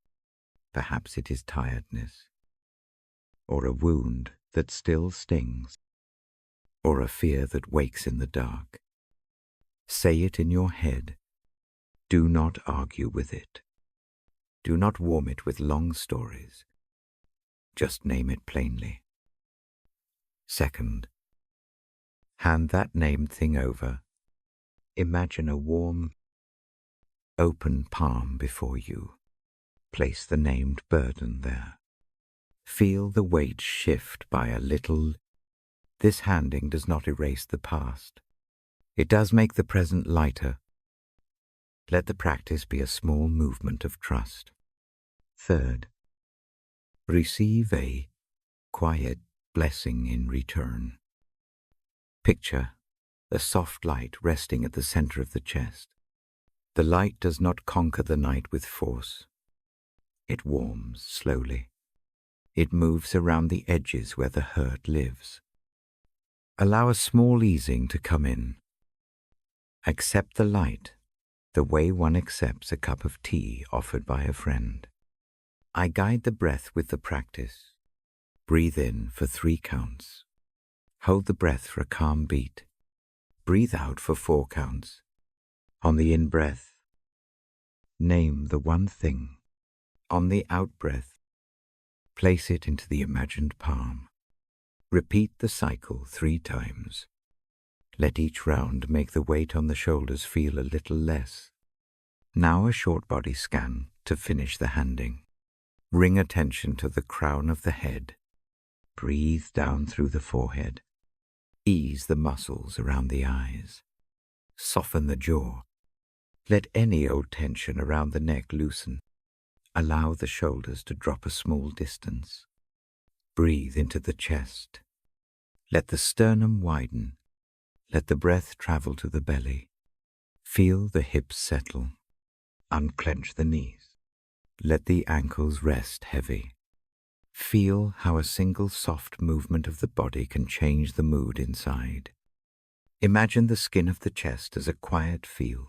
Perhaps it is tiredness, or a wound that still stings, or a fear that wakes in the dark. Say it in your head. Do not argue with it. Do not warm it with long stories. Just name it plainly. Second, hand that named thing over. Imagine a warm, open palm before you. Place the named burden there. Feel the weight shift by a little. This handing does not erase the past. It does make the present lighter. Let the practice be a small movement of trust. Third, receive a quiet blessing in return. Picture the soft light resting at the center of the chest. The light does not conquer the night with force. It warms slowly. It moves around the edges where the hurt lives. Allow a small easing to come in. Accept the light the way one accepts a cup of tea offered by a friend. I guide the breath with the practice. Breathe in for 3 counts. Hold the breath for a calm beat. Breathe out for 4 counts. On the in-breath, name the one thing. On the out-breath, place it into the imagined palm. Repeat the cycle 3 times. Let each round make the weight on the shoulders feel a little less. Now a short body scan to finish the handing. Bring attention to the crown of the head. Breathe down through the forehead. Ease the muscles around the eyes. Soften the jaw. Let any old tension around the neck loosen. Allow the shoulders to drop a small distance. Breathe into the chest. Let the sternum widen. Let the breath travel to the belly. Feel the hips settle. Unclench the knees. Let the ankles rest heavy. Feel how a single soft movement of the body can change the mood inside. Imagine the skin of the chest as a quiet field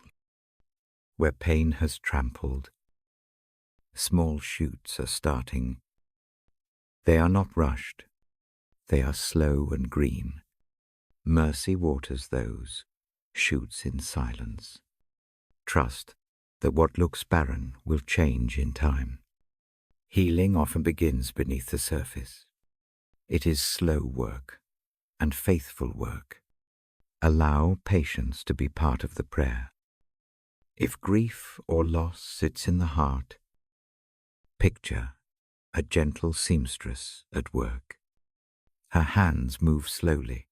where pain has trampled. Small shoots are starting. They are not rushed. They are slow and green. Mercy waters those shoots in silence. Trust that what looks barren will change in time. Healing often begins beneath the surface. It is slow work and faithful work. Allow patience to be part of the prayer. If grief or loss sits in the heart, picture a gentle seamstress at work. Her hands move slowly.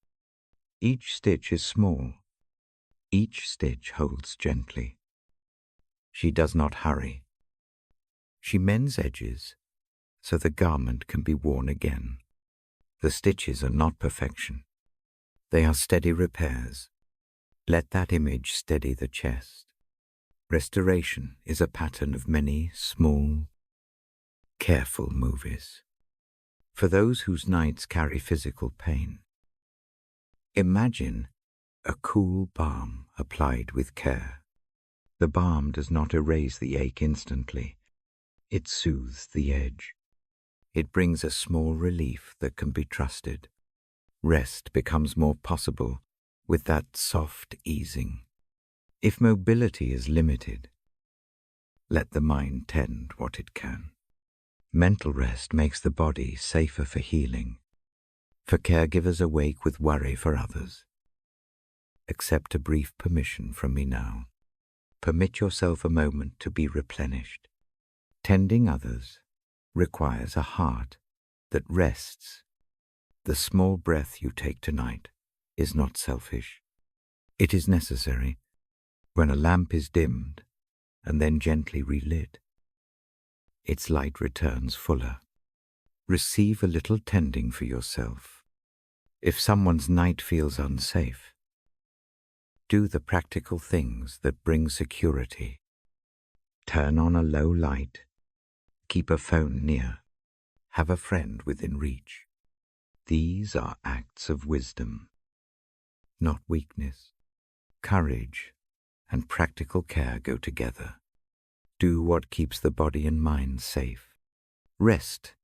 Each stitch is small. Each stitch holds gently. She does not hurry. She mends edges so the garment can be worn again. The stitches are not perfection. They are steady repairs. Let that image steady the chest. Restoration is a pattern of many small, careful movies. For those whose nights carry physical pain, imagine a cool balm applied with care. The balm does not erase the ache instantly. It soothes the edge. It brings a small relief that can be trusted. Rest becomes more possible with that soft easing. If mobility is limited, let the mind tend what it can. Mental rest makes the body safer for healing, for caregivers awake with worry for others. Accept a brief permission from me now. Permit yourself a moment to be replenished. Tending others requires a heart that rests. The small breath you take tonight is not selfish. It is necessary. When a lamp is dimmed and then gently relit, its light returns fuller. Receive a little tending for yourself. If someone's night feels unsafe, do the practical things that bring security. Turn on a low light. Keep a phone near. Have a friend within reach. These are acts of wisdom, not weakness. Courage and practical care go together. Do what keeps the body and mind safe. Rest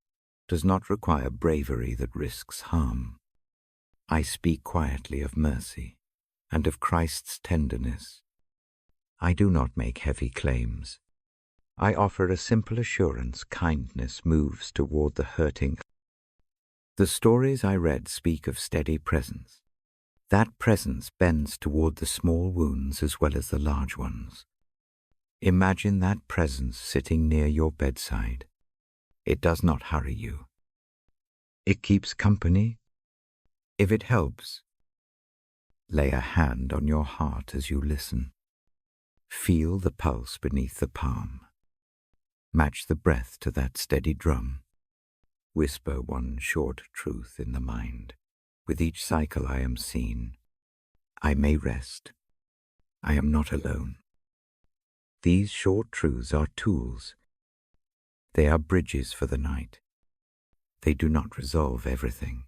does not require bravery that risks harm. I speak quietly of mercy and of Christ's tenderness. I do not make heavy claims. I offer a simple assurance kindness moves toward the hurting. The stories I read speak of steady presence. That presence bends toward the small wounds as well as the large ones. Imagine that presence sitting near your bedside. It does not hurry you. It keeps company. If it helps, lay a hand on your heart as you listen. Feel the pulse beneath the palm. Match the breath to that steady drum. Whisper one short truth in the mind. With each cycle I am seen. I may rest. I am not alone. These short truths are tools. They are bridges for the night. They do not resolve everything.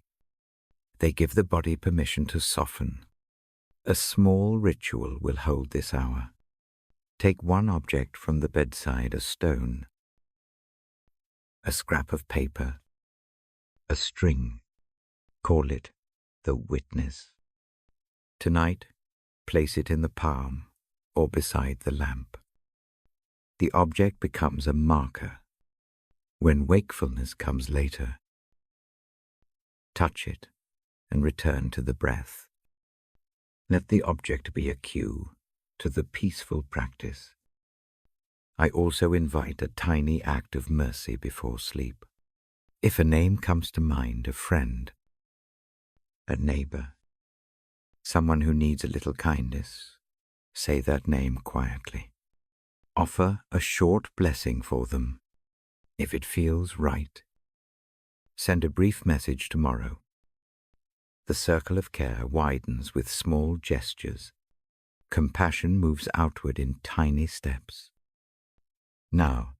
They give the body permission to soften. A small ritual will hold this hour. Take one object from the bedside, a stone, a scrap of paper, a string. Call it the witness. Tonight, place it in the palm or beside the lamp. The object becomes a marker. When wakefulness comes later, touch it and return to the breath. Let the object be a cue to the peaceful practice. I also invite a tiny act of mercy before sleep. If a name comes to mind, a friend, a neighbor, someone who needs a little kindness, Say that name quietly. Offer a short blessing for them, if it feels right. Send a brief message tomorrow. The circle of care widens with small gestures. Compassion moves outward in tiny steps. Now,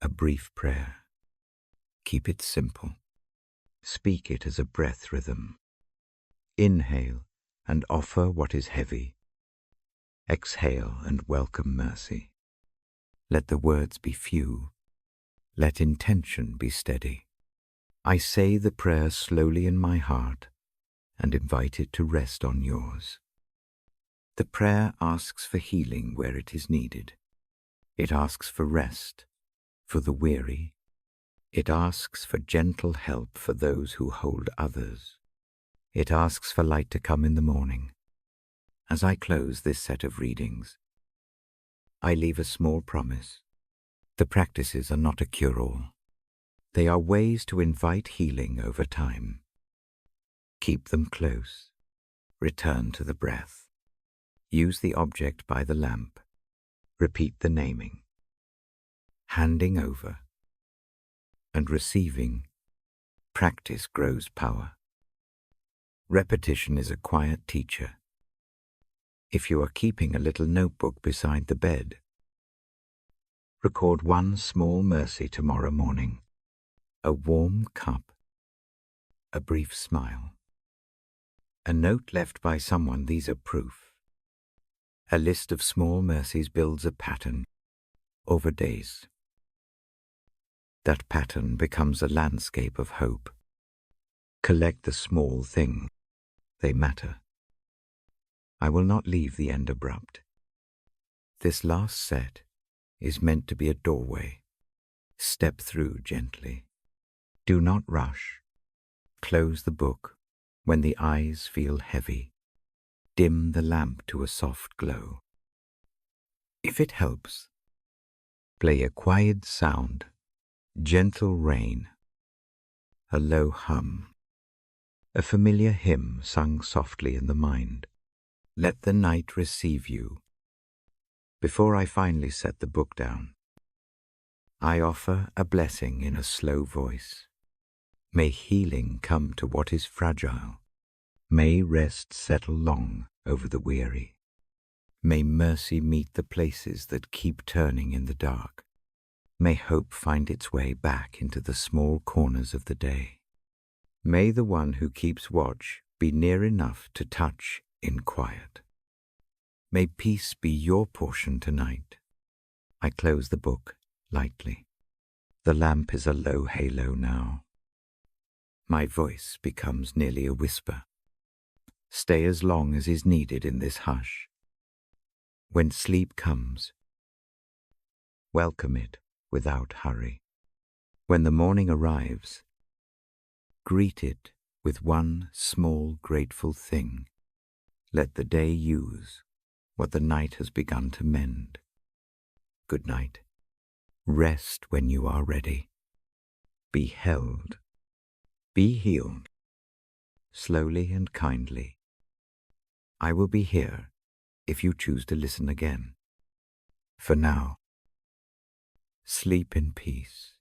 a brief prayer. Keep it simple. Speak it as a breath rhythm. Inhale and offer what is heavy. Exhale and welcome mercy. Let the words be few. Let intention be steady. I say the prayer slowly in my heart and invite it to rest on yours. The prayer asks for healing where it is needed. It asks for rest for the weary. It asks for gentle help for those who hold others. It asks for light to come in the morning. As I close this set of readings, I leave a small promise. The practices are not a cure-all. They are ways to invite healing over time. Keep them close. Return to the breath. Use the object by the lamp. Repeat the naming. Handing over and receiving, practice grows power. Repetition is a quiet teacher. If you are keeping a little notebook beside the bed, record one small mercy tomorrow morning. A warm cup, a brief smile, a note left by someone. These are proof. A list of small mercies builds a pattern over days. That pattern becomes a landscape of hope. Collect the small things. They matter. I will not leave the end abrupt. This last set is meant to be a doorway. Step through gently. Do not rush. Close the book when the eyes feel heavy. Dim the lamp to a soft glow. If it helps, play a quiet sound, gentle rain, a low hum, a familiar hymn sung softly in the mind. Let the night receive you. Before I finally set the book down, I offer a blessing in a slow voice. May healing come to what is fragile. May rest settle long over the weary. May mercy meet the places that keep turning in the dark. May hope find its way back into the small corners of the day. May the one who keeps watch be near enough to touch in quiet. May peace be your portion tonight. I close the book lightly. The lamp is a low halo now. My voice becomes nearly a whisper. Stay as long as is needed in this hush. When sleep comes, welcome it without hurry. When the morning arrives, greet it with one small grateful thing. Let the day use what the night has begun to mend. Good night. Rest when you are ready. Be held. Be healed. Slowly and kindly. I will be here if you choose to listen again. For now, sleep in peace.